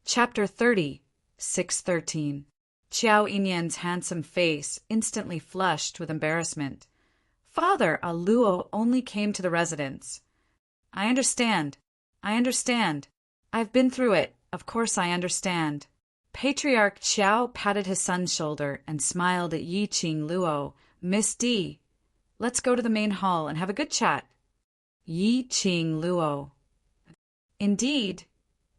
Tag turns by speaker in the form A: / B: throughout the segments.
A: Chapter 30, 613. Qiao Yinyan's handsome face instantly flushed with embarrassment. Father, a Luo only came to the residence. I understand. I've been through it. Of course I understand. Patriarch Qiao patted his son's shoulder and smiled at Yi Qing Luo. Miss D, let's go to the main hall and have a good chat. Yi Qing Luo. Indeed,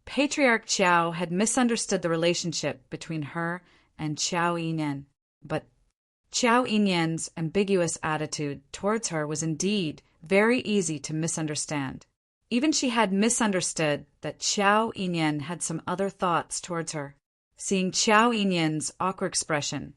A: Patriarch Qiao had misunderstood the relationship between her and Qiao Yinyan, but Qiao Yinyan's ambiguous attitude towards her was indeed very easy to misunderstand. Even she had misunderstood that Qiao Yinyan had some other thoughts towards her. Seeing Qiao Yinyan's awkward expression,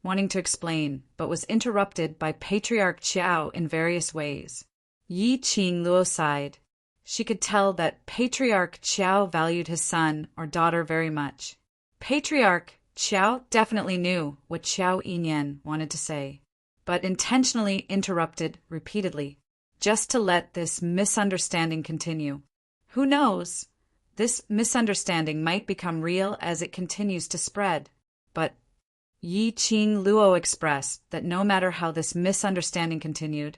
A: wanting to explain, but was interrupted by Patriarch Qiao in various ways. Yi Qing Luo sighed. She could tell that Patriarch Qiao valued his son or daughter very much. Patriarch Qiao definitely knew what Qiao Yinyan wanted to say, but intentionally interrupted repeatedly, just to let this misunderstanding continue. Who knows? This misunderstanding might become real as it continues to spread. But Yi Qing Luo expressed that no matter how this misunderstanding continued,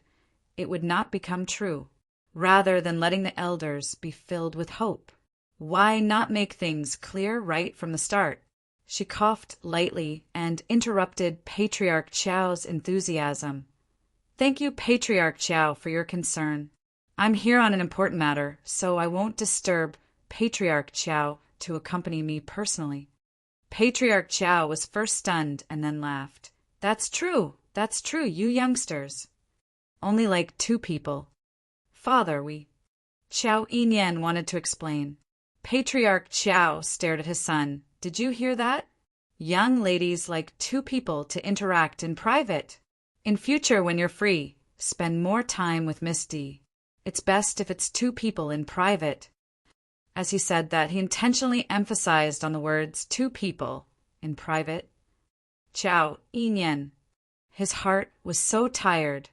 A: it would not become true. Rather than letting the elders be filled with hope, why not make things clear right from the start? She coughed lightly and interrupted Patriarch Qiao's enthusiasm. Thank you, Patriarch Qiao, for your concern. I'm here on an important matter, so I won't disturb Patriarch Qiao to accompany me personally. Patriarch Qiao was first stunned and then laughed. That's true, you youngsters. Only like 2 people. Father, Qiao Yinyan wanted to explain. Patriarch Qiao stared at his son. Did you hear that? Young ladies like 2 people to interact in private. In future, when you're free, spend more time with Miss D. It's best if it's 2 people in private. As he said that, he intentionally emphasized on the words 2 people in private. Qiao Yinyan. His heart was so tired.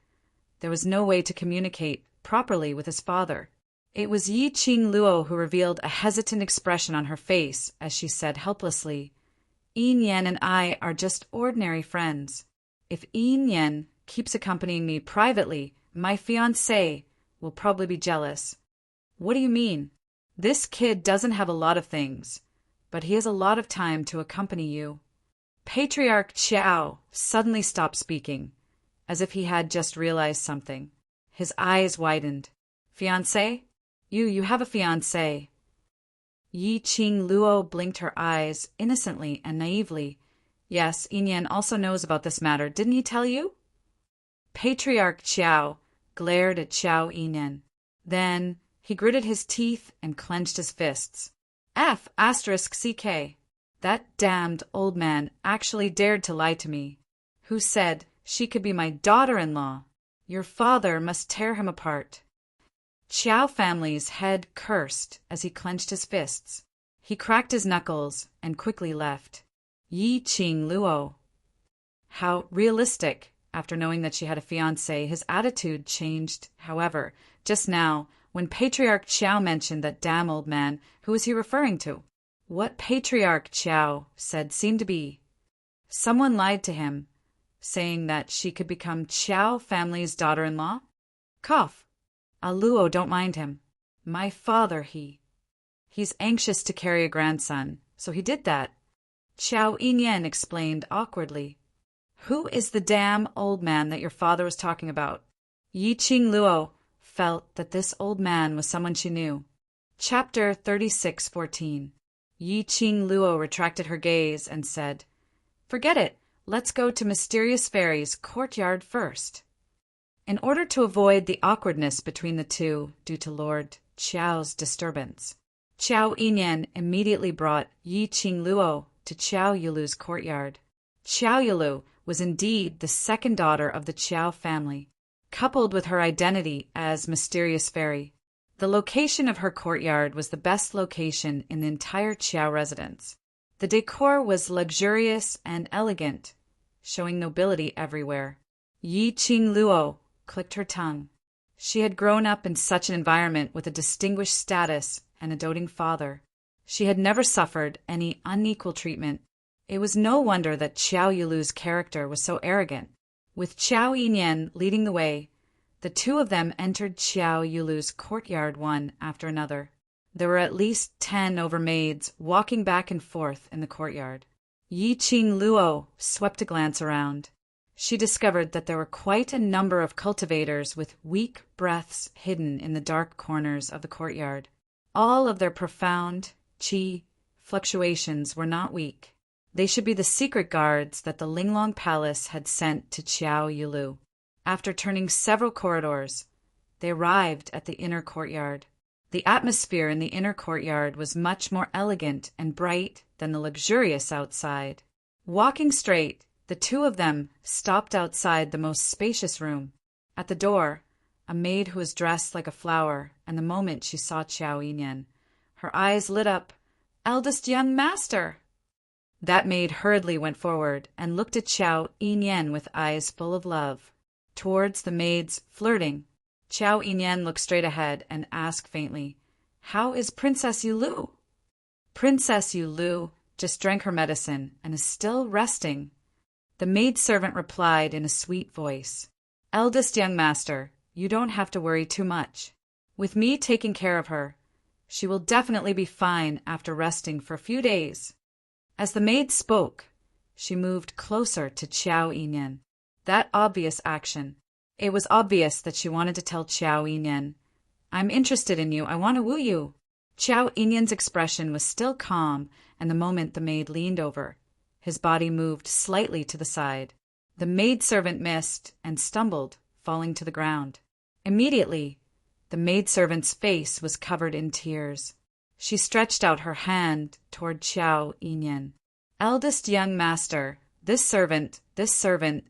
A: There was no way to communicate properly with his father. It was Yi Qing Luo who revealed a hesitant expression on her face as she said helplessly, Yinyan and I are just ordinary friends. If Yinyan keeps accompanying me privately, my fiancé will probably be jealous. What do you mean? This kid doesn't have a lot of things, but he has a lot of time to accompany you. Patriarch Qiao suddenly stopped speaking, as if he had just realized something. His eyes widened. Fiancé? You have a fiancé. Yi Qing Luo blinked her eyes innocently and naively. Yes, Yinyan also knows about this matter. Didn't he tell you? Patriarch Qiao glared at Qiao Yinyan. Then he gritted his teeth and clenched his fists. F***CK. That damned old man actually dared to lie to me. Who said she could be my daughter-in-law? Your father must tear him apart. Qiao family's head cursed as he clenched his fists. He cracked his knuckles and quickly left. Yi Qing Luo. How realistic. After knowing that she had a fiancé, his attitude changed. However, just now, when Patriarch Qiao mentioned that damn old man, who was he referring to? What Patriarch Qiao said seemed to be, someone lied to him, saying that she could become Qiao family's daughter-in-law? Cough. A Luo don't mind him. My father, he's anxious to carry a grandson, so he did that. Qiao Yinyan explained awkwardly. Who is the damn old man that your father was talking about? Yi Qing Luo felt that this old man was someone she knew. Chapter 36:14. Yi Qing Luo retracted her gaze and said, Forget it. Let's go to Mysterious Fairy's courtyard first. In order to avoid the awkwardness between the two due to Lord Qiao's disturbance, Qiao Yinyan immediately brought Yi Qing Luo to Qiao Yulu's courtyard. Qiao Yulu was indeed the second daughter of the Qiao family, coupled with her identity as Mysterious Fairy. The location of her courtyard was the best location in the entire Qiao residence. The decor was luxurious and elegant, showing nobility everywhere. Yi Qing Luo clicked her tongue. She had grown up in such an environment with a distinguished status and a doting father. She had never suffered any unequal treatment. It was no wonder that Qiao Yulu's character was so arrogant. With Qiao Yinyan leading the way, the two of them entered Qiao Yulu's courtyard one after another. There were at least 10 overmaids walking back and forth in the courtyard. Yi Qing Luo swept a glance around. She discovered that there were quite a number of cultivators with weak breaths hidden in the dark corners of the courtyard. All of their profound qi fluctuations were not weak. They should be the secret guards that the Linglong Palace had sent to Qiao Yulu. After turning several corridors, they arrived at the inner courtyard. The atmosphere in the inner courtyard was much more elegant and bright than the luxurious outside. Walking straight, the two of them stopped outside the most spacious room. At the door, a maid who was dressed like a flower, and the moment she saw Qiao Yinyan, her eyes lit up. "Eldest young master!" That maid hurriedly went forward and looked at Qiao Yinyan with eyes full of love. Towards the maid's flirting, Qiao Yinyan looked straight ahead and asked faintly, "How is Princess Yulu?" "Princess Yulu just drank her medicine and is still resting," the maidservant replied in a sweet voice. "Eldest young master, you don't have to worry too much. With me taking care of her, she will definitely be fine after resting for a few days." As the maid spoke, she moved closer to Qiao Yinyan. That obvious action. It was obvious that she wanted to tell Qiao Yinyan, "I'm interested in you, I want to woo you." Qiao Yinyan's expression was still calm, and the moment the maid leaned over, his body moved slightly to the side. The maidservant missed and stumbled, falling to the ground. Immediately, the maidservant's face was covered in tears. She stretched out her hand toward Qiao Yinyan. "Eldest young master, this servant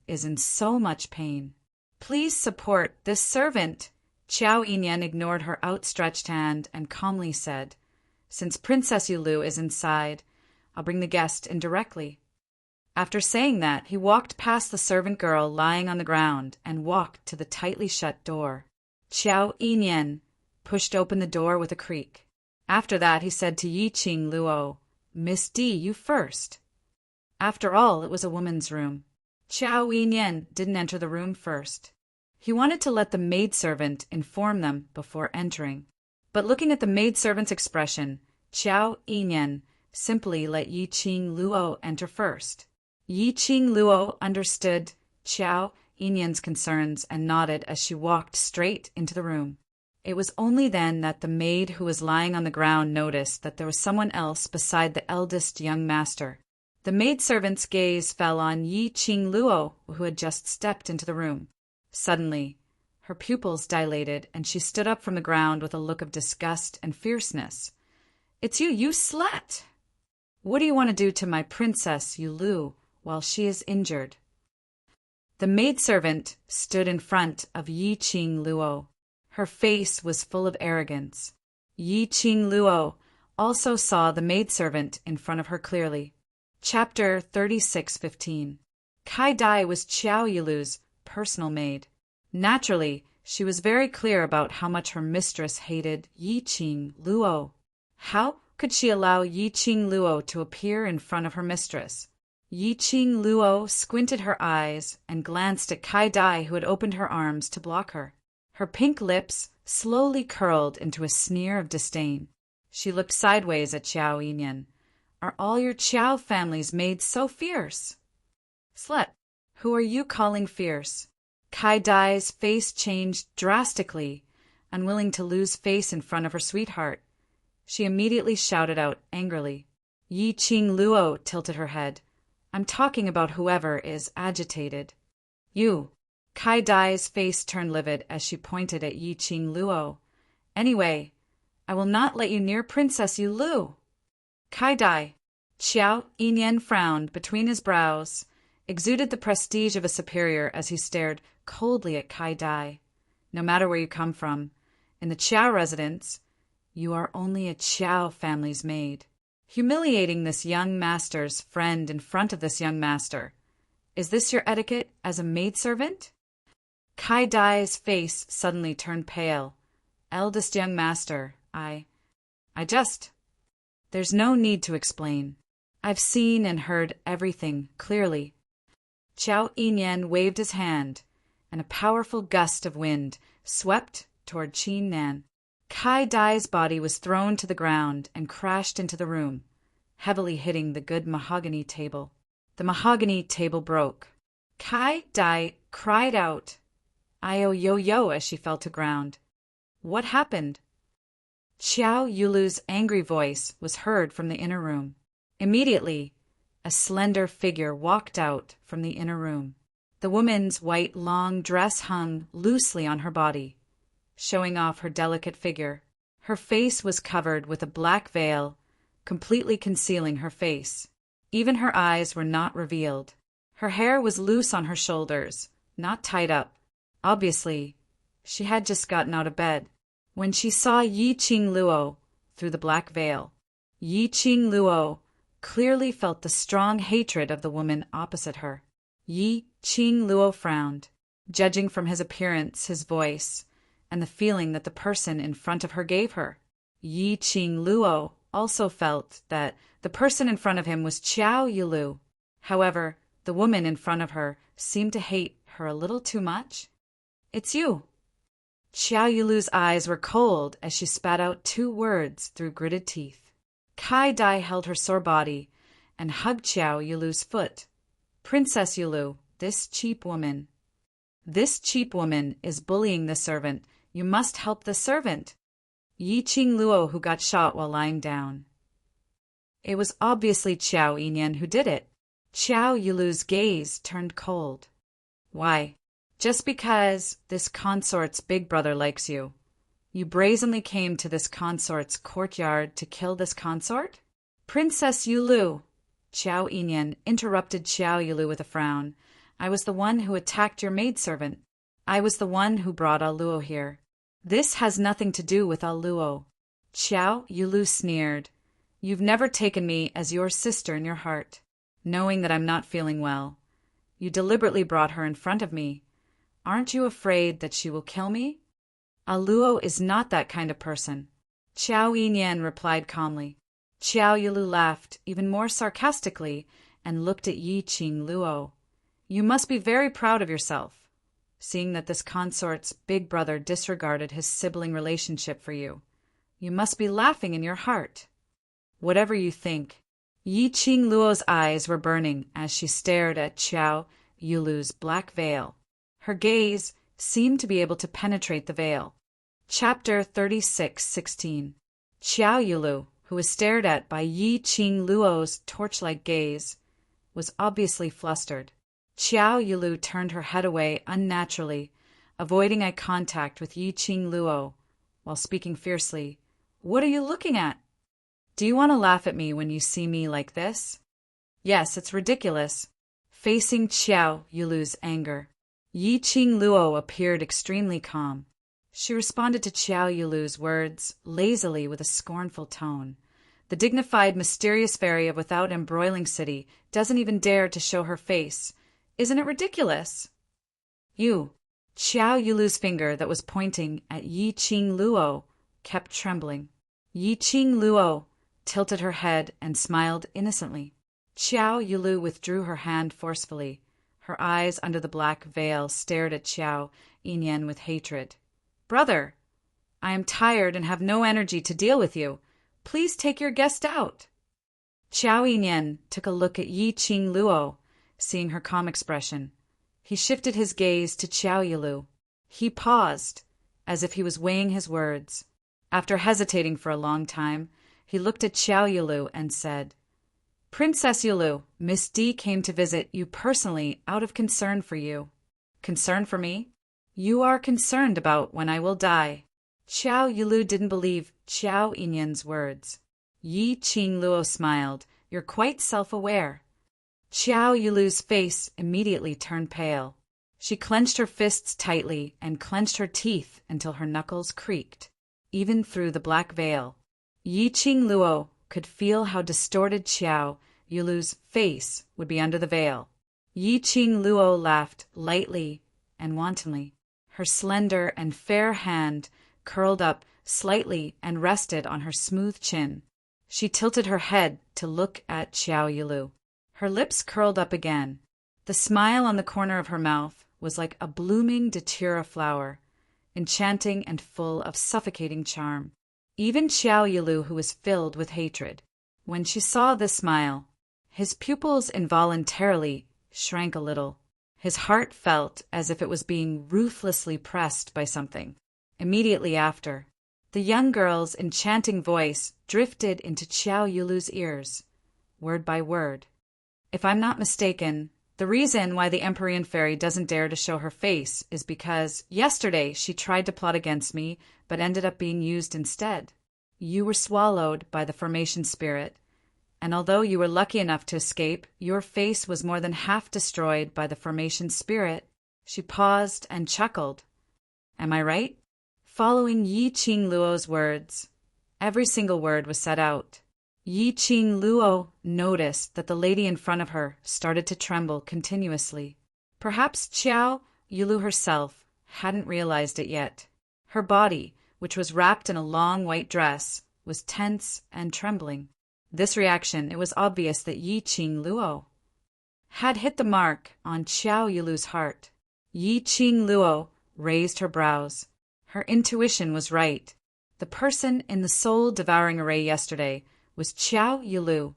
A: is in so much pain. Please support this servant." Qiao Yinyan ignored her outstretched hand and calmly said, "Since Princess Yulu is inside, I'll bring the guest in directly." After saying that, he walked past the servant girl lying on the ground and walked to the tightly shut door. Qiao Yinyan pushed open the door with a creak. After that, he said to Yi Qing Luo, "Miss D, you first." After all, it was a woman's room. Qiao Yinyan didn't enter the room first. He wanted to let the maidservant inform them before entering. But looking at the maidservant's expression, Qiao Yinyan simply let Yi Qing Luo enter first. Yi Qing Luo understood Qiao Yinyan's concerns and nodded as she walked straight into the room. It was only then that the maid who was lying on the ground noticed that there was someone else beside the eldest young master. The maidservant's gaze fell on Yi Qing Luo, who had just stepped into the room. Suddenly, her pupils dilated, and she stood up from the ground with a look of disgust and fierceness. "It's you, you slut! What do you want to do to my princess, Yulu, while she is injured?" The maidservant stood in front of Yi Qing Luo. Her face was full of arrogance. Yi Qing Luo also saw the maidservant in front of her clearly. Chapter 36:15. Kai Dai was Qiao Yulu's personal maid. Naturally, she was very clear about how much her mistress hated Yi Qing Luo. How could she allow Yi Qing Luo to appear in front of her mistress? Yi Qing Luo squinted her eyes and glanced at Kai Dai, who had opened her arms to block her. Her pink lips slowly curled into a sneer of disdain. She looked sideways at Qiao Yinyan. "Are all your Qiao families made so fierce?" "Slut, who are you calling fierce?" Kai Dai's face changed drastically, unwilling to lose face in front of her sweetheart. She immediately shouted out angrily. Yi Qing Luo tilted her head. "I'm talking about whoever is agitated." "You." Kai Dai's face turned livid as she pointed at Yi Qing Luo. "Anyway, I will not let you near Princess Yulu." Kai Dai. Qiao Yinyan frowned between his brows, exuded the prestige of a superior as he stared coldly at Kai Dai. "No matter where you come from, in the Qiao residence, you are only a Qiao family's maid. Humiliating this young master's friend in front of this young master. Is this your etiquette as a maidservant?" Kai Dai's face suddenly turned pale. "Eldest young master, I just..." There's no need to explain. I've seen and heard everything clearly. Qiao Yinyan waved his hand, and a powerful gust of wind swept toward Qin Nan. Kai Dai's body was thrown to the ground and crashed into the room, heavily hitting the good mahogany table. The mahogany table broke. Kai Dai cried out, "Io yo yo," as she fell to ground. What happened? Xiao Yulu's angry voice was heard from the inner room. Immediately, a slender figure walked out from the inner room. The woman's white long dress hung loosely on her body, showing off her delicate figure. Her face was covered with a black veil, completely concealing her face. Even her eyes were not revealed. Her hair was loose on her shoulders, not tied up. Obviously, she had just gotten out of bed. When she saw Yi Qing Luo through the black veil, Yi Qing Luo clearly felt the strong hatred of the woman opposite her. Yi Qing Luo frowned, judging from his appearance, his voice, and the feeling that the person in front of her gave her. Yi Qing Luo also felt that the person in front of him was Qiao Yulu. However, the woman in front of her seemed to hate her a little too much. "It's you." Qiao Yulu's eyes were cold as she spat out 2 words through gritted teeth. Kai Dai held her sore body and hugged Qiao Yulu's foot. "Princess Yulu, this cheap woman is bullying the servant. You must help the servant." Yi Qing Luo, who got shot while lying down. It was obviously Qiao Yinyan who did it. Qiao Yulu's gaze turned cold. "Why? Just because this consort's big brother likes you. You brazenly came to this consort's courtyard to kill this consort?" "Princess Yulu," Qiao Yinyan interrupted Qiao Yulu with a frown. "I was the one who attacked your maidservant. I was the one who brought Aluo here. This has nothing to do with Aluo." Qiao Yulu sneered. "You've never taken me as your sister in your heart. Knowing that I'm not feeling well, you deliberately brought her in front of me. Aren't you afraid that she will kill me?" "Aluo is not that kind of person," Qiao Yinyan replied calmly. Qiao Yulu laughed even more sarcastically and looked at Yi Qing Luo. "You must be very proud of yourself, seeing that this consort's big brother disregarded his sibling relationship for you. You must be laughing in your heart." "Whatever you think." Yi Qing Luo's eyes were burning as she stared at Qiao Yulu's black veil. Her gaze seemed to be able to penetrate the veil. Chapter 36:16. Qiao Yulu, who was stared at by Yi Qing Luo's torch-like gaze, was obviously flustered. Qiao Yulu turned her head away unnaturally, avoiding eye contact with Yi Qing Luo, while speaking fiercely. "What are you looking at? Do you want to laugh at me when you see me like this?" "Yes, it's ridiculous." Facing Qiao Yulu's anger, Yi Qing Luo appeared extremely calm. She responded to Qiao Yulu's words lazily with a scornful tone. The dignified, mysterious fairy of Without Embroiling City doesn't even dare to show her face. Isn't it ridiculous? "You." Qiao Yulu's finger that was pointing at Yi Qing Luo kept trembling. Yi Qing Luo tilted her head and smiled innocently. Qiao Yulu withdrew her hand forcefully. Her eyes under the black veil stared at Qiao Yinyan with hatred. "Brother, I am tired and have no energy to deal with you. Please take your guest out." Qiao Yinyan took a look at Yi Qing Luo, seeing her calm expression. He shifted his gaze to Qiao Yulu. He paused, as if he was weighing his words. After hesitating for a long time, he looked at Qiao Yulu and said, "Princess Yulu, Miss D came to visit you personally out of concern for you." "Concern for me? You are concerned about when I will die." Qiao Yulu didn't believe Qiao Yinyan's words. Yi Qing Luo smiled. "You're quite self-aware." Qiao Yulu's face immediately turned pale. She clenched her fists tightly and clenched her teeth until her knuckles creaked, even through the black veil. Yi Qing Luo could feel how distorted Qiao Yulu's face would be under the veil. Yi Qing Luo laughed lightly and wantonly. Her slender and fair hand curled up slightly and rested on her smooth chin. She tilted her head to look at Xiao Yilu. Her lips curled up again. The smile on the corner of her mouth was like a blooming datura flower, enchanting and full of suffocating charm. Even Xiao Yilu, who was filled with hatred, when she saw this smile, his pupils involuntarily shrank a little. His heart felt as if it was being ruthlessly pressed by something. Immediately after, the young girl's enchanting voice drifted into Xiao Yilu's ears, word by word. If I'm not mistaken, the reason why the Empyrean Fairy doesn't dare to show her face is because yesterday she tried to plot against me, but ended up being used instead. You were swallowed by the formation spirit, and although you were lucky enough to escape, your face was more than half destroyed by the formation spirit. She paused and chuckled. Am I right? Following Yi Qing Luo's words, every single word was set out. Yi Qing Luo noticed that the lady in front of her started to tremble continuously. Perhaps Xiao Yilu herself hadn't realized it yet. Her body, which was wrapped in a long white dress, was tense and trembling. This reaction, it was obvious that Yi Qing Luo had hit the mark on Xiao Yilu's heart. Yi Qing Luo raised her brows. Her intuition was right. The person in the soul-devouring array yesterday was Xiao Yilu,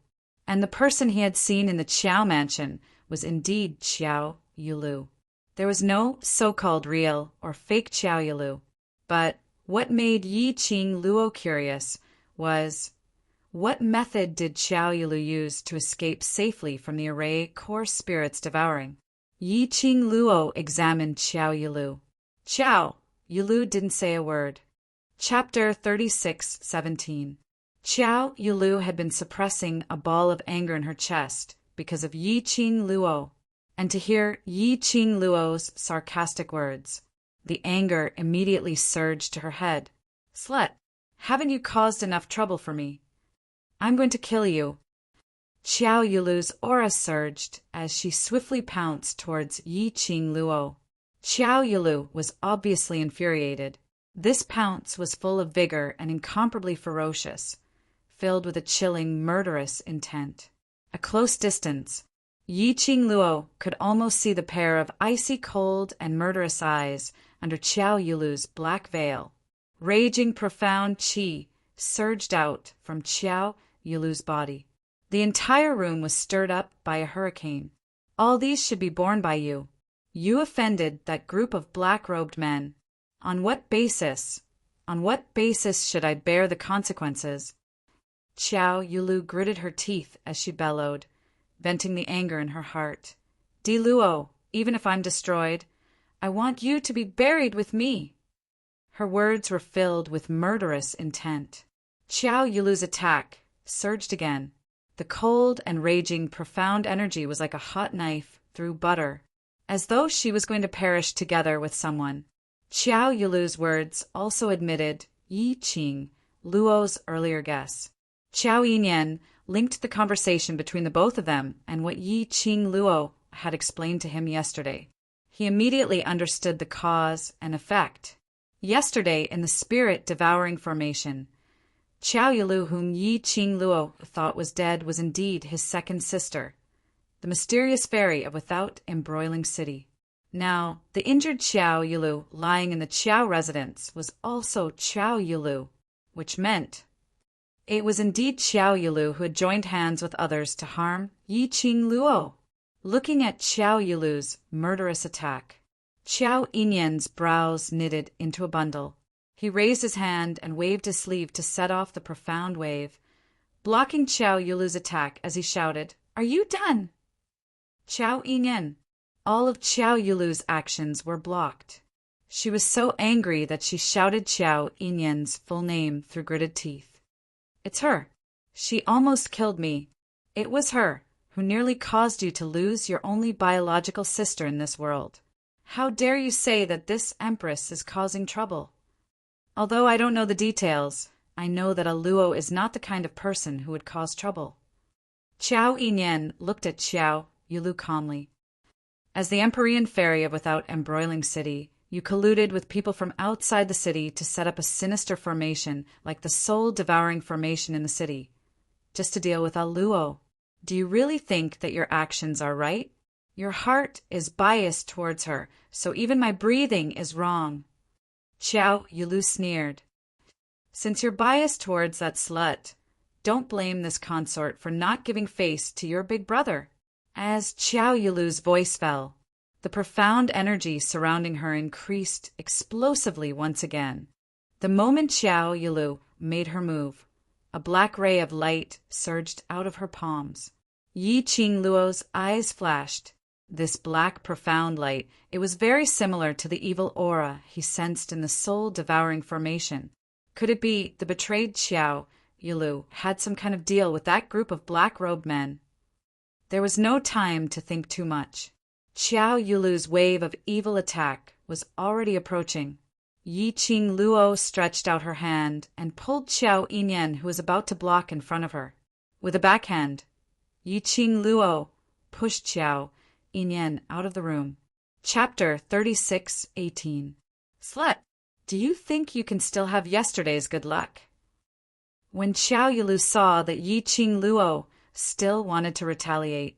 A: and the person he had seen in the Qiao mansion was indeed Xiao Yilu. There was no so-called real or fake Xiao Yilu, but what made Yi Qing Luo curious was, what method did Xiao Yilu use to escape safely from the array core spirits devouring? Yi Qing Luo examined Xiao Yilu. Xiao Yilu didn't say a word. Chapter 36:17. Xiao Yilu had been suppressing a ball of anger in her chest because of Yi Qing Luo, and to hear Yi Qing Luo's sarcastic words, the anger immediately surged to her head. Slut, haven't you caused enough trouble for me? I'm going to kill you. Xiao Yilu's aura surged as she swiftly pounced towards Yi Qing Luo. Xiao Yilu was obviously infuriated. This pounce was full of vigor and incomparably ferocious, filled with a chilling, murderous intent. At close distance, Yi Qing Luo could almost see the pair of icy cold and murderous eyes under Xiao Yilu's black veil. Raging profound qi surged out from Xiao Yilu's body. The entire room was stirred up by a hurricane. All these should be borne by you. You offended that group of black-robed men. On what basis? On what basis should I bear the consequences? Xiao Yilu gritted her teeth as she bellowed, venting the anger in her heart. Di Luo, even if I'm destroyed, I want you to be buried with me. Her words were filled with murderous intent. Xiao Yilu's attack surged again. The cold and raging profound energy was like a hot knife through butter, as though she was going to perish together with someone. Xiao Yilu's words also admitted Yi Qing Luo's earlier guess. Xiao Yinyan linked the conversation between the both of them and what Yi Qing Luo had explained to him yesterday. He immediately understood the cause and effect. Yesterday, in the spirit-devouring formation, Xiao Yilu, whom Yi Qing Luo thought was dead, was indeed his second sister, the mysterious fairy of without embroiling city. Now, the injured Xiao Yilu lying in the Qiao residence was also Xiao Yilu, which meant it was indeed Xiao Yilu who had joined hands with others to harm Yi Qing Luo. Looking at Xiao Yilu's murderous attack, Xiao Yinyan's brows knitted into a bundle. He raised his hand and waved his sleeve to set off the profound wave, blocking Xiao Yilu's attack as he shouted, "Are you done?" Xiao Yinyan. All of Xiao Yilu's actions were blocked. She was so angry that she shouted Xiao Yinyan's full name through gritted teeth. It's her. She almost killed me. It was her who nearly caused you to lose your only biological sister in this world. How dare you say that this empress is causing trouble? Although I don't know the details, I know that a Luo is not the kind of person who would cause trouble. Xiao Yinyan looked at Xiao Yilu calmly. As the Empyrean fairy of without embroiling city, you colluded with people from outside the city to set up a sinister formation like the soul-devouring formation in the city. just to deal with Luo. Do you really think that your actions are right? Your heart is biased towards her, so even my breathing is wrong. Xiao Yulu sneered. Since you're biased towards that slut, don't blame this consort for not giving face to your big brother. As Xiao Yulu's voice fell, the profound energy surrounding her increased explosively once again. The moment Xiao Yulu made her move, a black ray of light surged out of her palms. Yi Qing Luo's eyes flashed. This black, profound light, it was very similar to the evil aura he sensed in the soul-devouring formation. Could it be the betrayed Xiao Yulu had some kind of deal with that group of black-robed men? There was no time to think too much. Xiao Yulu's wave of evil attack was already approaching. Yi Qing Luo stretched out her hand and pulled Xiao Yinyan, who was about to block in front of her. With a backhand, Yi Qing Luo pushed Xiao Yinyan out of the room. Chapter 36:18. Slut, do you think you can still have yesterday's good luck? When Xiao Yulu saw that Yi Qing Luo still wanted to retaliate,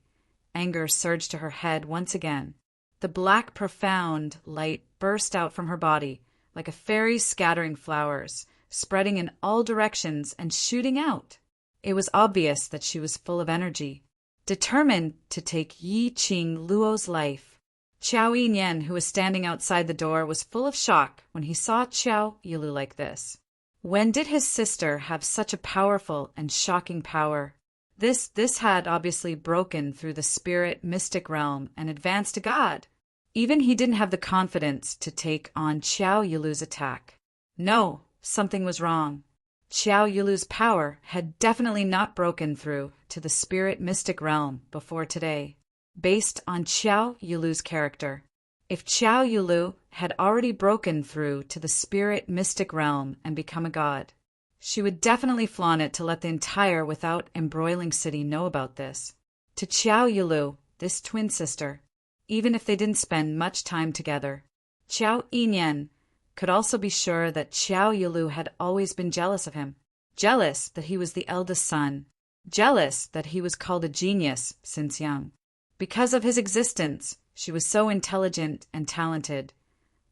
A: anger surged to her head once again. The black, profound light burst out from her body like a fairy scattering flowers, spreading in all directions and shooting out. It was obvious that she was full of energy, determined to take Yi Qing Luo's life. Xiao Yinyan, who was standing outside the door, was full of shock when he saw Xiao Yulu like this. When did his sister have such a powerful and shocking power? This had obviously broken through the spirit mystic realm and advanced to God. Even he didn't have the confidence to take on Xiao Yulu's attack. No, something was wrong. Xiao Yulu's power had definitely not broken through to the spirit mystic realm before today, based on Xiao Yulu's character. If Xiao Yulu had already broken through to the spirit mystic realm and become a god, she would definitely flaunt it to let the entire without embroiling city know about this. To Xiao Yulu, this twin sister, even if they didn't spend much time together, Xiao Yinyan could also be sure that Xiao Yulu had always been jealous of him. Jealous that he was the eldest son. Jealous that he was called a genius since young. Because of his existence, she was so intelligent and talented,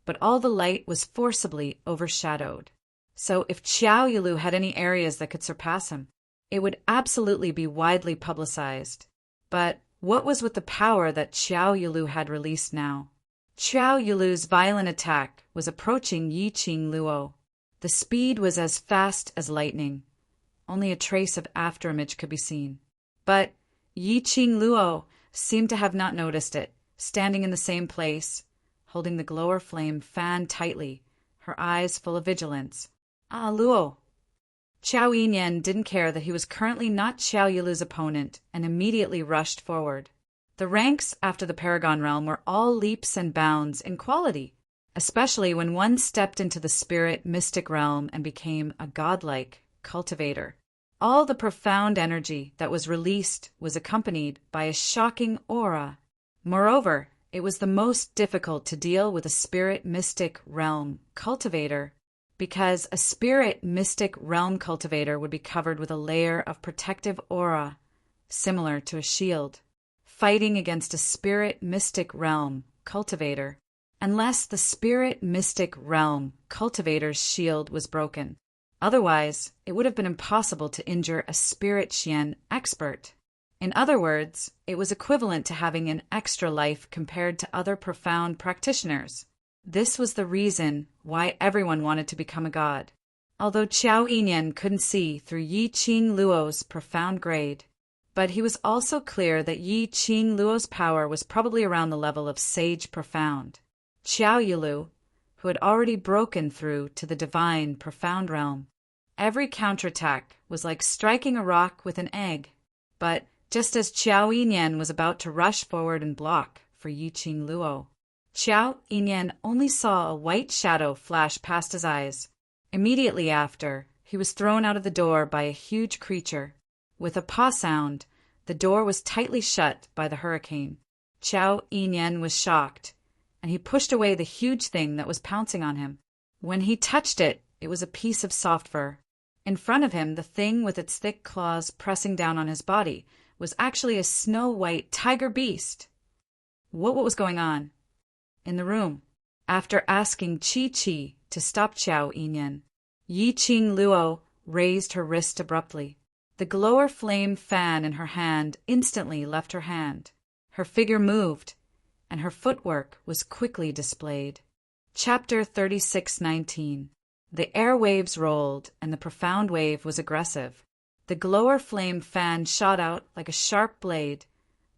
A: but all the light was forcibly overshadowed. So if Xiao Yulu had any areas that could surpass him, it would absolutely be widely publicized. But what was with the power that Xiao Yulu had released now? Xiao Yulu's violent attack was approaching Yi Qing Luo. The speed was as fast as lightning. Only a trace of afterimage could be seen. But Yi Qing Luo seemed to have not noticed it, standing in the same place, holding the glower flame fanned tightly, her eyes full of vigilance. Ah, Luo! Xiao Yinyan didn't care that he was currently not Xiao Yulu's opponent and immediately rushed forward. The ranks after the Paragon Realm were all leaps and bounds in quality, especially when one stepped into the spirit mystic realm and became a godlike cultivator. All the profound energy that was released was accompanied by a shocking aura. Moreover, it was the most difficult to deal with a spirit mystic realm cultivator, because a spirit mystic realm cultivator would be covered with a layer of protective aura, similar to a shield, fighting against a spirit mystic realm cultivator, unless the spirit mystic realm cultivator's shield was broken. Otherwise, it would have been impossible to injure a spirit Xian expert. In other words, it was equivalent to having an extra life compared to other profound practitioners. This was the reason why everyone wanted to become a god. Although Xiao Yinyan couldn't see through Yi Qing Luo's profound grade, but he was also clear that Yi Qing Luo's power was probably around the level of Sage Profound. Xiao Yulu, who had already broken through to the divine profound realm. Every counterattack was like striking a rock with an egg. But just as Xiao Yinyan was about to rush forward and block for Yi Qing Luo, Xiao Yinyan only saw a white shadow flash past his eyes. Immediately after, he was thrown out of the door by a huge creature. With a paw sound, the door was tightly shut by the hurricane. Xiao Yinyan was shocked, and he pushed away the huge thing that was pouncing on him. When he touched it, it was a piece of soft fur. In front of him, the thing with its thick claws pressing down on his body was actually a snow-white tiger beast. What was going on? In the room, after asking Chi-Chi to stop Qiao Yinyan, Yi-Ching Luo raised her wrist abruptly. The glower flame fan in her hand instantly left her hand. Her figure moved, and her footwork was quickly displayed. Chapter 36:19. The airwaves rolled, and the profound wave was aggressive. The glower flame fan shot out like a sharp blade.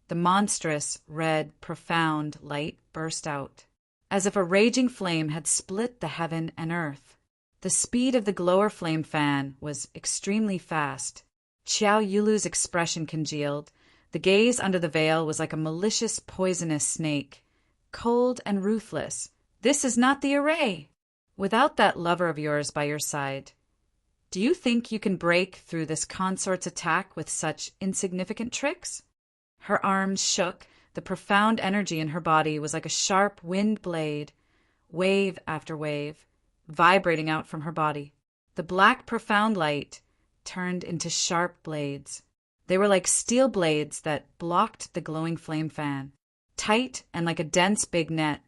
A: The monstrous, red, profound light burst out, as if a raging flame had split the heaven and earth. The speed of the glower flame fan was extremely fast. Qiao Yulu's expression congealed. The gaze under the veil was like a malicious, poisonous snake, cold and ruthless. This is not the array. Without that lover of yours by your side, do you think you can break through this consort's attack with such insignificant tricks? Her arms shook. The profound energy in her body was like a sharp wind blade, wave after wave, vibrating out from her body. The black profound light turned into sharp blades. They were like steel blades that blocked the glowing flame fan. Tight and like a dense big net,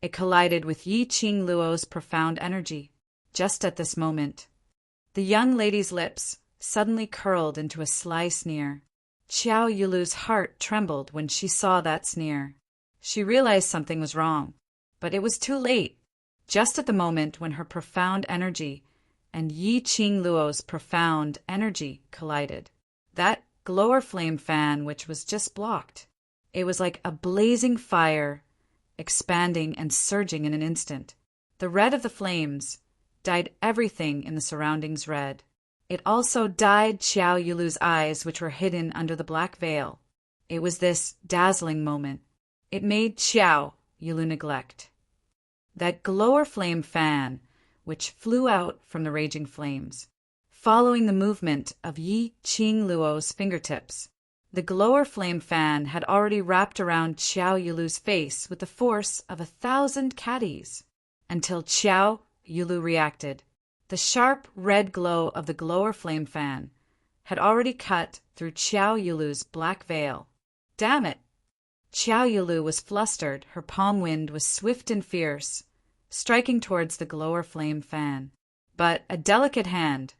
A: it collided with Yi-Ching Luo's profound energy. Just at this moment, the young lady's lips suddenly curled into a sly sneer. Qiao Yulu's heart trembled when she saw that sneer. She realized something was wrong, but it was too late. Just at the moment when her profound energy and Yi-Ching Luo's profound energy collided, that glower flame fan which was just blocked, it was like a blazing fire, expanding and surging in an instant. The red of the flames dyed everything in the surroundings red. It also dyed Qiao Yulu's eyes, which were hidden under the black veil. It was this dazzling moment. It made Qiao Yulu neglect that glower flame fan which flew out from the raging flames, following the movement of Yi-Ching Luo's fingertips. The glower flame fan had already wrapped around Qiao Yulu's face with the force of 1,000 caddies, until Qiao Yulu reacted. The sharp red glow of the glower flame fan had already cut through Qiao Yulu's black veil. Damn it! Qiao Yulu was flustered. Her palm wind was swift and fierce, striking towards the glower flame fan. But a delicate hand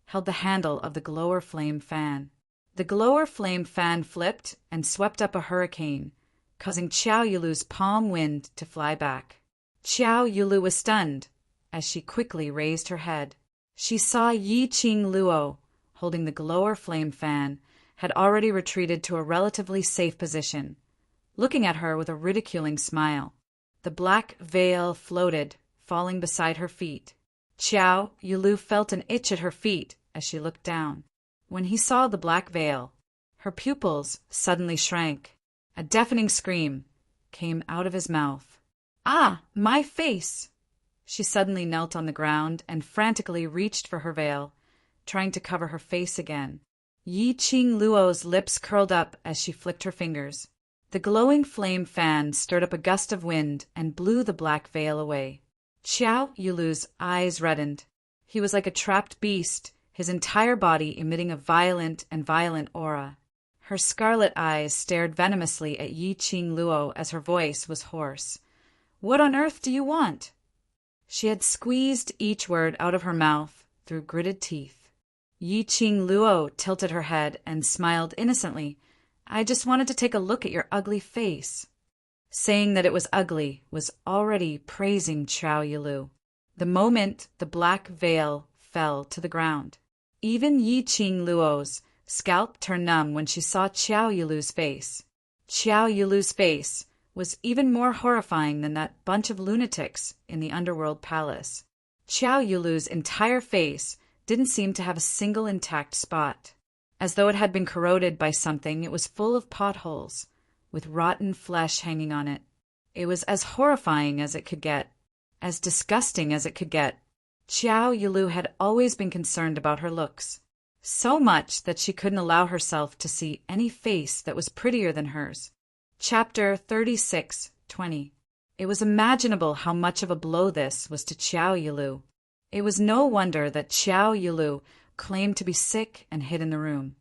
A: held the handle of the glower flame fan. The glower flame fan flipped and swept up a hurricane, causing Qiao Yulu's palm wind to fly back. Qiao Yulu was stunned as she quickly raised her head. She saw Yi-Ching Luo, holding the glower flame fan, had already retreated to a relatively safe position, looking at her with a ridiculing smile. The black veil floated, falling beside her feet. Qiao Yulu felt an itch at her feet as she looked down. When he saw the black veil, her pupils suddenly shrank. A deafening scream came out of his mouth. "Ah, my face!" She suddenly knelt on the ground and frantically reached for her veil, trying to cover her face again. Yi-Ching Luo's lips curled up as she flicked her fingers. The glowing flame fan stirred up a gust of wind and blew the black veil away. Qiao Yulu's eyes reddened. He was like a trapped beast, his entire body emitting a violent aura. Her scarlet eyes stared venomously at Yi-Ching Luo as her voice was hoarse. "What on earth do you want?" She had squeezed each word out of her mouth through gritted teeth. Yi-Ching Luo tilted her head and smiled innocently. "I just wanted to take a look at your ugly face." Saying that it was ugly was already praising Qiao Yulu. The moment the black veil fell to the ground, even Yi-Ching Luo's scalp turned numb when she saw Qiao Yulu's face. Qiao Yulu's face was even more horrifying than that bunch of lunatics in the underworld palace. Qiao Yulu's entire face didn't seem to have a single intact spot. As though it had been corroded by something, it was full of potholes, with rotten flesh hanging on it. It was as horrifying as it could get, as disgusting as it could get. Qiao Yulu had always been concerned about her looks, so much that she couldn't allow herself to see any face that was prettier than hers. Chapter 36:20. It was imaginable how much of a blow this was to Qiao Yulu. It was no wonder that Qiao Yulu claimed to be sick and hid in the room,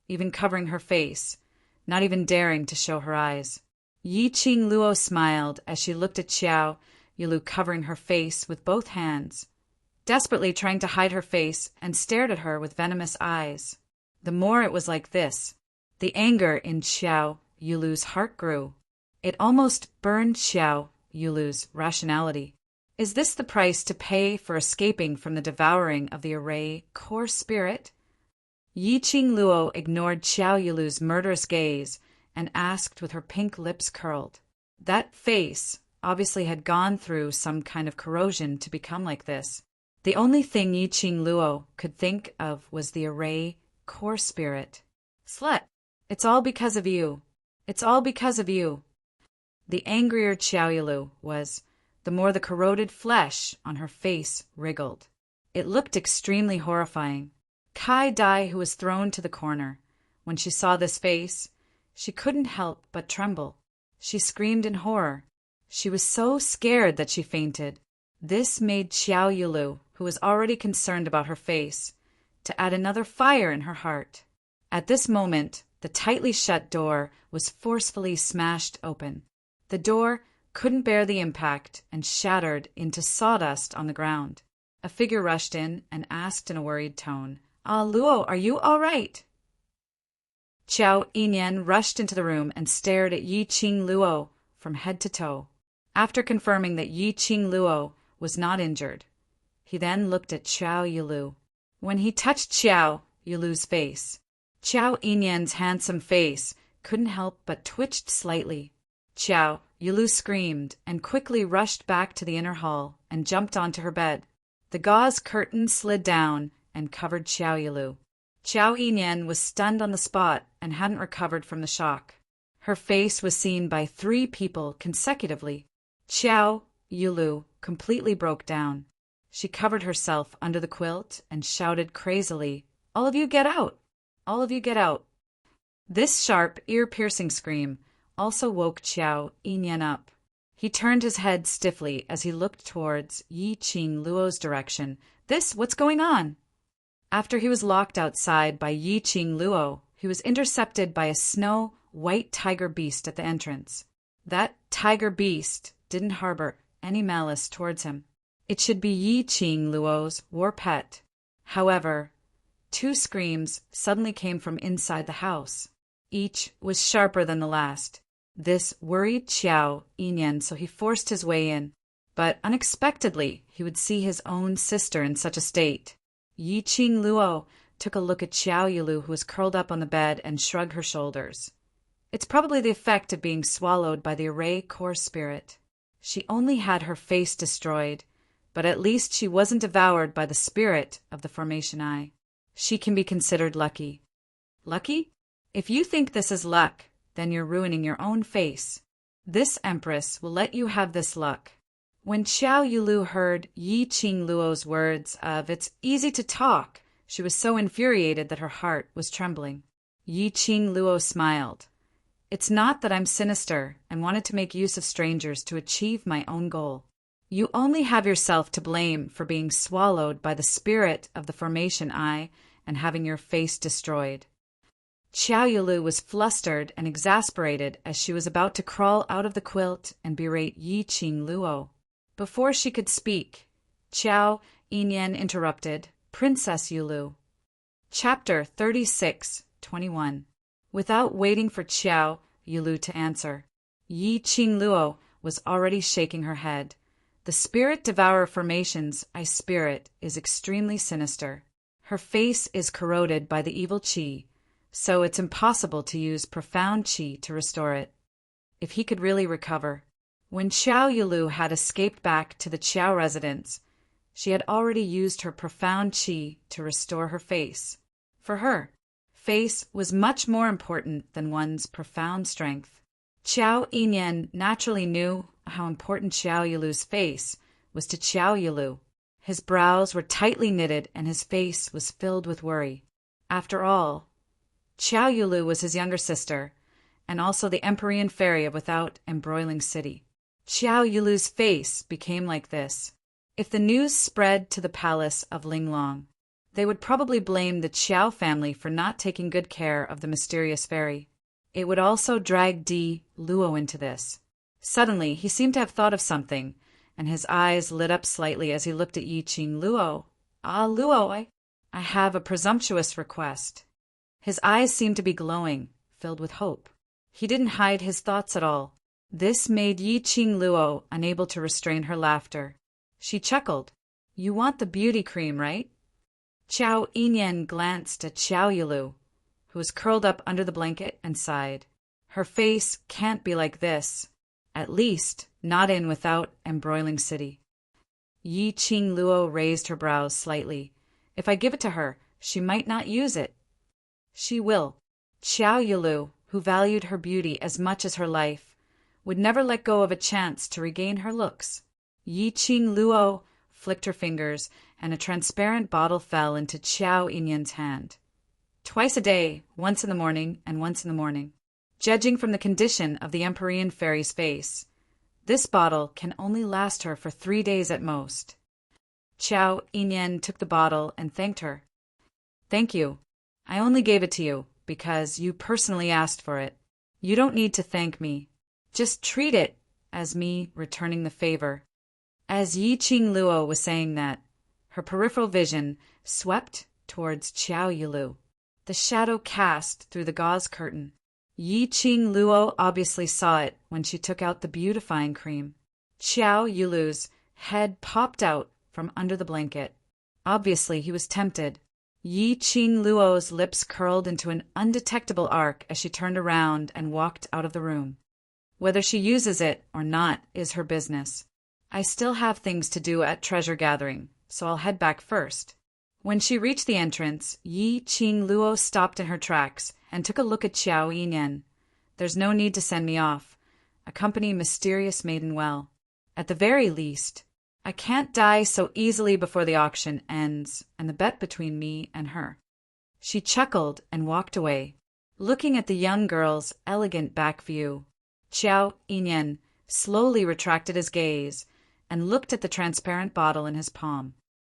A: even covering her face, not even daring to show her eyes. Yi Qing Luo smiled as she looked at Xiao Yulu covering her face with both hands, desperately trying to hide her face, and stared at her with venomous eyes. The more it was like this, the anger in Xiao Yulu's heart grew. It almost burned Xiao Yulu's rationality. Is this the price to pay for escaping from the devouring of the array core spirit? Yi Qing Luo ignored Xiao Yulu's murderous gaze and asked with her pink lips curled. That face obviously had gone through some kind of corrosion to become like this. The only thing Yi Qing Luo could think of was the array core spirit. Slut! It's all because of you. It's all because of you. The angrier Xiao Yulu was, the more the corroded flesh on her face wriggled. It looked extremely horrifying. Kai Dai, who was thrown to the corner, when she saw this face, she couldn't help but tremble. She screamed in horror. She was so scared that she fainted. This made Xiao Yulu, who was already concerned about her face, to add another fire in her heart. At this moment, the tightly shut door was forcefully smashed open. The door couldn't bear the impact and shattered into sawdust on the ground. A figure rushed in and asked in a worried tone, "Ah, Luo, are you all right?" Qiao Yinyan rushed into the room and stared at Yi Qing Luo from head to toe. After confirming that Yi Qing Luo was not injured, he then looked at Xiao Yulu. When he touched Xiao Yulu's face, Qiao Yinyan's handsome face couldn't help but twitched slightly. Xiao Yulu screamed and quickly rushed back to the inner hall and jumped onto her bed. The gauze curtain slid down and covered Xiao Yulu. Qiao Yinyan was stunned on the spot and hadn't recovered from the shock. Her face was seen by 3 people consecutively. Xiao Yulu completely broke down. She covered herself under the quilt and shouted crazily, "All of you get out! All of you get out!" This sharp, ear-piercing scream also woke Qiao Yinyan up. He turned his head stiffly as he looked towards Yi Qing Luo's direction. What's going on?" After he was locked outside by Yi Qing Luo, he was intercepted by a snow-white tiger beast at the entrance. That tiger beast didn't harbor any malice towards him. It should be Yi Qing Luo's war pet. However, 2 screams suddenly came from inside the house. Each was sharper than the last. This worried Qiao Yinyan, so he forced his way in. But unexpectedly, he would see his own sister in such a state. Yi Qing Luo took a look at Xiao Yulu, who was curled up on the bed, and shrugged her shoulders. It's probably the effect of being swallowed by the array core spirit. She only had her face destroyed, but at least she wasn't devoured by the spirit of the formation eye. She can be considered lucky. Lucky? If you think this is luck, then you're ruining your own face. This Empress will let you have this luck. When Xiao Yulu heard Yi Qing Luo's words of "it's easy to talk," she was so infuriated that her heart was trembling. Yi Qing Luo smiled. "It's not that I'm sinister and wanted to make use of strangers to achieve my own goal. You only have yourself to blame for being swallowed by the spirit of the formation eye and having your face destroyed." Xiao Yulu was flustered and exasperated as she was about to crawl out of the quilt and berate Yi Qing Luo. Before she could speak, Qiao Yinyan interrupted, "Princess Yulu." Chapter 36:21. Without waiting for Qiao Yulu to answer, Yi Qing Luo was already shaking her head. The spirit devourer formation's eye spirit is extremely sinister. Her face is corroded by the evil qi, so it's impossible to use profound qi to restore it. If he could really recover. When Xiao Yulu had escaped back to the Qiao residence, she had already used her profound qi to restore her face. For her, face was much more important than one's profound strength. Qiao Yinyan naturally knew how important Xiao Yulu's face was to Qiao Yulu. His brows were tightly knitted and his face was filled with worry. After all, Xiao Yulu was his younger sister, and also the Empyrean fairy of Without Embroiling City. Xiao Yulu's face became like this. If the news spread to the palace of Linglong, They would probably blame the Qiao family for not taking good care of the mysterious fairy. It would also drag Di Luo into this. Suddenly, he seemed to have thought of something, and his eyes lit up slightly as he looked at Yiqing Luo. "Ah, Luo, I have a presumptuous request." His eyes seemed to be glowing, filled with hope. He didn't hide his thoughts at all. This made Yiqing Luo unable to restrain her laughter. She chuckled. "You want the beauty cream, right?" Qiao Yinyan glanced at Xiao Yilu, who was curled up under the blanket, and sighed. Her face can't be like this. At least, not in Without Embroiling City. Yiqing Luo raised her brows slightly. "If I give it to her, she might not use it." "She will." Xiao Yilu, who valued her beauty as much as her life, would never let go of a chance to regain her looks. Yiqing Luo flicked her fingers, and a transparent bottle fell into Qiao Yinyan's hand. "Twice a day, once in the morning and once in the morning. Judging from the condition of the Empyrean fairy's face, this bottle can only last her for 3 days at most." Qiao Yinyan took the bottle and thanked her. "Thank you. I only gave it to you because you personally asked for it. You don't need to thank me. Just treat it as me returning the favor." As Yiqing Luo was saying that, her peripheral vision swept towards Xiao Yilu. The shadow cast through the gauze curtain. Yiqing Luo obviously saw it when she took out the beautifying cream. Xiao Yilu's head popped out from under the blanket. Obviously, he was tempted. Yiqing Luo's lips curled into an undetectable arc as she turned around and walked out of the room. Whether she uses it or not is her business. I still have things to do at treasure gathering, so I'll head back first. When she reached the entrance, Yiqing Luo stopped in her tracks and took a look at Qiao Yinyan. "There's no need to send me off. Accompany mysterious maiden well. At the very least, I can't die so easily before the auction ends and the bet between me and her." She chuckled and walked away, looking at the young girl's elegant back view. Qiao Yinyan slowly retracted his gaze and looked at the transparent bottle in his palm.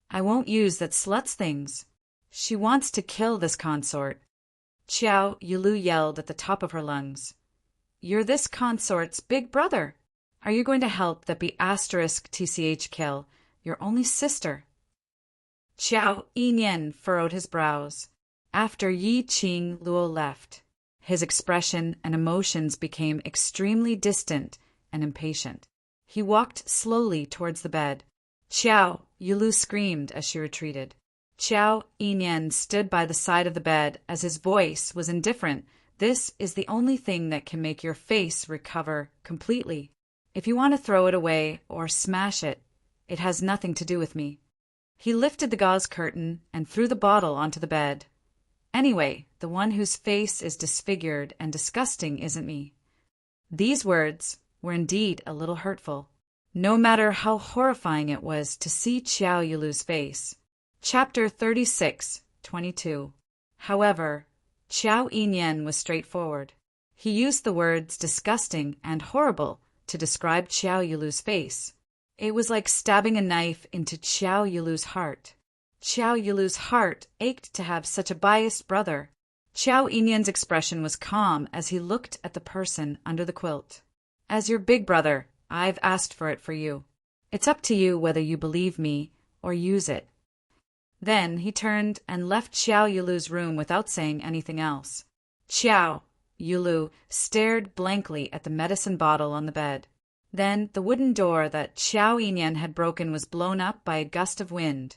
A: "I won't use that slut's things. She wants to kill this consort." Xiao Yilu yelled at the top of her lungs. "You're this consort's big brother. Are you going to help that be *TCH kill your only sister?" Qiao Yinyan furrowed his brows. After Yiqing Luo left, his expression and emotions became extremely distant and impatient. He walked slowly towards the bed. "Qiao!" Yilu screamed as she retreated. Qiao Yinyan stood by the side of the bed as his voice was indifferent. "This is the only thing that can make your face recover completely. If you want to throw it away or smash it, it has nothing to do with me." He lifted the gauze curtain and threw the bottle onto the bed. "Anyway, the one whose face is disfigured and disgusting isn't me." These words were indeed a little hurtful, no matter how horrifying it was to see Qiao Yilu's face. Chapter 36:22. However, Qiao Yinyan was straightforward. He used the words disgusting and horrible to describe Qiao Yilu's face. It was like stabbing a knife into Qiao Yilu's heart. Qiao Yilu's heart ached to have such a biased brother. Qiao Yinyan's expression was calm as he looked at the person under the quilt. "As your big brother, I've asked for it for you. It's up to you whether you believe me or use it." Then he turned and left Xiao Yilu's room without saying anything else. Xiao Yilu stared blankly at the medicine bottle on the bed. Then the wooden door that Qiao Yinyan had broken was blown up by a gust of wind,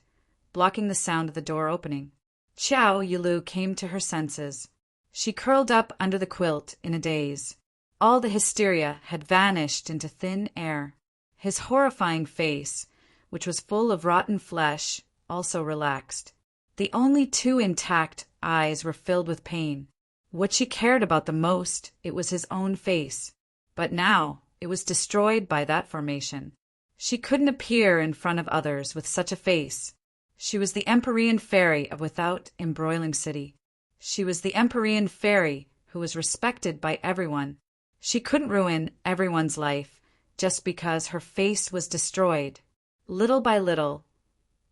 A: blocking the sound of the door opening. Qiao Yilu came to her senses. She curled up under the quilt in a daze. All the hysteria had vanished into thin air. His horrifying face, which was full of rotten flesh, also relaxed. The only two intact eyes were filled with pain. What she cared about the most, it was his own face. But now it was destroyed by that formation. She couldn't appear in front of others with such a face. She was the Empyrean fairy of Without Embroiling City. She was the Empyrean fairy who was respected by everyone. She couldn't ruin everyone's life just because her face was destroyed. Little by little,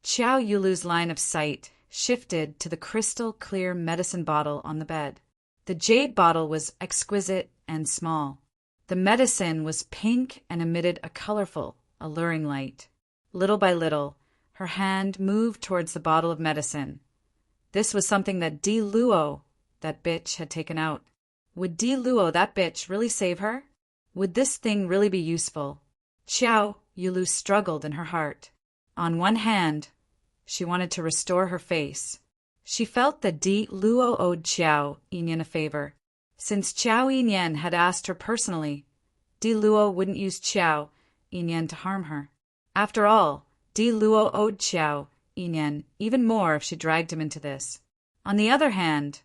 A: Qiao Yilu's line of sight shifted to the crystal-clear medicine bottle on the bed. The jade bottle was exquisite and small. The medicine was pink and emitted a colorful, alluring light. Little by little, her hand moved towards the bottle of medicine. This was something that Di Luo, that bitch, had taken out. Would Di Luo, that bitch, really save her? Would this thing really be useful? Xiao Yulu struggled in her heart. On one hand, she wanted to restore her face. She felt that Di Luo owed Xiao Yinyan a favor. Since Xiao Yinyan had asked her personally, Di Luo wouldn't use Xiao Yinyan to harm her. After all, Di Luo owed Xiao Yinyan even more if she dragged him into this. On the other hand,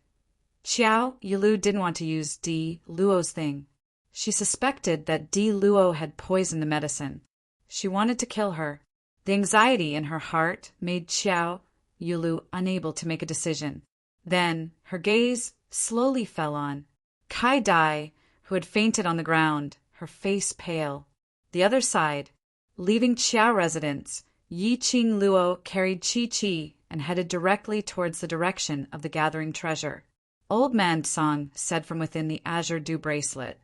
A: Xiao Yulu didn't want to use Di Luo's thing. She suspected that Di Luo had poisoned the medicine. She wanted to kill her. The anxiety in her heart made Xiao Yulu unable to make a decision. Then her gaze slowly fell on Kai Dai, who had fainted on the ground, her face pale. The other side, leaving Qiao residence, Yi Qing Luo carried Chi and headed directly towards the direction of the gathering treasure. Old Man Song said from within the azure dew bracelet,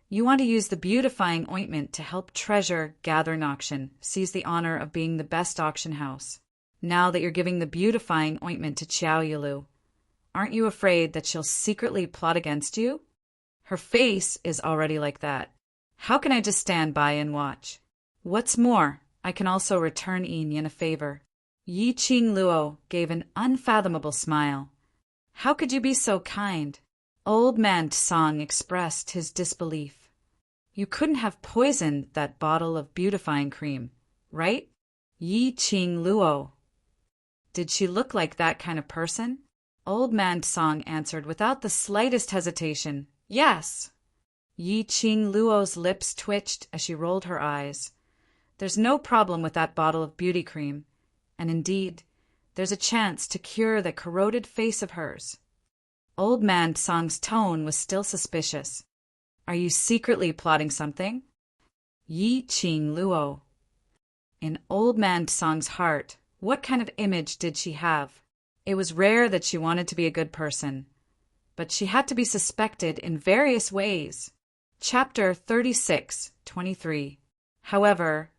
A: "You want to use the beautifying ointment to help treasure gathering auction seize the honor of being the best auction house. Now that you're giving the beautifying ointment to Qiao Yulu, aren't you afraid that she'll secretly plot against you? Her face is already like that. How can I just stand by and watch? What's more, I can also return Yinyan a favor." Yi Qing Luo gave an unfathomable smile. "How could you be so kind?" Old Man Tsang expressed his disbelief. "You couldn't have poisoned that bottle of beautifying cream, right?" Yi Qing Luo. "Did she look like that kind of person?" Old Man Tsang answered without the slightest hesitation, "Yes." Yi Qing Luo's lips twitched as she rolled her eyes. "There's no problem with that bottle of beauty cream, and indeed, there's a chance to cure that corroded face of hers." Old Man Tsang's tone was still suspicious. "Are you secretly plotting something?" Yi Qing Luo. In Old Man Tsang's heart, what kind of image did she have? It was rare that she wanted to be a good person, but she had to be suspected in various ways. Chapter 36-23. However,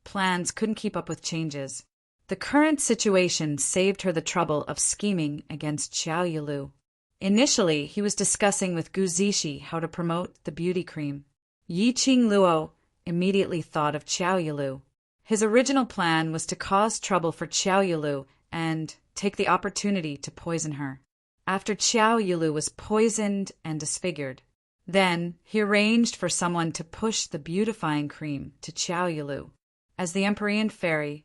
A: plans couldn't keep up with changes. The current situation saved her the trouble of scheming against Xiao Yulu. Initially, he was discussing with Gu Zishi how to promote the beauty cream. Yi Qing Luo immediately thought of Xiao Yulu. His original plan was to cause trouble for Xiao Yulu and take the opportunity to poison her. After Xiao Yulu was poisoned and disfigured, then he arranged for someone to push the beautifying cream to Xiao Yulu. As the Empyrean fairy,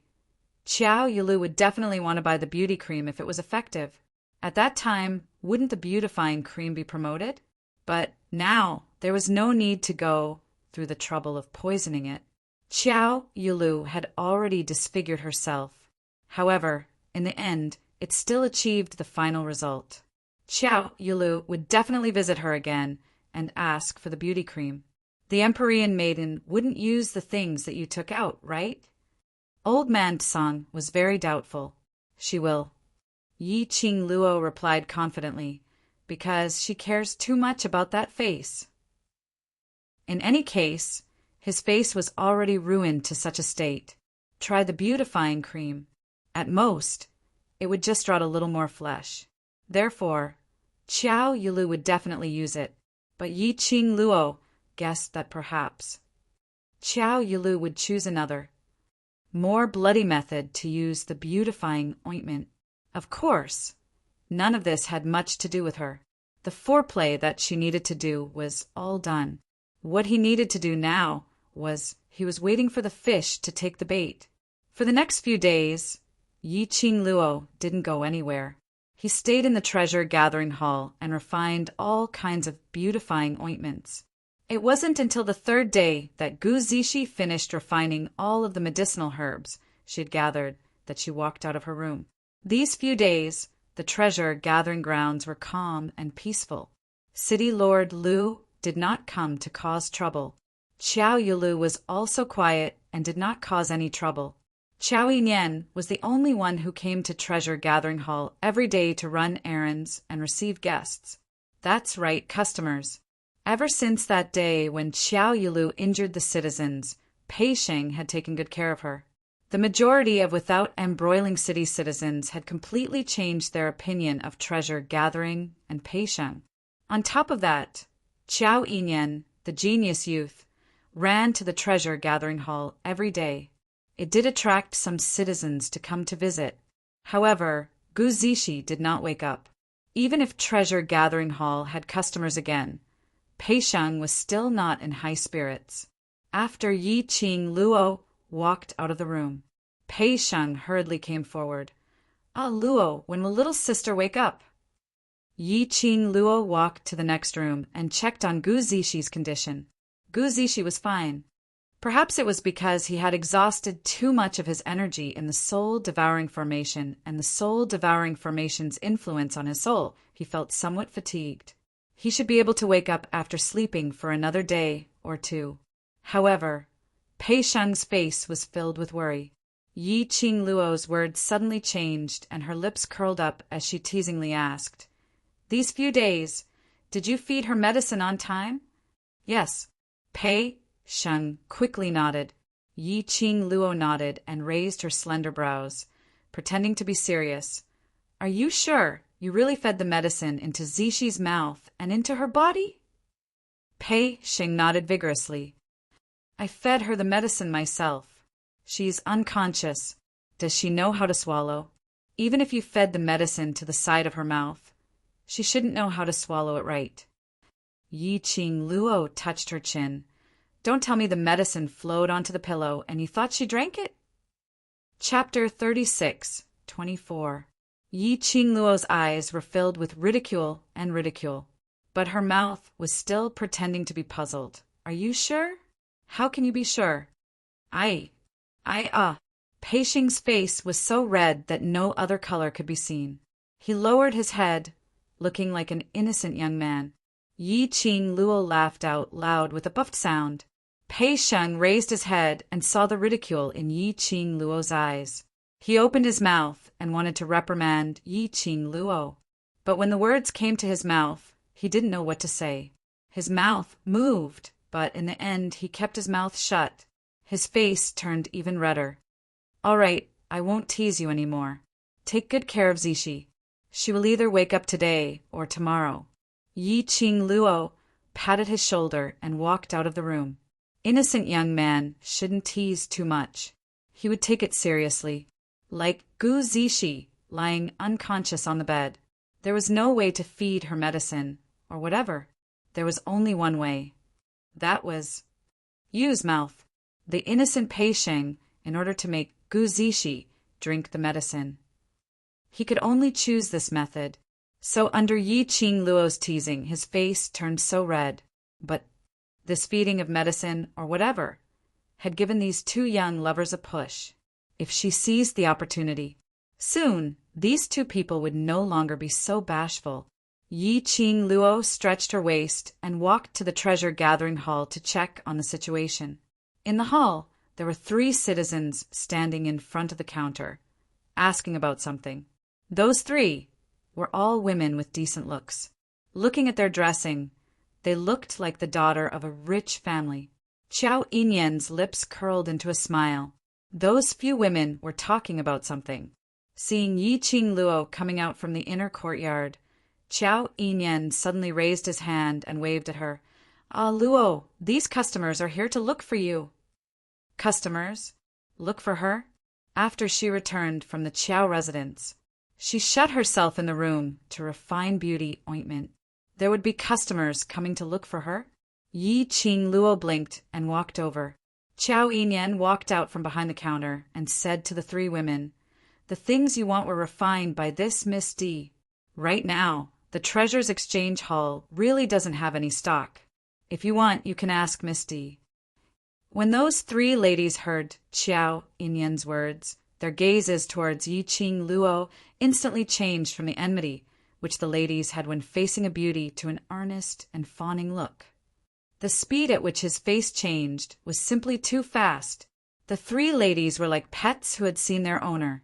A: Xiao Yulu would definitely want to buy the beauty cream if it was effective. At that time, wouldn't the beautifying cream be promoted? But now, there was no need to go through the trouble of poisoning it. Xiao Yulu had already disfigured herself. However, in the end, it still achieved the final result. Xiao Yulu would definitely visit her again and ask for the beauty cream. The Empyrean maiden wouldn't use the things that you took out, right? Old Man Tsang was very doubtful. "She will," Yi Qing Luo replied confidently, "because she cares too much about that face." In any case, his face was already ruined to such a state. Try the beautifying cream. At most, it would just draw a little more flesh. Therefore, Xiao Yulu would definitely use it, but Yi Qing Luo guessed that perhaps Xiao Yulu would choose another, more bloody method to use the beautifying ointment. Of course, none of this had much to do with her. The foreplay that she needed to do was all done. What he needed to do now was he was waiting for the fish to take the bait. For the next few days, Yi Qing Luo didn't go anywhere. He stayed in the treasure-gathering hall and refined all kinds of beautifying ointments. It wasn't until the third day that Gu Zishi finished refining all of the medicinal herbs she had gathered that she walked out of her room. These few days, the treasure-gathering grounds were calm and peaceful. City Lord Lu did not come to cause trouble. Xiao Yulu was also quiet and did not cause any trouble. Chow Yin was the only one who came to Treasure Gathering Hall every day to run errands and receive guests. That's right, customers. Ever since that day when Xiao Yilu injured the citizens, Pei Sheng had taken good care of her. The majority of Without Embroiling City citizens had completely changed their opinion of treasure gathering and Pei Sheng. On top of that, Xiao Yin, the genius youth, ran to the treasure gathering hall every day. It did attract some citizens to come to visit. However, Gu Zishi did not wake up. Even if Treasure Gathering Hall had customers again, Pei Sheng was still not in high spirits. After Yi Qing Luo walked out of the room, Pei Sheng hurriedly came forward. "Ah, Luo, when will little sister wake up?" Yi Qing Luo walked to the next room and checked on Gu Zishi's condition. Gu Zishi was fine. Perhaps it was because he had exhausted too much of his energy in the soul-devouring formation and the soul-devouring formation's influence on his soul. He felt somewhat fatigued. He should be able to wake up after sleeping for another day or two. However, Pei Sheng's face was filled with worry. Yi Qing Luo's words suddenly changed and her lips curled up as she teasingly asked, "These few days, did you feed her medicine on time?" "Yes." Pei Sheng quickly nodded. Yi Qing Luo nodded and raised her slender brows, pretending to be serious. "Are you sure you really fed the medicine into Zishi's mouth and into her body?" Pei Sheng nodded vigorously. "I fed her the medicine myself. She's unconscious. Does she know how to swallow? Even if you fed the medicine to the side of her mouth, she shouldn't know how to swallow it right." Yi Qing Luo touched her chin. "Don't tell me the medicine flowed onto the pillow and you thought she drank it?" Chapter 36:24. Yi Qing Luo's eyes were filled with ridicule and ridicule, but her mouth was still pretending to be puzzled. "Are you sure? How can you be sure?" Pei Sheng's face was so red that no other color could be seen. He lowered his head, looking like an innocent young man. Yi Qing Luo laughed out loud with a buffed sound. Pei Sheng raised his head and saw the ridicule in Yi Qing Luo's eyes. He opened his mouth and wanted to reprimand Yi Qing Luo. But when the words came to his mouth, he didn't know what to say. His mouth moved, but in the end he kept his mouth shut. His face turned even redder. "All right, I won't tease you anymore. Take good care of Zishi. She will either wake up today or tomorrow." Yi Qing Luo patted his shoulder and walked out of the room. Innocent young man shouldn't tease too much. He would take it seriously. Like Gu Zishi lying unconscious on the bed, there was no way to feed her medicine, or whatever. There was only one way. That was use mouth. The innocent Pei Sheng, in order to make Gu Zishi drink the medicine. He could only choose this method. So under Yi Qing Luo's teasing, his face turned so red. But this feeding of medicine, or whatever, had given these two young lovers a push. If she seized the opportunity, soon these two people would no longer be so bashful. Yi Qing Luo stretched her waist and walked to the treasure gathering hall to check on the situation. In the hall, there were 3 citizens standing in front of the counter, asking about something. Those 3 were all women with decent looks. Looking at their dressing, they looked like the daughter of a rich family. Xiao Yinyan's lips curled into a smile. Those few women were talking about something. Seeing Yi Qing Luo coming out from the inner courtyard, Xiao Yinyan suddenly raised his hand and waved at her. "Ah, Luo, these customers are here to look for you." Customers? Look for her? After she returned from the Qiao residence, she shut herself in the room to refine beauty ointment. There would be customers coming to look for her? Yi Qing Luo blinked and walked over. Qiao Yinyan walked out from behind the counter and said to the 3 women, "The things you want were refined by this Miss D. Right now, the Treasures Exchange Hall really doesn't have any stock. If you want, you can ask Miss D." When those 3 ladies heard Qiao Yinyan's words, their gazes towards Yi Qing Luo instantly changed from the enmity which the ladies had when facing a beauty to an earnest and fawning look. The speed at which his face changed was simply too fast. The three ladies were like pets who had seen their owner.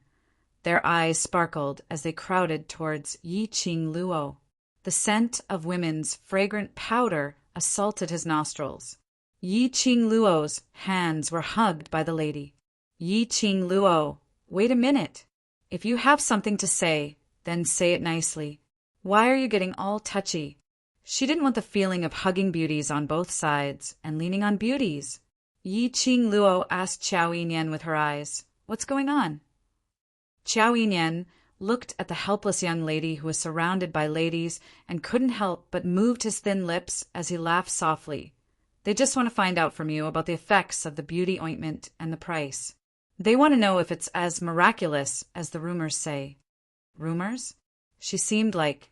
A: Their eyes sparkled as they crowded towards Yi Qing Luo. The scent of women's fragrant powder assaulted his nostrils. Yi Qing Luo's hands were hugged by the lady. Yi Qing Luo, wait a minute. If you have something to say, then say it nicely. Why are you getting all touchy? She didn't want the feeling of hugging beauties on both sides and leaning on beauties. Yi Qing Luo asked Qiao Yinyan with her eyes, "What's going on?" Qiao Yinyan looked at the helpless young lady who was surrounded by ladies and couldn't help but moved his thin lips as he laughed softly. They just want to find out from you about the effects of the beauty ointment and the price. They want to know if it's as miraculous as the rumors say. Rumors? She seemed like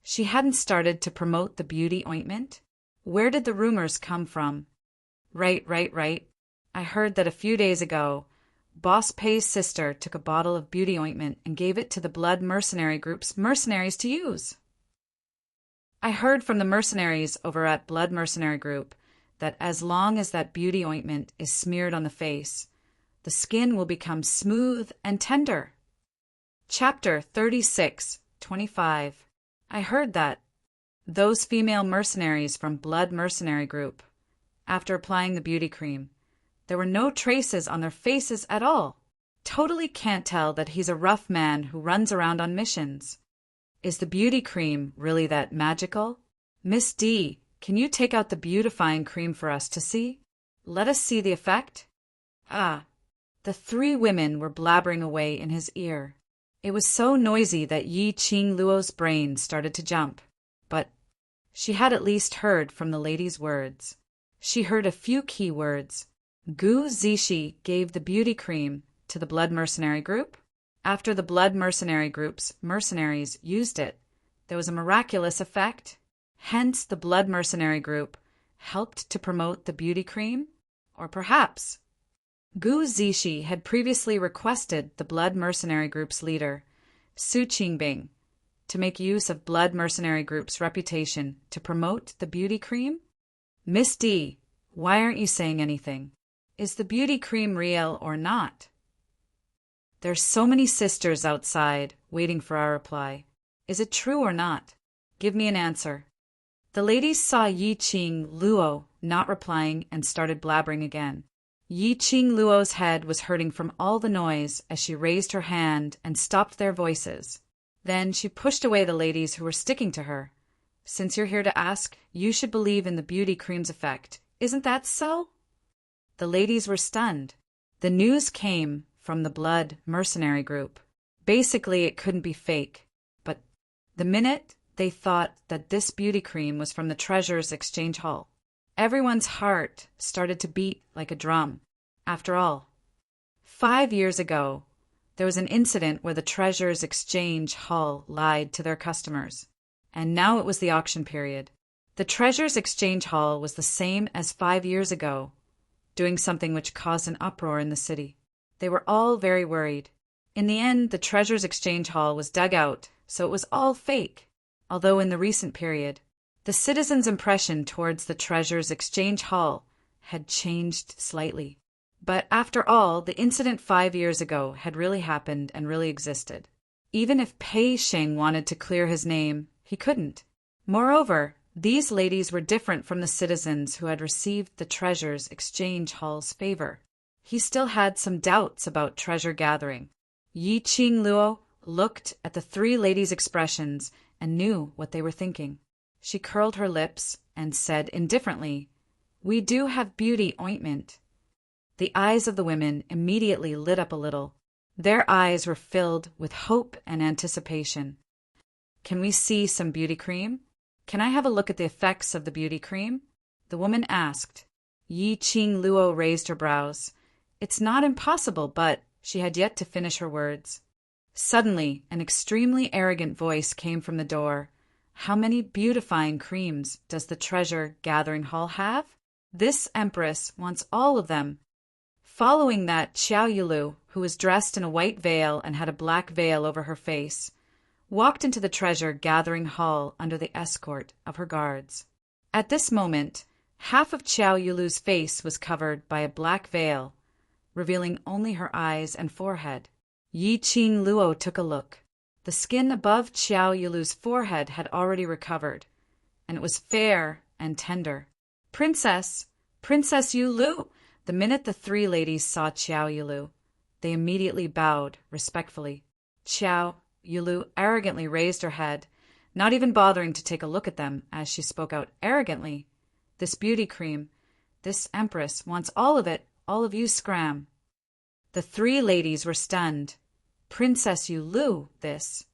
A: she hadn't started to promote the beauty ointment. Where did the rumors come from? Right. I heard that a few days ago, Boss Pei's sister took a bottle of beauty ointment and gave it to the Blood Mercenary Group's mercenaries to use. I heard from the mercenaries over at Blood Mercenary Group that as long as that beauty ointment is smeared on the face, the skin will become smooth and tender. Chapter 36:25. I heard that those female mercenaries from Blood Mercenary Group, after applying the beauty cream, there were no traces on their faces at all. Totally can't tell that he's a rough man who runs around on missions. Is the beauty cream really that magical? Miss D, can you take out the beautifying cream for us to see? Let us see the effect. The three women were blabbering away in his ear. It was so noisy that Yi Qing Luo's brain started to jump. But she had at least heard from the lady's words. She heard a few key words. Gu Zishi gave the beauty cream to the Blood Mercenary Group. After the Blood Mercenary Group's mercenaries used it, there was a miraculous effect. Hence, the Blood Mercenary Group helped to promote the beauty cream? Or perhaps Gu Zishi had previously requested the Blood Mercenary Group's leader, Su Qingbing, to make use of Blood Mercenary Group's reputation to promote the beauty cream? Miss D, why aren't you saying anything? Is the beauty cream real or not? There's so many sisters outside waiting for our reply. Is it true or not? Give me an answer. The ladies saw Yi Qing Luo not replying and started blabbering again. Yi Qing Luo's head was hurting from all the noise as she raised her hand and stopped their voices. Then she pushed away the ladies who were sticking to her. Since you're here to ask, you should believe in the beauty cream's effect. Isn't that so? The ladies were stunned. The news came from the Blood Mercenary Group. Basically, it couldn't be fake. But the minute they thought that this beauty cream was from the Treasures Exchange Hall, everyone's heart started to beat like a drum. After all, 5 years ago, there was an incident where the Treasures Exchange Hall lied to their customers. And now it was the auction period. The Treasures Exchange Hall was the same as 5 years ago, doing something which caused an uproar in the city. They were all very worried. In the end, the Treasures Exchange Hall was dug out, so it was all fake. Although in the recent period, the citizens' impression towards the Treasures Exchange Hall had changed slightly. But after all, the incident 5 years ago had really happened and really existed. Even if Pei Sheng wanted to clear his name, he couldn't. Moreover, these ladies were different from the citizens who had received the Treasures Exchange Hall's favor. He still had some doubts about treasure gathering. Yi Qing Luo looked at the three ladies' expressions and knew what they were thinking. She curled her lips and said indifferently, "We do have beauty ointment." The eyes of the women immediately lit up a little. Their eyes were filled with hope and anticipation. "Can we see some beauty cream? Can I have a look at the effects of the beauty cream?" the woman asked. Yi Qing Luo raised her brows. It's not impossible, but she had yet to finish her words. Suddenly, an extremely arrogant voice came from the door. "How many beautifying creams does the Treasure Gathering Hall have? This Empress wants all of them." Following that, Xiao Yulu, who was dressed in a white veil and had a black veil over her face, walked into the Treasure Gathering Hall under the escort of her guards. At this moment, half of Xiao Yulu's face was covered by a black veil. revealing only her eyes and forehead. Yi Qing Luo took a look. The skin above Qiao Yulu's forehead had already recovered, and it was fair and tender. Princess! Princess Yulu! The minute the three ladies saw Qiao Yulu, they immediately bowed respectfully. Qiao Yulu arrogantly raised her head, not even bothering to take a look at them as she spoke out arrogantly. This beauty cream, this empress wants all of it, all of you scram. The three ladies were stunned. Princess Yulu, this.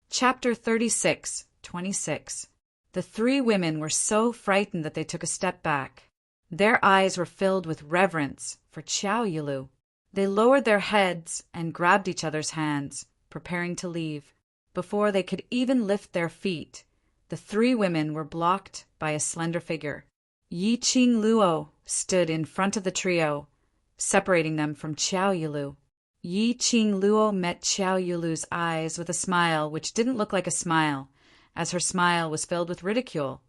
A: Chapter 36:26. The three women were so frightened that they took a step back. Their eyes were filled with reverence for Qiao Yulu. They lowered their heads and grabbed each other's hands, preparing to leave. Before they could even lift their feet, the three women were blocked by a slender figure. Yi Qing Luo stood in front of the trio, separating them from Qiao Yulu. Yi Qing Luo met Qiao Yulu's eyes with a smile which didn't look like a smile, as her smile was filled with ridicule.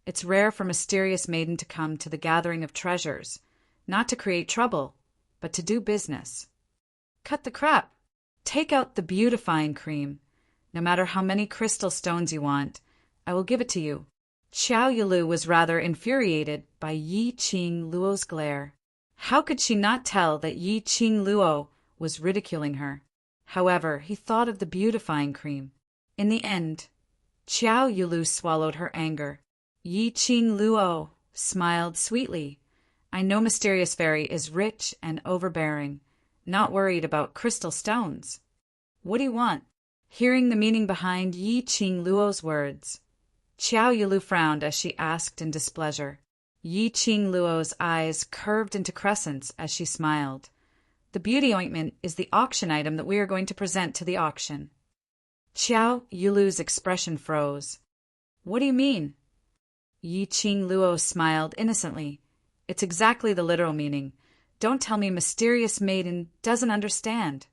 A: It's rare for mysterious maiden to come to the gathering of treasures, not to create trouble, but to do business. Cut the crap. Take out the beautifying cream. No matter how many crystal stones you want, I will give it to you. Qiao Yulu was rather infuriated by Yi Qing Luo's glare. How could she not tell that Yi Qing Luo was ridiculing her? However, he thought of the beautifying cream. In the end, Qiao Yulu swallowed her anger. Yi Qing Luo smiled sweetly. I know Mysterious Fairy is rich and overbearing, not worried about crystal stones. What do you want? Hearing the meaning behind Yi Qing Luo's words, Qiao Yulu frowned as she asked in displeasure. Yi Qing Luo's eyes curved into crescents as she smiled. The beauty ointment is the auction item that we are going to present to the auction. Qiao Yulu's expression froze. What do you mean? Yi Qing Luo smiled innocently. It's exactly the literal meaning. Don't tell me Mysterious Maiden doesn't understand.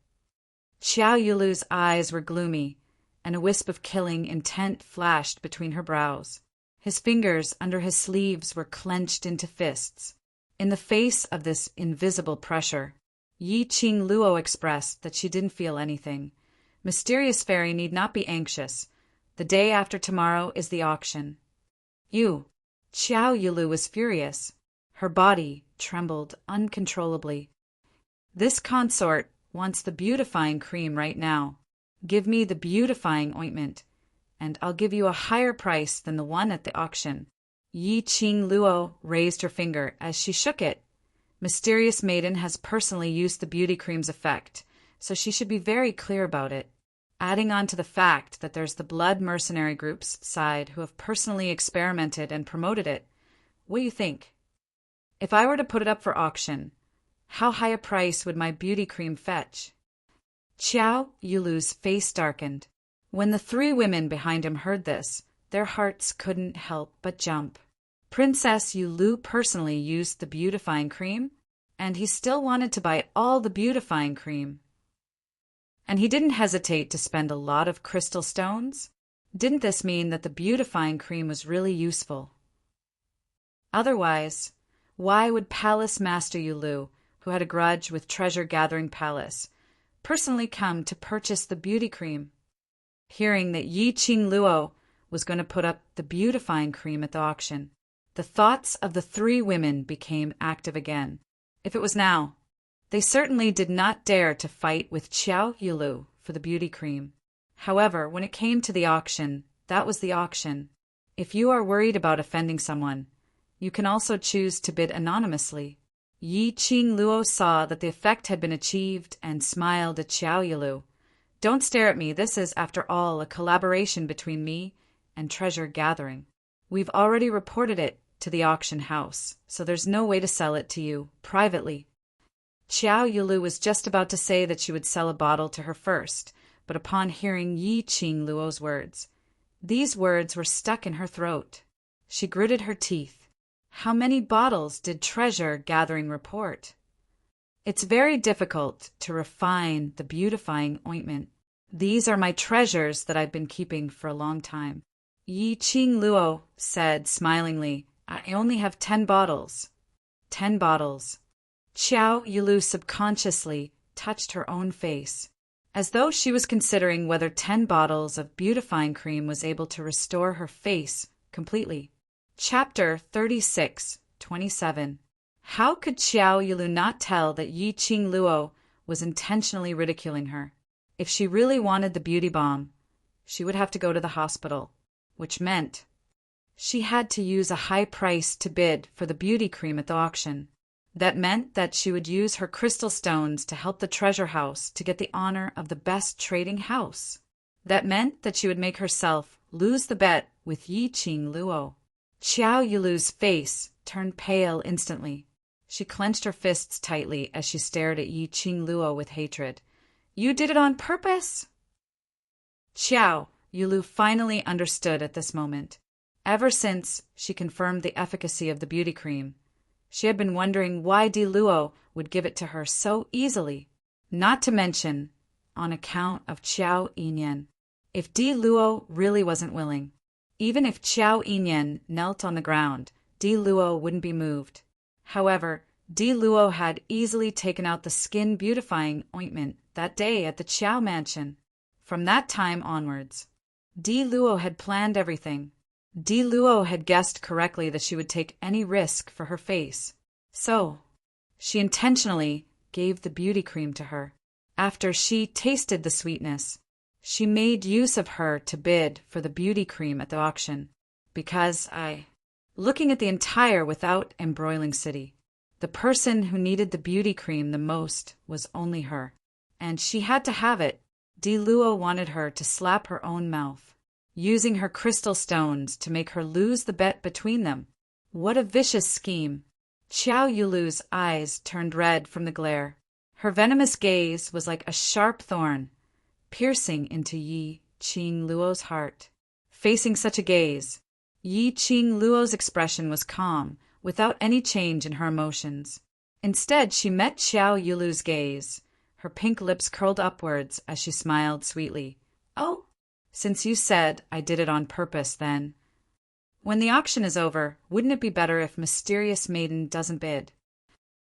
A: Qiao Yulu's eyes were gloomy, and a wisp of killing intent flashed between her brows. His fingers under his sleeves were clenched into fists. In the face of this invisible pressure, Yi Qing Luo expressed that she didn't feel anything. Mysterious Fairy need not be anxious. The day after tomorrow is the auction. You. Qiao Yulu was furious. Her body trembled uncontrollably. This consort wants the beautifying cream right now. Give me the beautifying ointment, and I'll give you a higher price than the one at the auction. Yi Qing Luo raised her finger as she shook it. Mysterious Maiden has personally used the beauty cream's effect, so she should be very clear about it. Adding on to the fact that there's the blood mercenary group's side who have personally experimented and promoted it. What do you think? If I were to put it up for auction, how high a price would my beauty cream fetch? Qiao Yulu's face darkened. When the three women behind him heard this, their hearts couldn't help but jump. Princess Yulu personally used the beautifying cream, and he still wanted to buy all the beautifying cream. And he didn't hesitate to spend a lot of crystal stones? Didn't this mean that the beautifying cream was really useful? Otherwise, why would Palace Master Yulu, who had a grudge with Treasure Gathering Palace, personally come to purchase the beauty cream? Hearing that Yi Qing Luo was going to put up the beautifying cream at the auction, the thoughts of the three women became active again. If it was now, they certainly did not dare to fight with Qiao Yulu for the beauty cream. However, when it came to the auction, that was the auction. If you are worried about offending someone, you can also choose to bid anonymously. Yi Qing Luo saw that the effect had been achieved and smiled at Qiao Yulu. Don't stare at me. This is, after all, a collaboration between me and Treasure Gathering. We've already reported it to the auction house, so there's no way to sell it to you privately. Qiao Yulu was just about to say that she would sell a bottle to her first, but upon hearing Yi Qing Luo's words, these words were stuck in her throat. She gritted her teeth. How many bottles did Treasure Gathering report? It's very difficult to refine the beautifying ointment. These are my treasures that I've been keeping for a long time. Yi Qing Luo said smilingly, I only have 10 bottles. 10 bottles. Xiao Yulu subconsciously touched her own face, as though she was considering whether 10 bottles of beautifying cream was able to restore her face completely. Chapter 36:27. How could Xiao Yulu not tell that Yi Qing Luo was intentionally ridiculing her? If she really wanted the beauty balm, she would have to go to the hospital, which meant she had to use a high price to bid for the beauty cream at the auction. That meant that she would use her crystal stones to help the treasure house to get the honor of the best trading house. That meant that she would make herself lose the bet with Yi Qing Luo. Xiao Yulu's face turned pale instantly. She clenched her fists tightly as she stared at Yi Qing Luo with hatred. You did it on purpose? Xiao Yulu finally understood at this moment. Ever since she confirmed the efficacy of the beauty cream, she had been wondering why Di Luo would give it to her so easily. Not to mention, on account of Qiao Yinyan. If Di Luo really wasn't willing, even if Qiao Yinyan knelt on the ground, Di Luo wouldn't be moved. However, Di Luo had easily taken out the skin beautifying ointment that day at the Qiao mansion. From that time onwards, Di Luo had planned everything. Di Luo had guessed correctly that she would take any risk for her face. So, she intentionally gave the beauty cream to her. After she tasted the sweetness, she made use of her to bid for the beauty cream at the auction. Because looking at the entire without embroiling city, the person who needed the beauty cream the most was only her. And she had to have it. Di Luo wanted her to slap her own mouth, using her crystal stones to make her lose the bet between them. What a vicious scheme. Xiao Yulu's eyes turned red from the glare. Her venomous gaze was like a sharp thorn, piercing into Yi Qing Luo's heart. Facing such a gaze, Yi Qing Luo's expression was calm, without any change in her emotions. Instead, she met Xiao Yulu's gaze. Her pink lips curled upwards as she smiled sweetly. Oh, since you said I did it on purpose, then. When the auction is over, wouldn't it be better if Mysterious Maiden doesn't bid?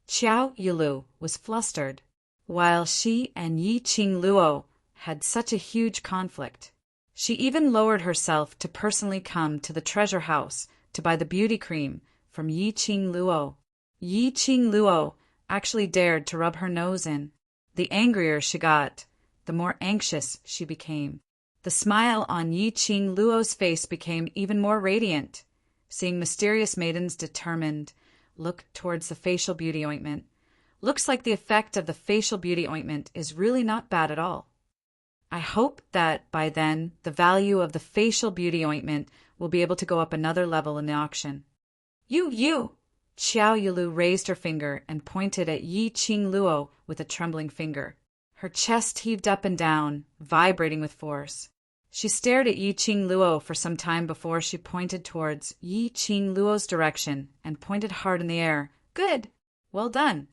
A: Xiao Yulu was flustered. While she and Yi Qing Luo had such a huge conflict, she even lowered herself to personally come to the treasure house to buy the beauty cream from Yi Qing Luo. Yi Qing Luo actually dared to rub her nose in. The angrier she got, the more anxious she became. The smile on Yi Qing Luo's face became even more radiant, seeing Mysterious Maiden's determined look towards the facial beauty ointment. Looks like the effect of the facial beauty ointment is really not bad at all. I hope that by then the value of the facial beauty ointment will be able to go up another level in the auction. You! Xiao Yulu raised her finger and pointed at Yi Qing Luo with a trembling finger. Her chest heaved up and down, vibrating with force. She stared at Yi Qing Luo for some time before she pointed towards Yi Qing Luo's direction and pointed hard in the air. Good! Well done!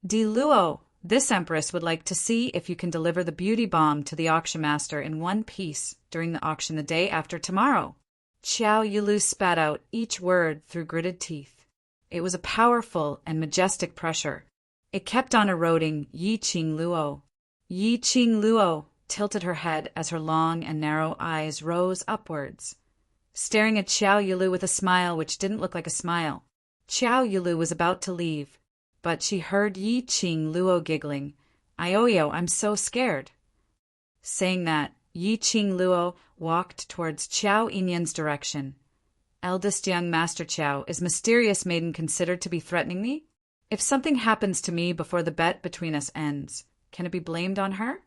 A: Di Luo, this Empress would like to see if you can deliver the beauty bomb to the auction master in one piece during the auction the day after tomorrow. Xiao Yulu spat out each word through gritted teeth. It was a powerful and majestic pressure. It kept on eroding Yi Qing Luo. Yi Qing Luo tilted her head as her long and narrow eyes rose upwards, staring at Xiao Yulu with a smile which didn't look like a smile. Xiao Yulu was about to leave, but she heard Yi Qing Luo giggling. Ioyo, I'm so scared. Saying that, Yi Qing Luo walked towards Qiao Yinyan's direction. Eldest young Master Qiao, is Mysterious Maiden considered to be threatening me? If something happens to me before the bet between us ends, can it be blamed on her?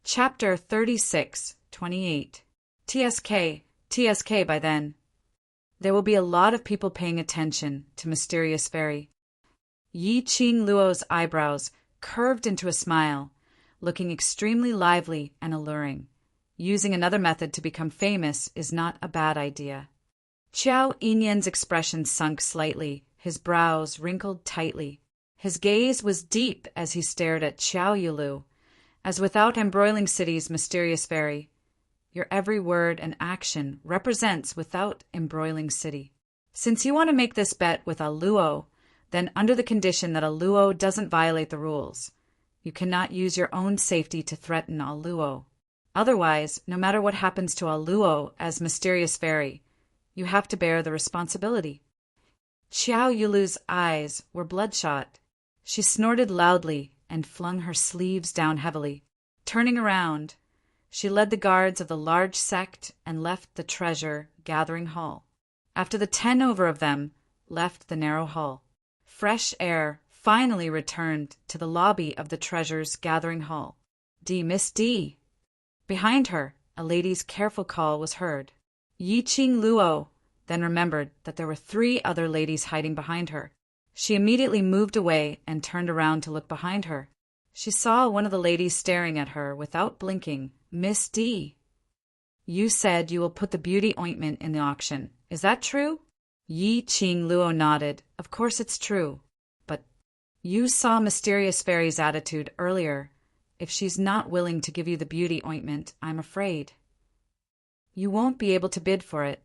A: Chapter 36:28. TSK by then. There will be a lot of people paying attention to Mysterious Fairy. Yi Qing Luo's eyebrows curved into a smile, looking extremely lively and alluring. Using another method to become famous is not a bad idea. Qiao Yinyan's expression sunk slightly, his brows wrinkled tightly. His gaze was deep as he stared at Xiao Yulu, as without embroiling city's Mysterious Fairy. Your every word and action represents without embroiling city. Since you want to make this bet with a Luo, then under the condition that a luo doesn't violate the rules. You cannot use your own safety to threaten a luo. Otherwise, no matter what happens to a luo as mysterious fairy, you have to bear the responsibility. Xiao Yulu's eyes were bloodshot. She snorted loudly and flung her sleeves down heavily. Turning around, she led the guards of the large sect and left the treasure-gathering hall. After the 10 over of them left the narrow hall, fresh air finally returned to the lobby of the treasures-gathering hall. Miss D. Behind her, a lady's careful call was heard. Yi Qing Luo then remembered that there were 3 other ladies hiding behind her. She immediately moved away and turned around to look behind her. She saw one of the ladies staring at her without blinking. Miss D. You said you will put the beauty ointment in the auction. Is that true? Yi Qing Luo nodded. Of course it's true. But you saw Mysterious Fairy's attitude earlier. If she's not willing to give you the beauty ointment, I'm afraid you won't be able to bid for it.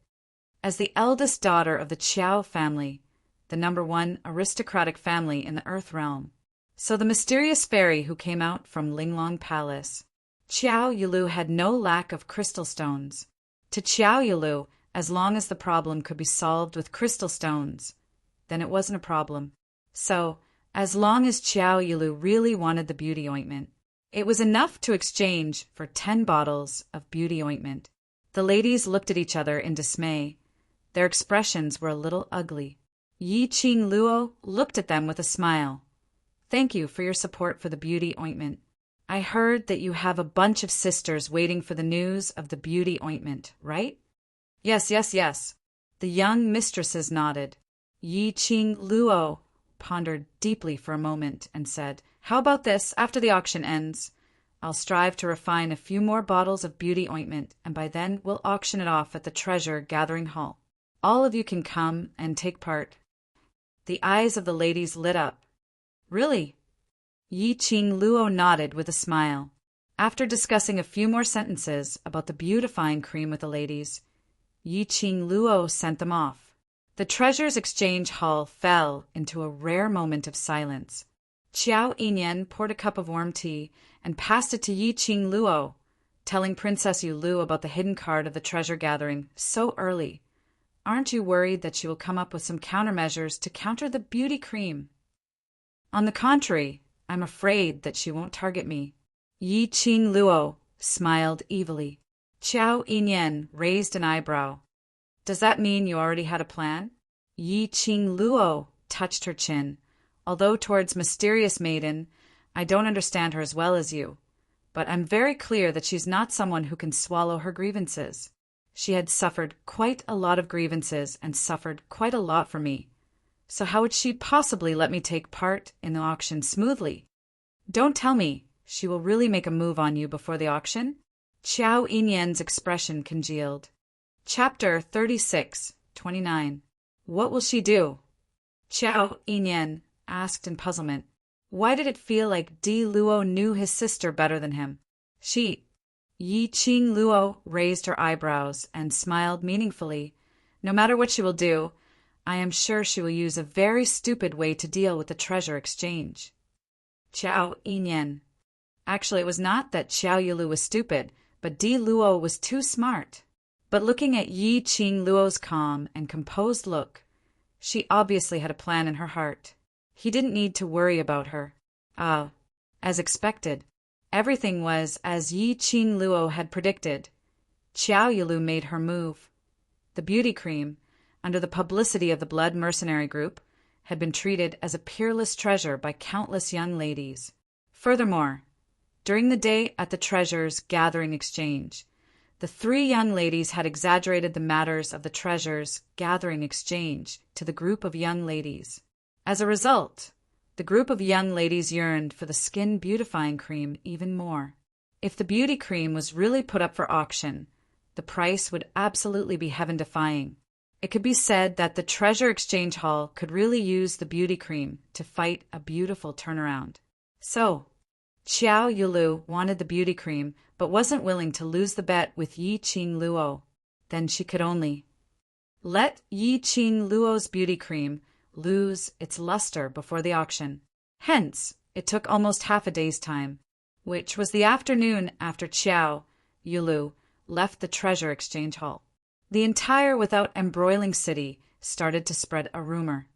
A: As the eldest daughter of the Qiao family, the #1 aristocratic family in the Earth Realm, so the mysterious fairy who came out from Linglong Palace, Qiao Yulu had no lack of crystal stones. To Qiao Yulu, as long as the problem could be solved with crystal stones, then it wasn't a problem. So, as long as Qiao Yulu really wanted the beauty ointment, it was enough to exchange for 10 bottles of beauty ointment. The ladies looked at each other in dismay. Their expressions were a little ugly. Yi Qing Luo looked at them with a smile. Thank you for your support for the beauty ointment. I heard that you have a bunch of sisters waiting for the news of the beauty ointment, right? Yes. The young mistresses nodded. Yi Qing Luo pondered deeply for a moment and said, How about this, after the auction ends? I'll strive to refine a few more bottles of beauty ointment, and by then we'll auction it off at the treasure-gathering hall. All of you can come and take part. The eyes of the ladies lit up. Really? Yi Qing Luo nodded with a smile. After discussing a few more sentences about the beautifying cream with the ladies, Yi Qing Luo sent them off. The treasures exchange hall fell into a rare moment of silence. Qiao Yinyan poured a cup of warm tea and passed it to Yi Qing Luo, telling Princess Yulu about the hidden card of the treasure gathering so early. Aren't you worried that she will come up with some countermeasures to counter the beauty cream? On the contrary, I'm afraid that she won't target me. Yi Qing Luo smiled evilly. Qiao Yinyan raised an eyebrow. Does that mean you already had a plan? Yi Qing Luo touched her chin. Although towards Mysterious Maiden, I don't understand her as well as you, but I'm very clear that she's not someone who can swallow her grievances. She had suffered quite a lot of grievances and suffered quite a lot for me. So how would she possibly let me take part in the auction smoothly? Don't tell me she will really make a move on you before the auction? Qiao Yinyan's expression congealed. Chapter 36:29. What will she do? Qiao Yinyan asked in puzzlement. Why did it feel like Di Luo knew his sister better than him? Yi Qing Luo raised her eyebrows and smiled meaningfully. No matter what she will do, I am sure she will use a very stupid way to deal with the treasure exchange. Qiao Yinyan. Actually, it was not that Xiao Yulu was stupid, but Di Luo was too smart. But looking at Yi Qing Luo's calm and composed look, she obviously had a plan in her heart. He didn't need to worry about her. As expected, everything was as Yi Qing Luo had predicted. Xiao Yulu made her move. The beauty cream, under the publicity of the Blood Mercenary Group, had been treated as a peerless treasure by countless young ladies. Furthermore, during the day at the treasures gathering exchange, the 3 young ladies had exaggerated the matters of the treasures gathering exchange to the group of young ladies. As a result, the group of young ladies yearned for the skin beautifying cream even more. If the beauty cream was really put up for auction, the price would absolutely be heaven-defying. It could be said that the treasure exchange hall could really use the beauty cream to fight a beautiful turnaround. So, Xiao Yulu wanted the beauty cream but wasn't willing to lose the bet with Yi Qing Luo. Then she could only let Yi Qing Luo's beauty cream lose its luster before the auction. Hence, it took almost half a day's time, which was the afternoon after Qiao Yulu left the Treasure Exchange Hall. The entire without embroiling city started to spread a rumor.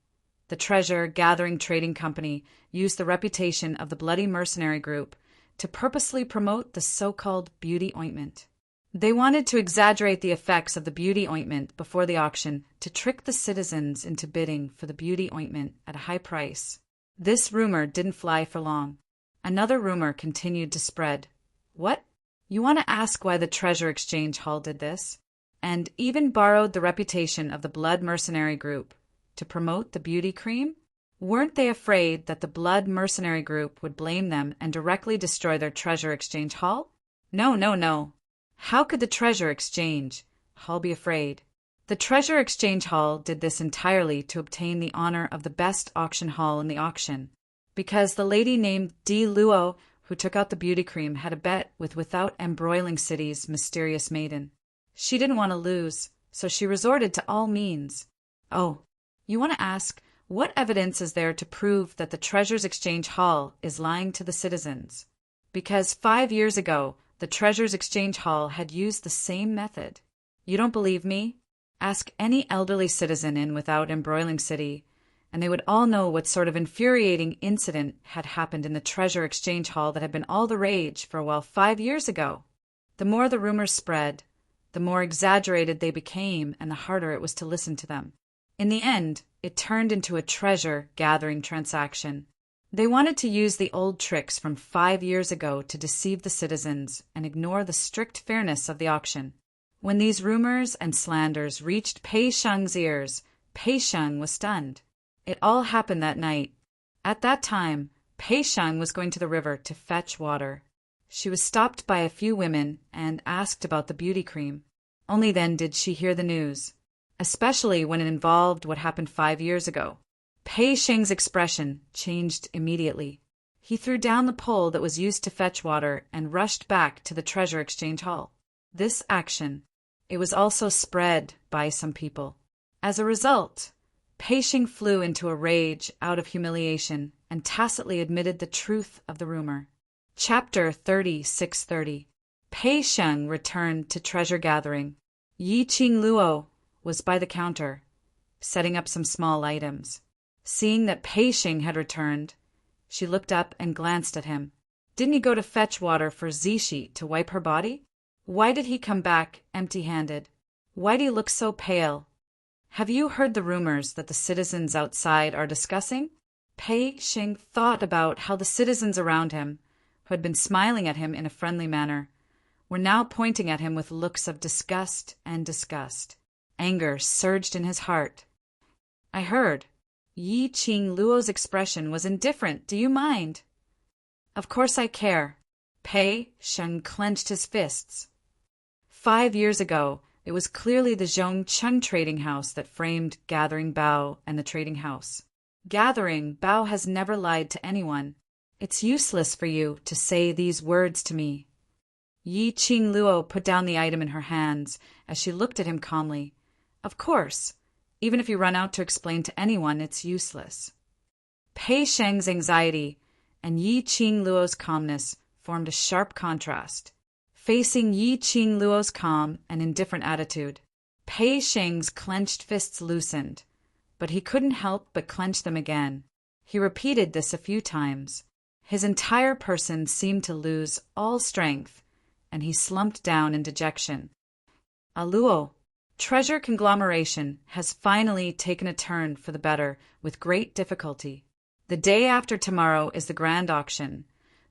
A: The treasure-gathering trading company used the reputation of the bloody mercenary group to purposely promote the so-called beauty ointment. They wanted to exaggerate the effects of the beauty ointment before the auction to trick the citizens into bidding for the beauty ointment at a high price. This rumor didn't fly for long. Another rumor continued to spread. What? You want to ask why the Treasure Exchange Hall did this? And even borrowed the reputation of the blood mercenary group to promote the beauty cream? Weren't they afraid that the blood mercenary group would blame them and directly destroy their Treasure Exchange Hall? No. How could the Treasure Exchange Hall be afraid? The Treasure Exchange Hall did this entirely to obtain the honor of the best auction hall in the auction, because the lady named Di Luo, who took out the beauty cream, had a bet with Without Embroiling City's mysterious maiden. She didn't want to lose, so she resorted to all means. Oh, you want to ask, what evidence is there to prove that the Treasures Exchange Hall is lying to the citizens? Because 5 years ago, the Treasures Exchange Hall had used the same method. You don't believe me? Ask any elderly citizen in Without Embroiling City, and they would all know what sort of infuriating incident had happened in the Treasure Exchange Hall that had been all the rage for a while 5 years ago. The more the rumors spread, the more exaggerated they became and the harder it was to listen to them. In the end, it turned into a treasure-gathering transaction. They wanted to use the old tricks from 5 years ago to deceive the citizens and ignore the strict fairness of the auction. When these rumors and slanders reached Pei Sheng's ears, Pei Sheng was stunned. It all happened that night. At that time, Pei Sheng was going to the river to fetch water. She was stopped by a few women and asked about the beauty cream. Only then did she hear the news, especially when it involved what happened 5 years ago. Pei Sheng's expression changed immediately. He threw down the pole that was used to fetch water and rushed back to the Treasure Exchange Hall. This action, it was also spread by some people. As a result, Pei Sheng flew into a rage out of humiliation and tacitly admitted the truth of the rumor. Chapter 3630. Pei Sheng returned to treasure gathering. Yi Qing Luo was by the counter, setting up some small items. Seeing that Pei Sheng had returned, she looked up and glanced at him. Didn't he go to fetch water for Zishi to wipe her body? Why did he come back empty-handed? Why do you look so pale? Have you heard the rumors that the citizens outside are discussing? Pei Sheng thought about how the citizens around him, who had been smiling at him in a friendly manner, were now pointing at him with looks of disgust and disgust. Anger surged in his heart. I heard. Yi Qing Luo's expression was indifferent. Do you mind? Of course I care. Pei Sheng clenched his fists. 5 years ago, it was clearly the Zhongcheng trading house that framed Gathering Bao and the trading house. Gathering Bao has never lied to anyone. It's useless for you to say these words to me. Yi Qing Luo put down the item in her hands as she looked at him calmly. Of course, even if you run out to explain to anyone, it's useless. Pei Sheng's anxiety and Yi Qing Luo's calmness formed a sharp contrast. Facing Yi Qing Luo's calm and indifferent attitude, Pei Sheng's clenched fists loosened, but he couldn't help but clench them again. He repeated this a few times. His entire person seemed to lose all strength, and he slumped down in dejection. Luo, treasure conglomeration has finally taken a turn for the better with great difficulty. The day after tomorrow is the grand auction,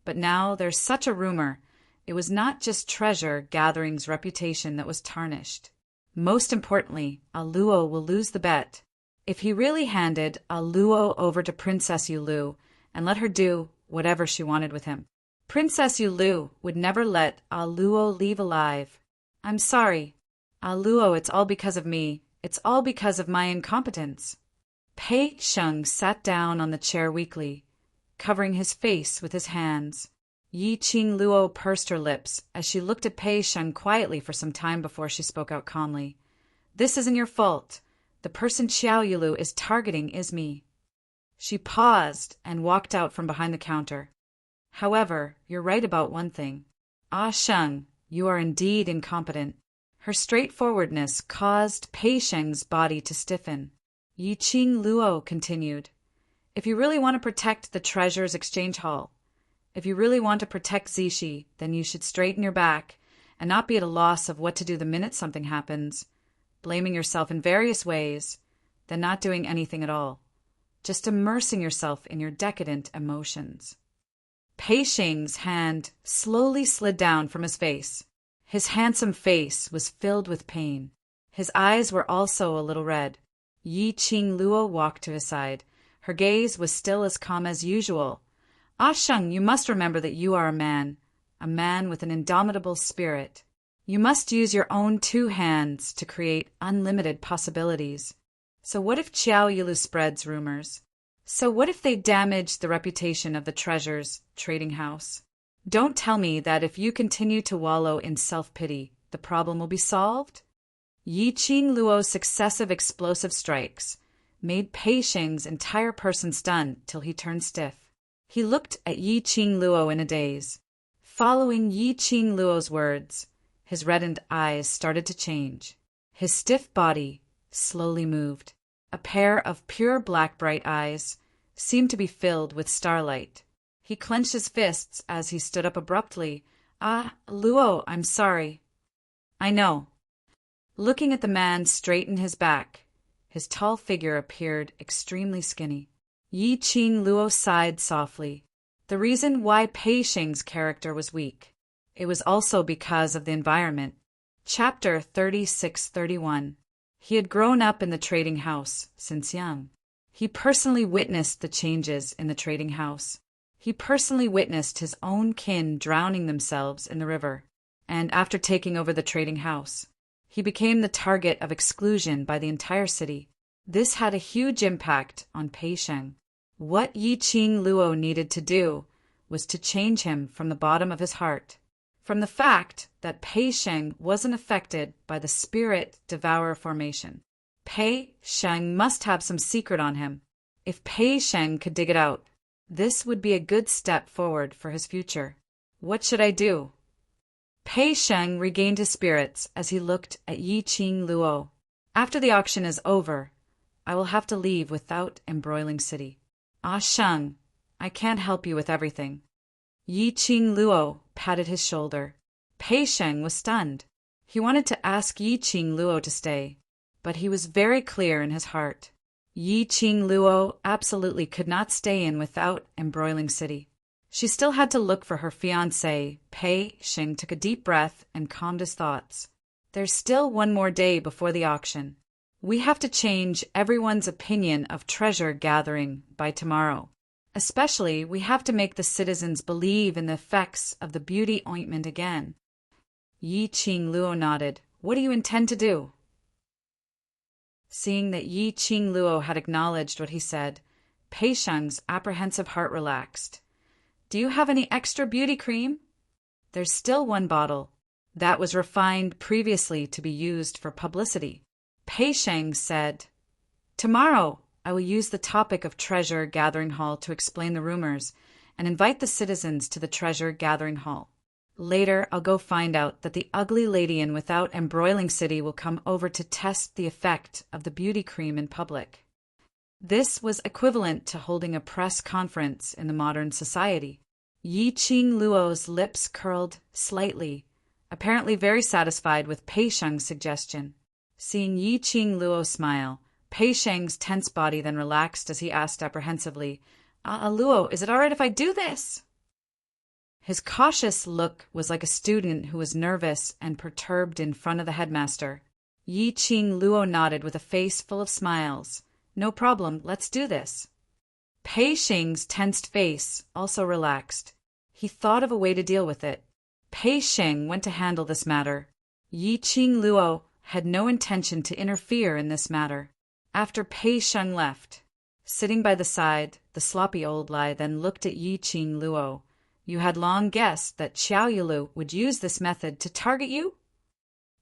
A: but now there's such a rumor. It was not just Treasure Gathering's reputation that was tarnished. Most importantly, Luo will lose the bet. If he really handed Luo over to Princess Yulu and let her do whatever she wanted with him, Princess Yulu would never let Luo leave alive. I'm sorry. Luo, it's all because of me. It's all because of my incompetence. Pei Sheng sat down on the chair weakly, covering his face with his hands. Yi Qing Luo pursed her lips as she looked at Pei Sheng quietly for some time before she spoke out calmly. This isn't your fault. The person Xiao Yilu is targeting is me. She paused and walked out from behind the counter. However, you're right about one thing. Ah Sheng, you are indeed incompetent. Her straightforwardness caused Pei Sheng's body to stiffen. Yi Qing Luo continued. If you really want to protect the Treasures Exchange Hall, if you really want to protect Zishi, then you should straighten your back and not be at a loss of what to do the minute something happens, blaming yourself in various ways, then not doing anything at all, just immersing yourself in your decadent emotions. Pei Sheng's hand slowly slid down from his face. His handsome face was filled with pain. His eyes were also a little red. Yi Qing Luo walked to his side. Her gaze was still as calm as usual. Ah Sheng, you must remember that you are a man with an indomitable spirit. You must use your own two hands to create unlimited possibilities. So what if Xiao Yilu spreads rumors? So what if they damage the reputation of the Treasures Trading House? Don't tell me that if you continue to wallow in self-pity, the problem will be solved? Yi Qing Luo's successive explosive strikes made Pei Sheng's entire person stunned till he turned stiff. He looked at Yi Qing Luo in a daze. Following Yi Qing Luo's words, his reddened eyes started to change. His stiff body slowly moved. A pair of pure black bright eyes seemed to be filled with starlight. He clenched his fists as he stood up abruptly. Ah, Luo, I'm sorry. I know. Looking at the man straighten his back, his tall figure appeared extremely skinny. Yi Qing Luo sighed softly. The reason why Pei Sheng's character was weak. It was also because of the environment. Chapter 36-31. He had grown up in the trading house since young. He personally witnessed the changes in the trading house. He personally witnessed his own kin drowning themselves in the river. And after taking over the trading house, he became the target of exclusion by the entire city. This had a huge impact on Pei Sheng. What Yi Qing Luo needed to do was to change him from the bottom of his heart. From the fact that Pei Sheng wasn't affected by the spirit devourer formation. Pei Sheng must have some secret on him. If Pei Sheng could dig it out, this would be a good step forward for his future. What should I do? Pei Sheng regained his spirits as he looked at Yi Qing Luo. After the auction is over, I will have to leave without embroiling city. Ah Sheng, I can't help you with everything. Yi Qing Luo patted his shoulder. Pei Sheng was stunned. He wanted to ask Yi Qing Luo to stay, but he was very clear in his heart. Yi Qing Luo absolutely could not stay in without embroiling city. She still had to look for her fiancé. Pei Sheng took a deep breath and calmed his thoughts. There's still one more day before the auction. We have to change everyone's opinion of treasure gathering by tomorrow. Especially, we have to make the citizens believe in the effects of the beauty ointment again. Yi Qing Luo nodded. What do you intend to do? Seeing that Yi Qing Luo had acknowledged what he said, Pei Sheng's apprehensive heart relaxed. Do you have any extra beauty cream? There's still one bottle. That was refined previously to be used for publicity. Pei Sheng said, Tomorrow, I will use the topic of Treasure Gathering Hall to explain the rumors and invite the citizens to the Treasure Gathering Hall. Later, I'll go find out that the ugly lady in Without Embroiling City will come over to test the effect of the beauty cream in public. This was equivalent to holding a press conference in the modern society. Yi Qing Luo's lips curled slightly, apparently very satisfied with Pei Sheng's suggestion. Seeing Yi Qing Luo smile, Pei Sheng's tense body then relaxed as he asked apprehensively, Luo, is it all right if I do this? His cautious look was like a student who was nervous and perturbed in front of the headmaster. Yi Qing Luo nodded with a face full of smiles. No problem, let's do this. Pei Sheng's tensed face also relaxed. He thought of a way to deal with it. Pei Sheng went to handle this matter. Yi Qing Luo had no intention to interfere in this matter. After Pei Sheng left, sitting by the side, the sloppy old lie then looked at Yi Qing Luo. You had long guessed that Xiao Yilu would use this method to target you?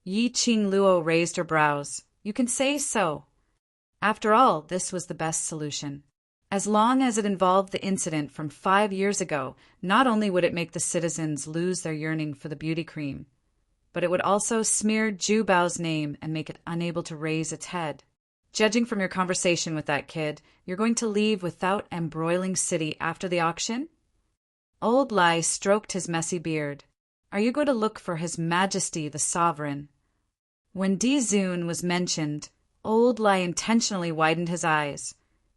A: Yi Qing Luo raised her brows. You can say so. After all, this was the best solution. As long as it involved the incident from 5 years ago, not only would it make the citizens lose their yearning for the beauty cream, but it would also smear Jubao's name and make it unable to raise its head. Judging from your conversation with that kid, you're going to leave without embroiling city after the auction? Old Lai stroked his messy beard. Are you going to look for His Majesty the Sovereign? When Di Zun was mentioned, Old Lai intentionally widened his eyes,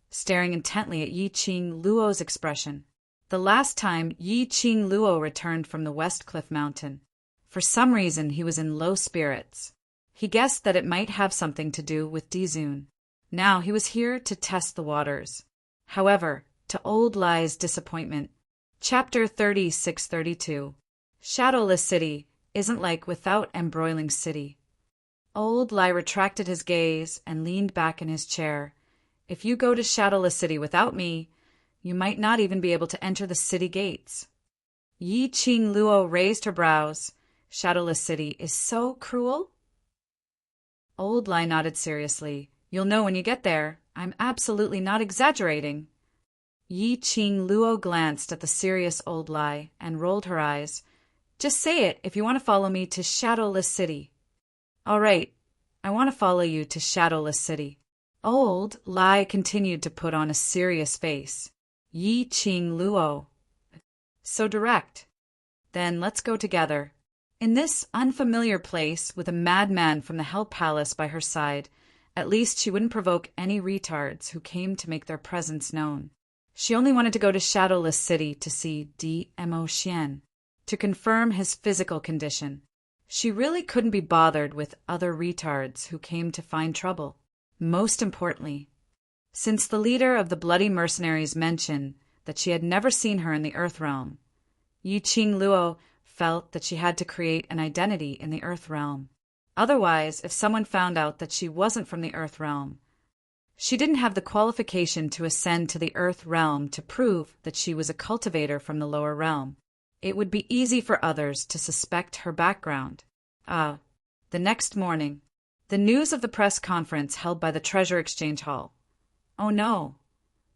A: staring intently at Yi Qing Luo's expression. The last time Yi Qing Luo returned from the West Cliff Mountain, for some reason he was in low spirits. He guessed that it might have something to do with Di Zun. Now he was here to test the waters. However, to Old Lai's disappointment, Chapter 3632, Shadowless City isn't like Without Embroiling City. Old Lai retracted his gaze and leaned back in his chair. If you go to Shadowless City without me, you might not even be able to enter the city gates. Yi Qing Luo raised her brows. Shadowless City is so cruel? Old Lai nodded seriously. You'll know when you get there. I'm absolutely not exaggerating. Yi Qing Luo glanced at the serious Old Lai and rolled her eyes. Just say it if you want to follow me to Shadowless City. All right, I want to follow you to Shadowless City. Old Lai continued to put on a serious face. Yi Qing Luo. So direct. Then let's go together. In this unfamiliar place, with a madman from the Hell Palace by her side, at least she wouldn't provoke any retards who came to make their presence known. She only wanted to go to Shadowless City to see Mo Xian, to confirm his physical condition. She really couldn't be bothered with other retards who came to find trouble. Most importantly, since the leader of the bloody mercenaries mentioned that she had never seen her in the Earth Realm, Yi Qing Luo felt that she had to create an identity in the Earth Realm. Otherwise, if someone found out that she wasn't from the Earth Realm, she didn't have the qualification to ascend to the Earth Realm to prove that she was a cultivator from the lower realm. It would be easy for others to suspect her background. The next morning, the news of the press conference held by the Treasure Exchange Hall. Oh no!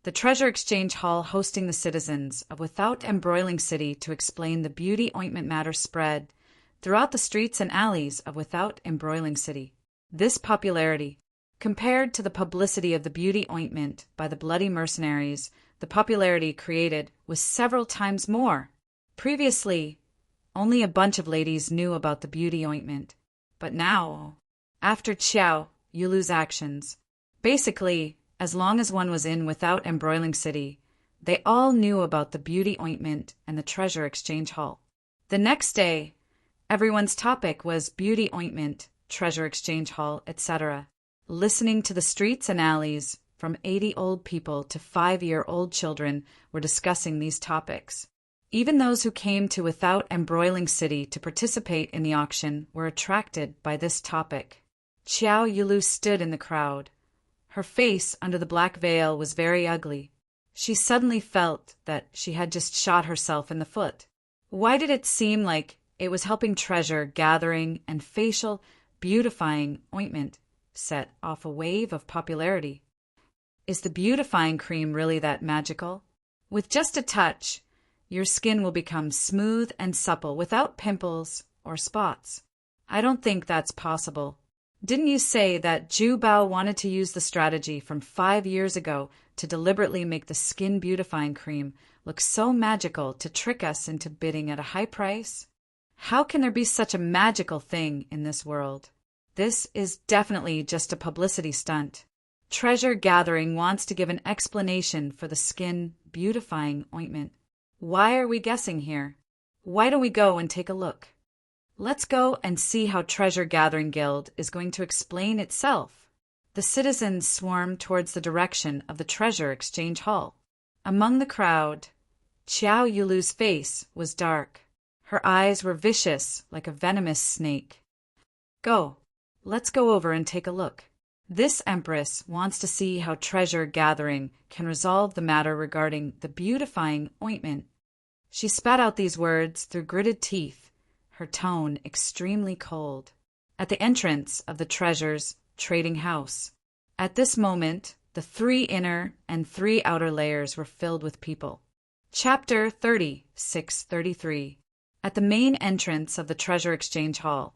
A: The Treasure Exchange Hall hosting the citizens of Without Embroiling City to explain the beauty ointment matter spread throughout the streets and alleys of Without Embroiling City. This popularity, compared to the publicity of the beauty ointment by the bloody mercenaries, the popularity created was several times more. Previously, only a bunch of ladies knew about the beauty ointment. But now, after Qiao Yulu's actions, basically, as long as one was in Without Embroiling City, they all knew about the beauty ointment and the Treasure Exchange Hall. The next day, everyone's topic was beauty ointment, Treasure Exchange Hall, etc. Listening to the streets and alleys, from 80 old people to 5-year-old children were discussing these topics. Even those who came to Without Embroiling City to participate in the auction were attracted by this topic. Qiao Yulu stood in the crowd. Her face under the black veil was very ugly. She suddenly felt that she had just shot herself in the foot. Why did it seem like it was helping treasure gathering and facial beautifying ointment set off a wave of popularity? Is the beautifying cream really that magical? With just a touch, your skin will become smooth and supple without pimples or spots. I don't think that's possible. Didn't you say that Zhu Bao wanted to use the strategy from 5 years ago to deliberately make the skin beautifying cream look so magical to trick us into bidding at a high price? How can there be such a magical thing in this world? This is definitely just a publicity stunt. Treasure Gathering wants to give an explanation for the skin beautifying ointment. Why are we guessing here? Why don't we go and take a look? Let's go and see how Treasure Gathering Guild is going to explain itself. The citizens swarmed towards the direction of the Treasure Exchange Hall. Among the crowd, Qiao Yulu's face was dark. Her eyes were vicious like a venomous snake. Go. Let's go over and take a look. This Empress wants to see how Treasure Gathering can resolve the matter regarding the beautifying ointment. She spat out these words through gritted teeth, her tone extremely cold. At the entrance of the Treasure's trading house, At this moment, the 3 inner and 3 outer layers were filled with people. Chapter 30, 633. At the main entrance of the Treasure Exchange Hall,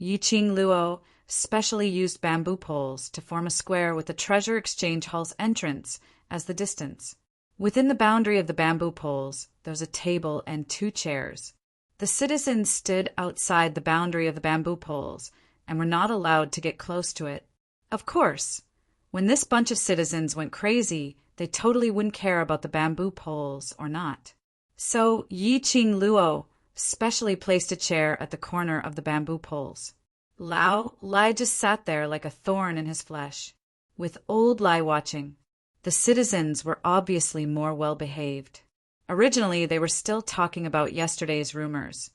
A: Yiqing Luo specially used bamboo poles to form a square with the Treasure Exchange Hall's entrance as the distance. Within the boundary of the bamboo poles, there was a table and 2 chairs. The citizens stood outside the boundary of the bamboo poles and were not allowed to get close to it. Of course, when this bunch of citizens went crazy, they totally wouldn't care about the bamboo poles or not. So Yiqing Luo specially placed a chair at the corner of the bamboo poles. Lai just sat there like a thorn in his flesh, with old Lai watching. The citizens were obviously more well-behaved. Originally, they were still talking about yesterday's rumors,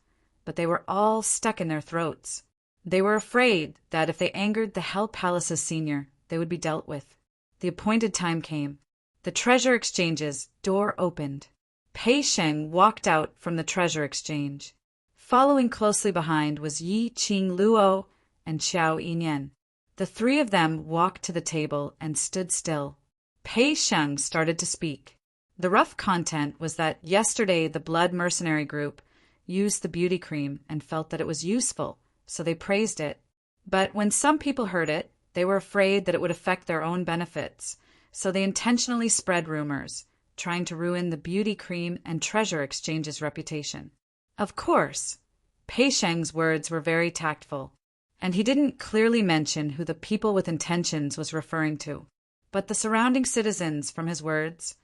A: but they were all stuck in their throats. They were afraid that if they angered the Hell Palace's senior, they would be dealt with. The appointed time came. The Treasure Exchange's door opened. Pei Sheng walked out from the Treasure Exchange. Following closely behind was Yiqing Luo and Xiao Yinyan. The 3 of them walked to the table and stood still. Pei Sheng started to speak. The rough content was that yesterday the Blood Mercenary Group used the beauty cream and felt that it was useful, so they praised it. But when some people heard it, they were afraid that it would affect their own benefits, so they intentionally spread rumors, trying to ruin the beauty cream and Treasure Exchange's reputation. Of course, Pei Sheng's words were very tactful, and he didn't clearly mention who the people with intentions was referring to. But the surrounding citizens, from his words,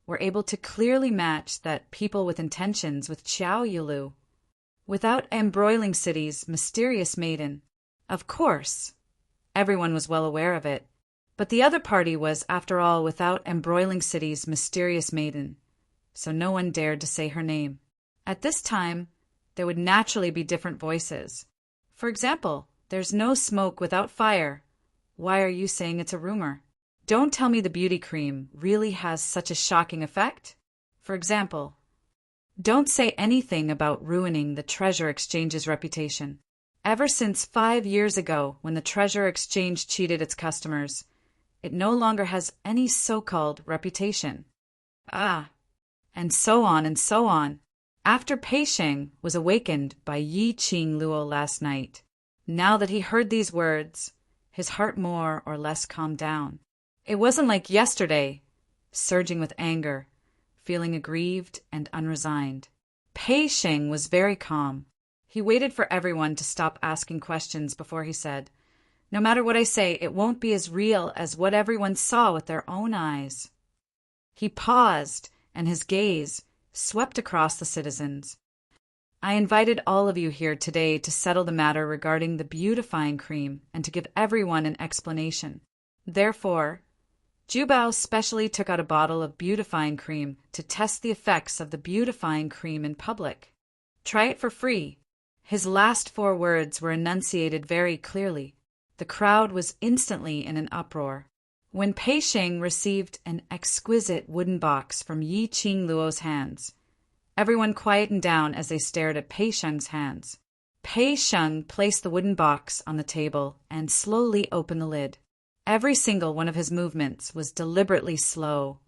A: were able to clearly match that people with intentions with Xiao Yulu. Without embroiling city's mysterious maiden. Of course, everyone was well aware of it, but the other party was, after all, without embroiling city's mysterious maiden, so no one dared to say her name. At this time, there would naturally be different voices. For example, there's no smoke without fire. Why are you saying it's a rumor? Don't tell me the beauty cream really has such a shocking effect. For example, don't say anything about ruining the Treasure Exchange's reputation. Ever since 5 years ago, when the Treasure Exchange cheated its customers, it no longer has any so-called reputation. And so on and so on. After Pei Sheng was awakened by Yiqing Luo last night, now that he heard these words, his heart more or less calmed down. It wasn't like yesterday, surging with anger, feeling aggrieved and unresigned. Pei Sheng was very calm. He waited for everyone to stop asking questions before he said, "No matter what I say, it won't be as real as what everyone saw with their own eyes." He paused, and his gaze swept across the citizens. "I invited all of you here today to settle the matter regarding the beautifying cream and to give everyone an explanation. Therefore, Jubao specially took out a bottle of beautifying cream to test the effects of the beautifying cream in public. Try it for free." His last 4 words were enunciated very clearly. The crowd was instantly in an uproar. When Pei Sheng received an exquisite wooden box from Yiqing Luo's hands, everyone quietened down as they stared at Pei Sheng's hands. Pei Sheng placed the wooden box on the table and slowly opened the lid. Every single one of his movements was deliberately slow,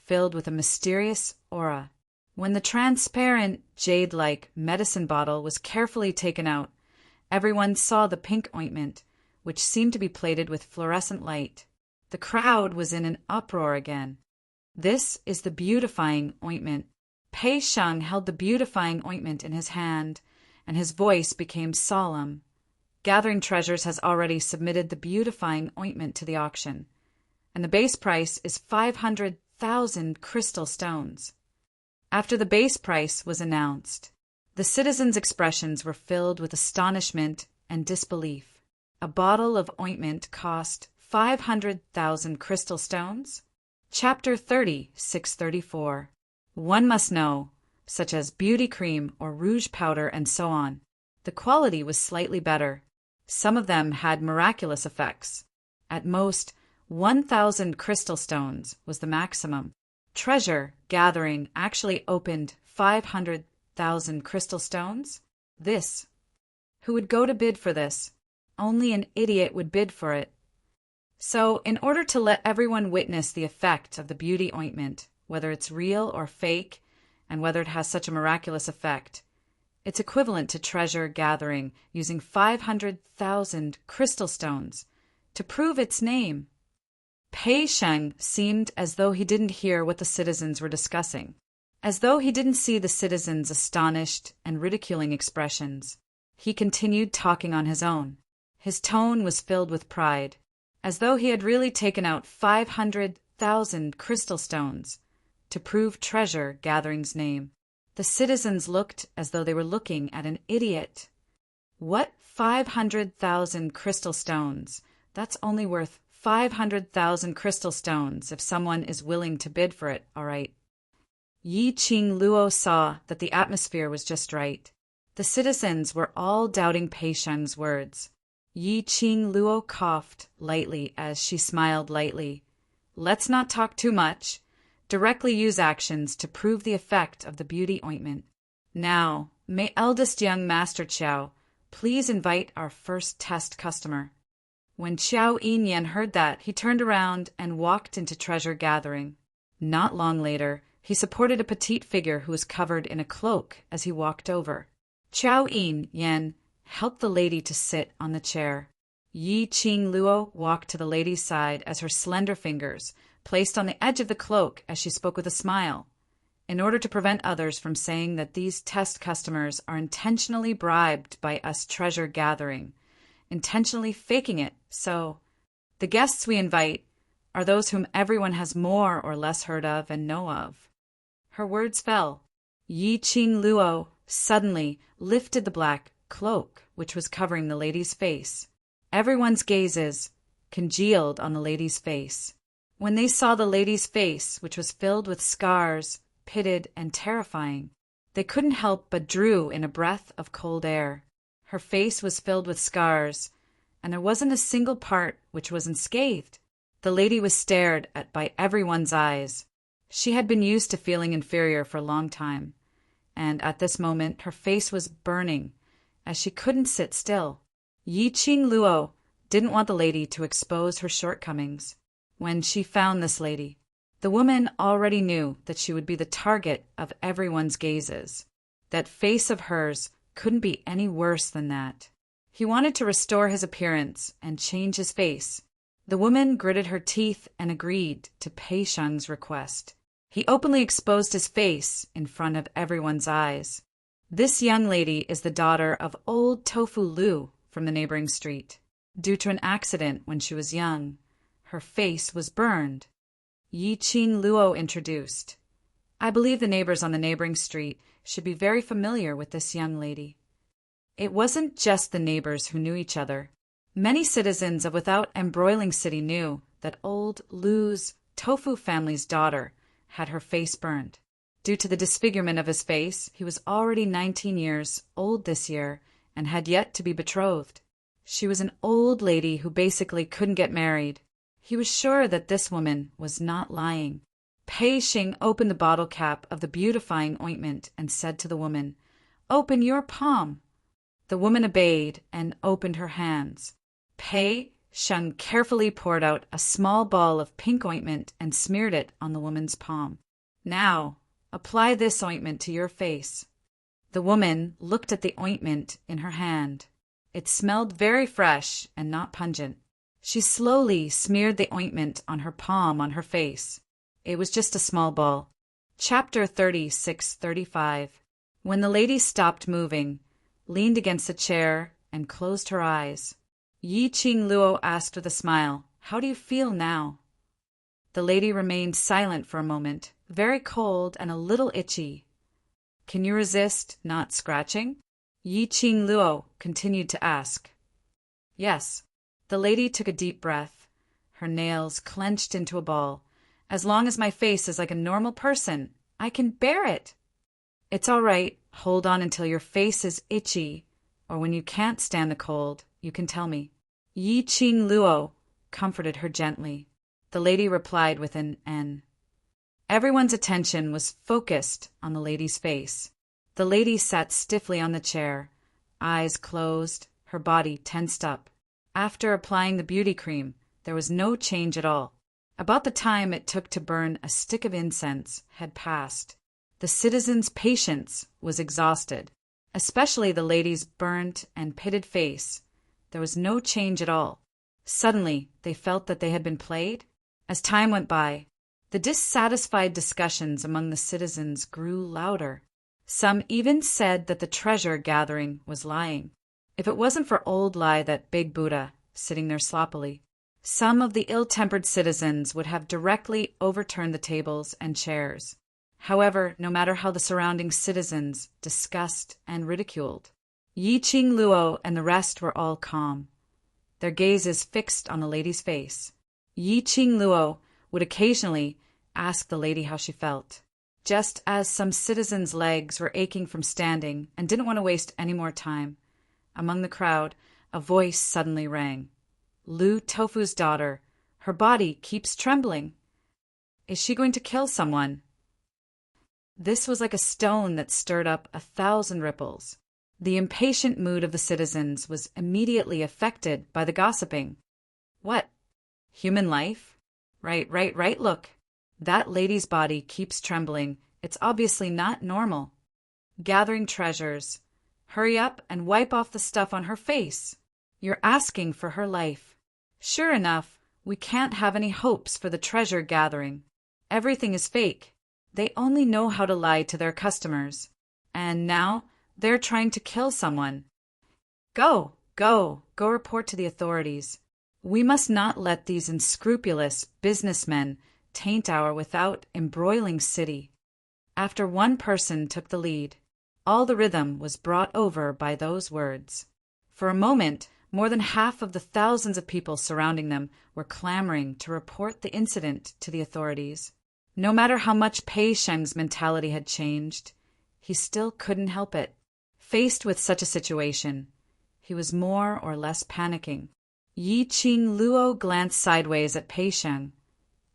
A: filled with a mysterious aura. When the transparent, jade-like medicine bottle was carefully taken out, everyone saw the pink ointment, which seemed to be plated with fluorescent light. The crowd was in an uproar again. "This is the beautifying ointment." Pei Sheng held the beautifying ointment in his hand, and his voice became solemn. Gathering Treasures has already submitted the beautifying ointment to the auction, and the base price is 500,000 crystal stones. After the base price was announced, the citizens' expressions were filled with astonishment and disbelief. A bottle of ointment cost 500,000 crystal stones? Chapter 30, 634. One must know, such as beauty cream or rouge powder and so on. The quality was slightly better. Some of them had miraculous effects. At most, 1,000 crystal stones was the maximum. Treasure Gathering actually opened 500,000 crystal stones? Who would go to bid for this? Only an idiot would bid for it. So, in order to let everyone witness the effect of the beauty ointment, whether it's real or fake, and whether it has such a miraculous effect, it's equivalent to treasure gathering using 500,000 crystal stones to prove its name. Pei Sheng seemed as though he didn't hear what the citizens were discussing, as though he didn't see the citizens' astonished and ridiculing expressions. He continued talking on his own. His tone was filled with pride, as though he had really taken out 500,000 crystal stones to prove treasure gathering's name. The citizens looked as though they were looking at an idiot. What 500,000 crystal stones? That's only worth 500,000 crystal stones if someone is willing to bid for it, all right. Yi Qing Luo saw that the atmosphere was just right. The citizens were all doubting Pei Sheng's words. Yi Qing Luo coughed lightly as she smiled lightly. Let's not talk too much. Directly use actions to prove the effect of the beauty ointment. Now, may eldest young Master Qiao please invite our first test customer. When Qiao Yinyan heard that, he turned around and walked into treasure gathering. Not long later, he supported a petite figure who was covered in a cloak as he walked over. Qiao Yinyan helped the lady to sit on the chair. Yi Qing Luo walked to the lady's side as her slender fingers placed on the edge of the cloak as she spoke with a smile, in order to prevent others from saying that these test customers are intentionally bribed by us treasure gathering, intentionally faking it. So, the guests we invite are those whom everyone has more or less heard of and know of. Her words fell. Yi Qing Luo suddenly lifted the black cloak which was covering the lady's face. Everyone's gazes congealed on the lady's face. When they saw the lady's face, which was filled with scars, pitted and terrifying, they couldn't help but drew in a breath of cold air. Her face was filled with scars, and there wasn't a single part which was unscathed. The lady was stared at by everyone's eyes. She had been used to feeling inferior for a long time, and at this moment her face was burning, as she couldn't sit still. Yi Qing Luo didn't want the lady to expose her shortcomings. When she found this lady, the woman already knew that she would be the target of everyone's gazes. That face of hers couldn't be any worse than that. He wanted to restore his appearance and change his face. The woman gritted her teeth and agreed to Pei Sheng's request. He openly exposed his face in front of everyone's eyes. This young lady is the daughter of old Tofu Lu from the neighboring street. Due to an accident when she was young, her face was burned. Yi Qing Luo introduced. I believe the neighbors on the neighboring street should be very familiar with this young lady. It wasn't just the neighbors who knew each other. Many citizens of Without Embroiling City knew that old Lu's Tofu family's daughter had her face burned. Due to the disfigurement of his face, he was already 19 years old this year and had yet to be betrothed. She was an old lady who basically couldn't get married. He was sure that this woman was not lying. Pei Sheng opened the bottle cap of the beautifying ointment and said to the woman, "Open your palm." The woman obeyed and opened her hands. Pei Sheng carefully poured out a small ball of pink ointment and smeared it on the woman's palm. "Now, apply this ointment to your face." The woman looked at the ointment in her hand. It smelled very fresh and not pungent. She slowly smeared the ointment on her palm on her face. It was just a small ball. Chapter 36-35. When the lady stopped moving, leaned against a chair, and closed her eyes, Yi Qing Luo asked with a smile, "How do you feel now?" The lady remained silent for a moment, very cold and a little itchy. "Can you resist not scratching?" Yi Qing Luo continued to ask. "Yes." The lady took a deep breath. Her nails clenched into a ball. "As long as my face is like a normal person, I can bear it." "It's all right. Hold on until your face is itchy, or when you can't stand the cold, you can tell me." Yi Qing Luo comforted her gently. The lady replied with an N. Everyone's attention was focused on the lady's face. The lady sat stiffly on the chair, eyes closed, her body tensed up. After applying the beauty cream, there was no change at all. About the time it took to burn a stick of incense had passed. The citizens' patience was exhausted, especially the lady's burnt and pitted face. There was no change at all. Suddenly, they felt that they had been played. As time went by, the dissatisfied discussions among the citizens grew louder. Some even said that the treasure gathering was lying. If it wasn't for old lie that big Buddha sitting there sloppily, some of the ill-tempered citizens would have directly overturned the tables and chairs. However, no matter how the surrounding citizens discussed and ridiculed, Yi Qing Luo and the rest were all calm, their gazes fixed on the lady's face. Yi Qing Luo would occasionally ask the lady how she felt, just as some citizens' legs were aching from standing and didn't want to waste any more time. Among the crowd, a voice suddenly rang. Lu Tofu's daughter. Her body keeps trembling. Is she going to kill someone? This was like a stone that stirred up 1,000 ripples. The impatient mood of the citizens was immediately affected by the gossiping. What? Human life? Right, look. That lady's body keeps trembling. It's obviously not normal. Gathering treasures. Hurry up and wipe off the stuff on her face. You're asking for her life. Sure enough, we can't have any hopes for the treasure gathering. Everything is fake. They only know how to lie to their customers. And now they're trying to kill someone. Go report to the authorities. We must not let these unscrupulous businessmen taint our without embroiling city. After one person took the lead, all the rhythm was brought over by those words. For a moment, more than half of the thousands of people surrounding them were clamoring to report the incident to the authorities. No matter how much Pei Sheng's mentality had changed, he still couldn't help it. Faced with such a situation, he was more or less panicking. Yi Qing Luo glanced sideways at Pei Sheng,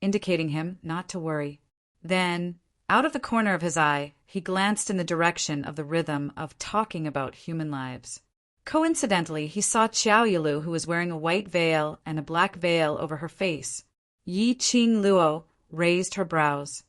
A: indicating him not to worry. Then, out of the corner of his eye, he glanced in the direction of the rhythm of talking about human lives. Coincidentally, he saw Xiao Yilu, who was wearing a white veil and a black veil over her face. Yi Qing Luo raised her brows.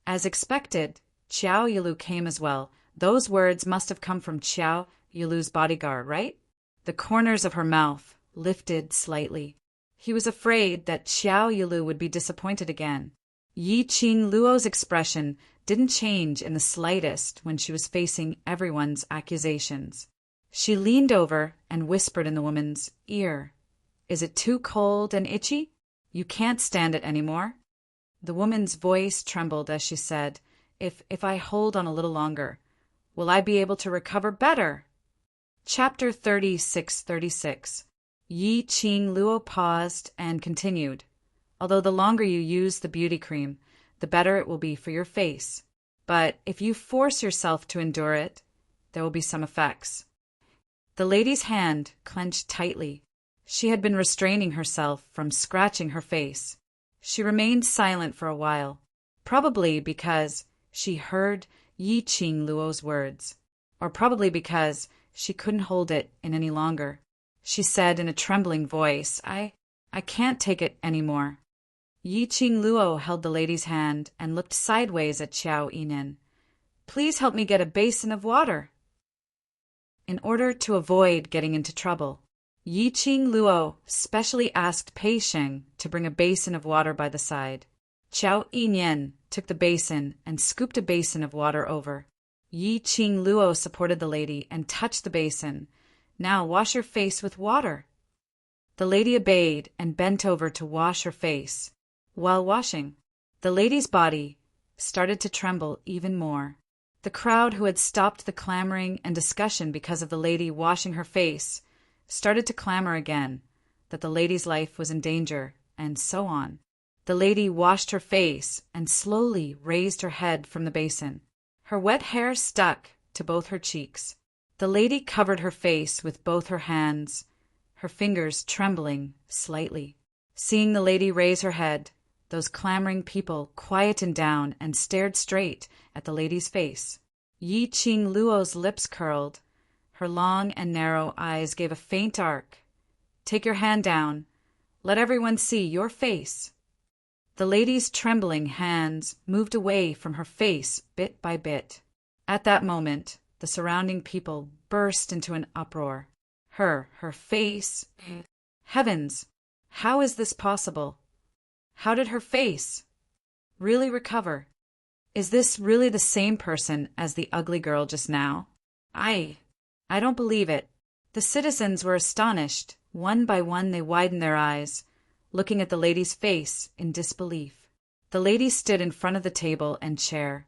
A: As expected, Xiao Yilu came as well. Those words must have come from Xiao Yilu's bodyguard, right? The corners of her mouth lifted slightly. He was afraid that Xiao Yilu would be disappointed again. Yi Qing Luo's expression didn't change in the slightest when she was facing everyone's accusations. She leaned over and whispered in the woman's ear, "Is it too cold and itchy? You can't stand it anymore?" The woman's voice trembled as she said, If I hold on a little longer, will I be able to recover better?" Chapter 36. Yi Qing Luo paused and continued, "Although the longer you use the beauty cream, the better it will be for your face. But if you force yourself to endure it, there will be some effects." The lady's hand clenched tightly. She had been restraining herself from scratching her face. She remained silent for a while, probably because she heard Yi Qing Luo's words, or probably because she couldn't hold it in any longer. She said in a trembling voice, I can't take it any more." Yi Qing Luo held the lady's hand and looked sideways at Xiao Yinan. "Please help me get a basin of water." In order to avoid getting into trouble, Yi Qing Luo specially asked Pei Sheng to bring a basin of water by the side. Xiao Yinan took the basin and scooped a basin of water over. Yi Qing Luo supported the lady and touched the basin. "Now wash your face with water." The lady obeyed and bent over to wash her face. While washing, the lady's body started to tremble even more. The crowd, who had stopped the clamoring and discussion because of the lady washing her face, started to clamor again that the lady's life was in danger, and so on. The lady washed her face and slowly raised her head from the basin. Her wet hair stuck to both her cheeks. The lady covered her face with both her hands, her fingers trembling slightly. Seeing the lady raise her head, those clamoring people quietened down and stared straight at the lady's face. Yi Qing Luo's lips curled. Her long and narrow eyes gave a faint arc. "Take your hand down. Let everyone see your face." The lady's trembling hands moved away from her face bit by bit. At that moment, the surrounding people burst into an uproar. Her face. Heavens! How is this possible? How did her face really recover? Is this really the same person as the ugly girl just now? I don't believe it. The citizens were astonished. One by one they widened their eyes, looking at the lady's face in disbelief. The lady stood in front of the table and chair.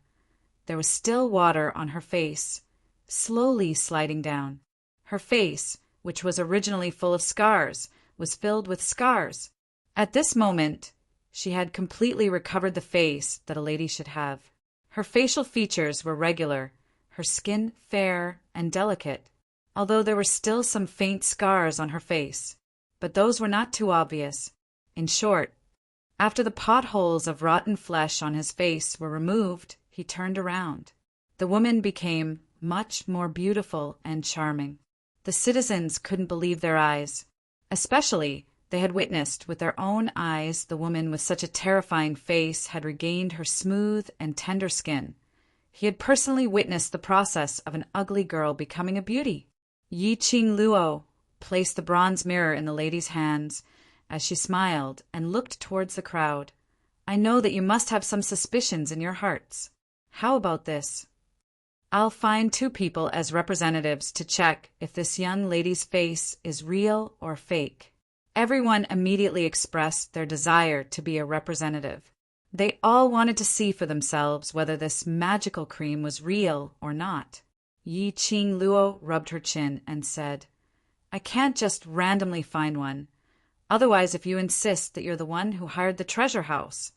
A: There was still water on her face, slowly sliding down. Her face, which was originally full of scars, was filled with scars. At this moment, she had completely recovered the face that a lady should have. Her facial features were regular, her skin fair and delicate, although there were still some faint scars on her face. But those were not too obvious. In short, after the potholes of rotten flesh on his face were removed, he turned around. The woman became much more beautiful and charming. The citizens couldn't believe their eyes. Especially, they had witnessed with their own eyes the woman with such a terrifying face had regained her smooth and tender skin. He had personally witnessed the process of an ugly girl becoming a beauty. Yi Qing Luo placed the bronze mirror in the lady's hands as she smiled and looked towards the crowd. "I know that you must have some suspicions in your hearts. How about this? I'll find 2 people as representatives to check if this young lady's face is real or fake." Everyone immediately expressed their desire to be a representative. They all wanted to see for themselves whether this magical cream was real or not. Yi Qing Luo rubbed her chin and said, "I can't just randomly find one. Otherwise, if you insist that you're the one who hired the treasure house,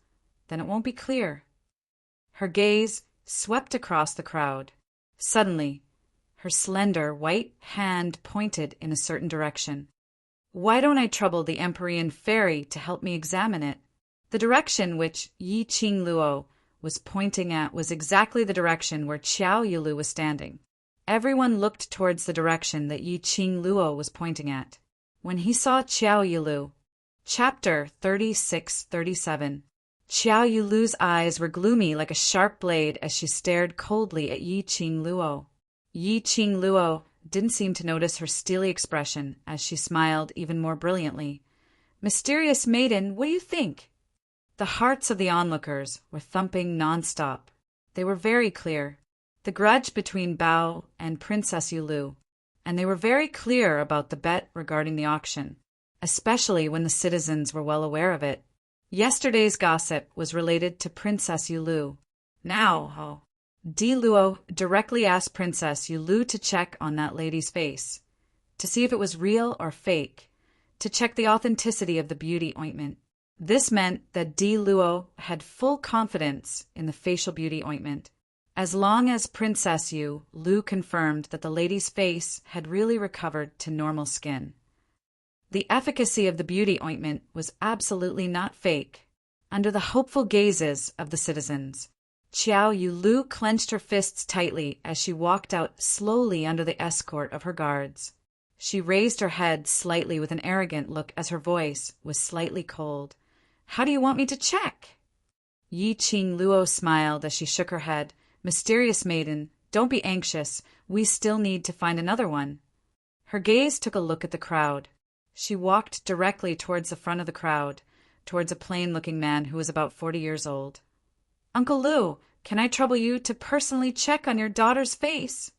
A: then it won't be clear." Her gaze swept across the crowd. Suddenly, her slender white hand pointed in a certain direction. "Why don't I trouble the Empyrean fairy to help me examine it?" The direction which Yi Qing Luo was pointing at was exactly the direction where Qiao Yilu was standing. Everyone looked towards the direction that Yi Qing Luo was pointing at. When he saw Qiao Yilu, Chapter 36-37, Qiao Yilu's eyes were gloomy like a sharp blade as she stared coldly at Yi Qing Luo. Yi Qing Luo didn't seem to notice her steely expression as she smiled even more brilliantly. "Mysterious maiden, what do you think?" The hearts of the onlookers were thumping non-stop. They were very clear. The grudge between Bao and Princess Yulu, and they were very clear about the bet regarding the auction, especially when the citizens were well aware of it. Yesterday's gossip was related to Princess Yulu. Now, Di Luo directly asked Princess Yulu to check on that lady's face, to see if it was real or fake, to check the authenticity of the beauty ointment. This meant that Di Luo had full confidence in the facial beauty ointment. As long as Princess Lu confirmed that the lady's face had really recovered to normal skin. The efficacy of the beauty ointment was absolutely not fake. Under the hopeful gazes of the citizens, Qiao Yulu clenched her fists tightly as she walked out slowly under the escort of her guards. She raised her head slightly with an arrogant look as her voice was slightly cold. "How do you want me to check?" Yi Qing Luo smiled as she shook her head. "Mysterious maiden, don't be anxious. We still need to find another one." Her gaze took a look at the crowd. She walked directly towards the front of the crowd, towards a plain-looking man who was about 40 years old. "Uncle Lu, can I trouble you to personally check on your daughter's face?"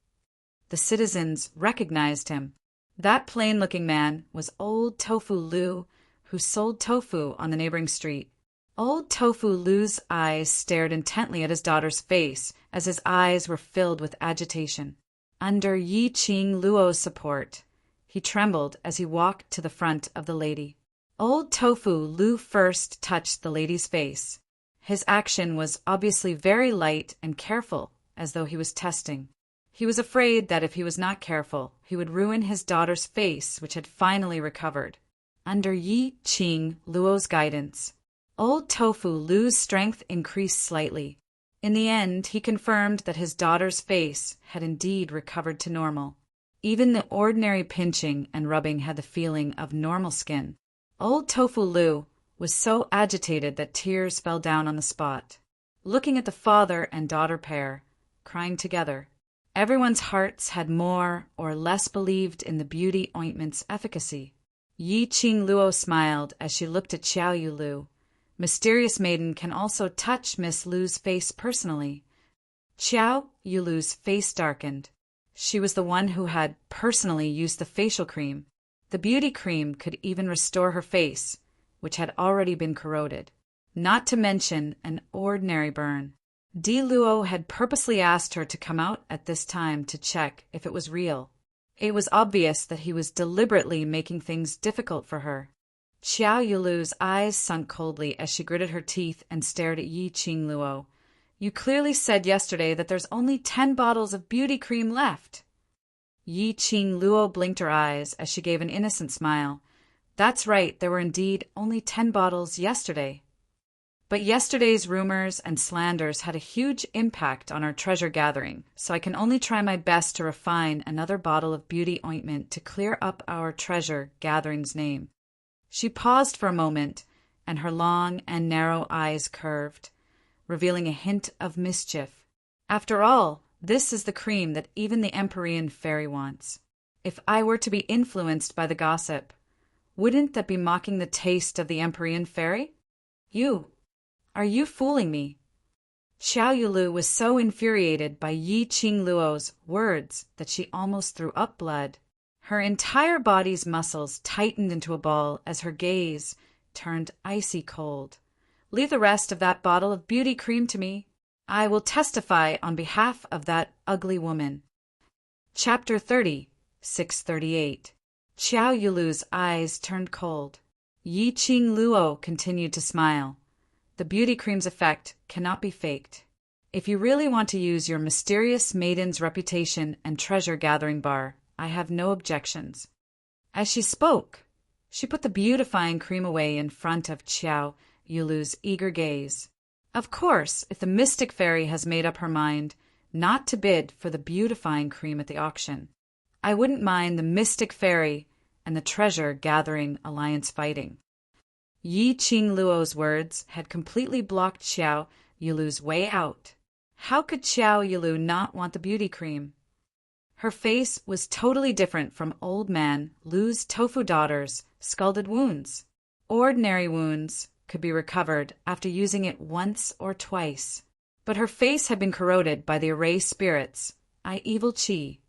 A: The citizens recognized him. That plain-looking man was old Tofu Lu, who sold tofu on the neighboring street. Old Tofu Lu's eyes stared intently at his daughter's face as his eyes were filled with agitation. Under Yi Qing Luo's support, he trembled as he walked to the front of the lady. Old Tofu Lu first touched the lady's face. His action was obviously very light and careful, as though he was testing. He was afraid that if he was not careful, he would ruin his daughter's face, which had finally recovered. Under Yi Qing Luo's guidance, Old Tofu Lu's strength increased slightly. In the end, he confirmed that his daughter's face had indeed recovered to normal. Even the ordinary pinching and rubbing had the feeling of normal skin. Old Tofu Lu was so agitated that tears fell down on the spot, looking at the father and daughter pair, crying together. Everyone's hearts had more or less believed in the beauty ointment's efficacy. Yi Qing Luo smiled as she looked at Xiao Yulu. Mysterious Maiden can also touch Miss Lu's face personally. Xiao Yulu's face darkened. She was the one who had personally used the facial cream. The beauty cream could even restore her face, which had already been corroded. Not to mention an ordinary burn. Di Luo had purposely asked her to come out at this time to check if it was real. It was obvious that he was deliberately making things difficult for her. Xiao Yulu's eyes sunk coldly as she gritted her teeth and stared at Yi Qing Luo. You clearly said yesterday that there's only 10 bottles of beauty cream left. Yi Qing Luo blinked her eyes as she gave an innocent smile. That's right, there were indeed only 10 bottles yesterday. But yesterday's rumors and slanders had a huge impact on our treasure gathering, so I can only try my best to refine another bottle of beauty ointment to clear up our treasure gathering's name. She paused for a moment, and her long and narrow eyes curved, revealing a hint of mischief. After all, this is the cream that even the Empyrean fairy wants. If I were to be influenced by the gossip, wouldn't that be mocking the taste of the Empyrean fairy? Are you fooling me? Xiao Yulu was so infuriated by Yi Qing Luo's words that she almost threw up blood. Her entire body's muscles tightened into a ball as her gaze turned icy cold. Leave the rest of that bottle of beauty cream to me. I will testify on behalf of that ugly woman. Chapter 30, 638. Xiao Yulu's eyes turned cold. Yi Qing Luo continued to smile. The beauty cream's effect cannot be faked. If you really want to use your mysterious maiden's reputation and treasure-gathering bar, I have no objections. As she spoke, she put the beautifying cream away in front of Xiao Yulu's eager gaze. Of course, if the mystic fairy has made up her mind not to bid for the beautifying cream at the auction, I wouldn't mind the mystic fairy and the treasure-gathering alliance fighting. Yi Qing Luo's words had completely blocked Xiao Yulu's way out. How could Xiao Yulu not want the beauty cream? Her face was totally different from old man Lu's tofu daughter's scalded wounds. Ordinary wounds could be recovered after using it once or twice, but her face had been corroded by the array spirits, evil Qi.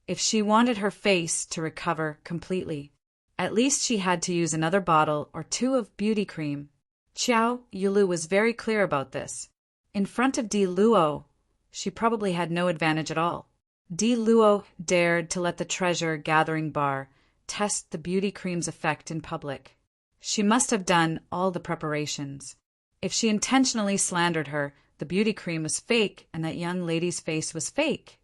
A: If she wanted her face to recover completely, at least she had to use another bottle or 2 of beauty cream. Xiao Yulu was very clear about this. In front of Di Luo, she probably had no advantage at all. Di Luo dared to let the treasure-gathering bar test the beauty cream's effect in public. She must have done all the preparations. If she intentionally slandered her, the beauty cream was fake and that young lady's face was fake.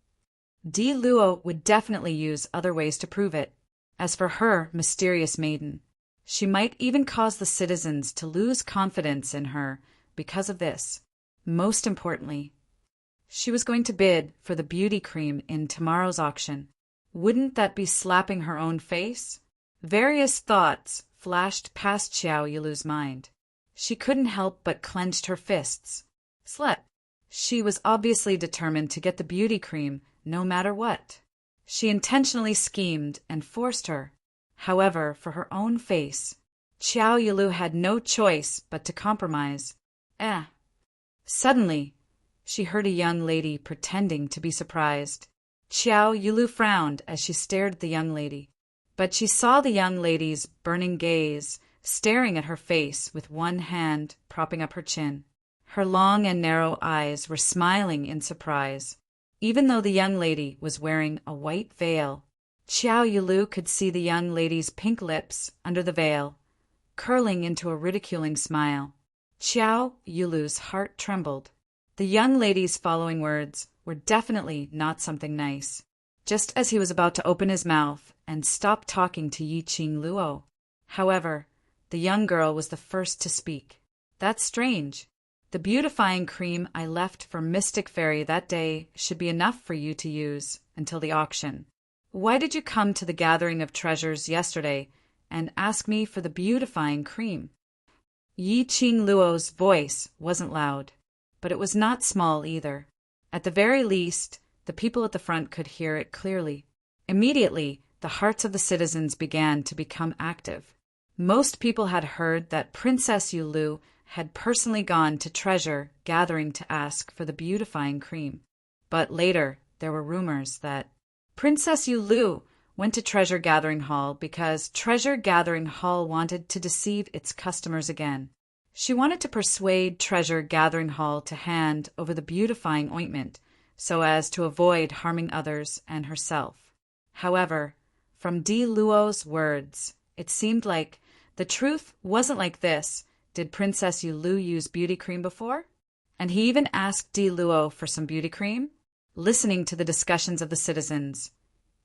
A: Di Luo would definitely use other ways to prove it. As for her mysterious maiden, she might even cause the citizens to lose confidence in her because of this. Most importantly, she was going to bid for the beauty cream in tomorrow's auction. Wouldn't that be slapping her own face? Various thoughts flashed past Xiao Yulu's mind. She couldn't help but clenched her fists. She was obviously determined to get the beauty cream no matter what. She intentionally schemed and forced her. However, for her own face, Xiao Yulu had no choice but to compromise. Suddenly, she heard a young lady pretending to be surprised. Xiao Yulu frowned as she stared at the young lady, but she saw the young lady's burning gaze staring at her face with one hand propping up her chin. Her long and narrow eyes were smiling in surprise. Even though the young lady was wearing a white veil, Xiao Yulu could see the young lady's pink lips under the veil, curling into a ridiculing smile. Xiao Yulu's heart trembled. The young lady's following words were definitely not something nice. Just as he was about to open his mouth and stop talking to Yi Qing Luo, however, the young girl was the first to speak. That's strange. The beautifying cream I left for Mystic Fairy that day should be enough for you to use until the auction. Why did you come to the gathering of treasures yesterday and ask me for the beautifying cream." Yi Qing Luo's voice wasn't loud, but it was not small either. At the very least, the people at the front could hear it clearly. Immediately, the hearts of the citizens began to become active. Most people had heard that Princess Yulu had personally gone to treasure gathering to ask for the beautifying cream. But later, there were rumors that Princess Yulu went to Treasure Gathering Hall because Treasure Gathering Hall wanted to deceive its customers again. She wanted to persuade Treasure Gathering Hall to hand over the beautifying ointment so as to avoid harming others and herself. However, from Di Luo's words, it seemed like the truth wasn't like this. Did Princess Yulu use beauty cream before? And he even asked Di Luo for some beauty cream? Listening to the discussions of the citizens,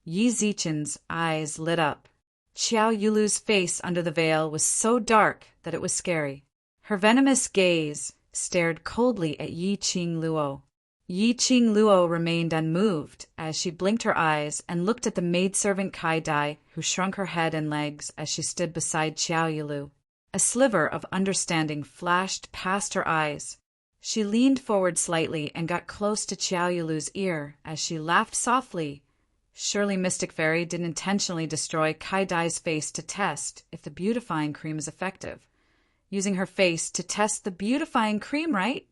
A: Yi Zichen's eyes lit up. Xiao Yulu's face under the veil was so dark that it was scary. Her venomous gaze stared coldly at Yi Qing Luo. Yi Qing Luo remained unmoved as she blinked her eyes and looked at the maidservant Kai Dai, who shrunk her head and legs as she stood beside Xiao Yulu. A sliver of understanding flashed past her eyes. She leaned forward slightly and got close to Xiao Yulu's ear as she laughed softly. Surely Mystic Fairy didn't intentionally destroy Kai Dai's face to test if the beautifying cream is effective. Using her face to test the beautifying cream, right?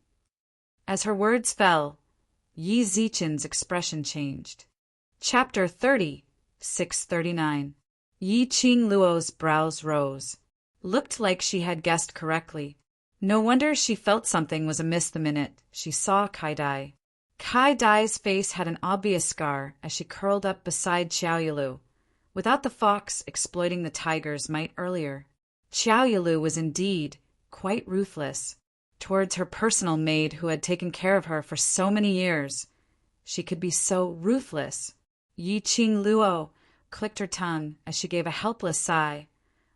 A: As her words fell, Yi Zichen's expression changed. Chapter 30, 639. Yi Qing Luo's brows rose. Looked like she had guessed correctly. No wonder she felt something was amiss the minute she saw Kai Dai. Kai Dai's face had an obvious scar as she curled up beside Xiao Yulu, without the fox exploiting the tiger's might earlier. Xiao Yulu was indeed quite ruthless towards her personal maid who had taken care of her for so many years. She could be so ruthless. Yi Qing Luo clicked her tongue as she gave a helpless sigh.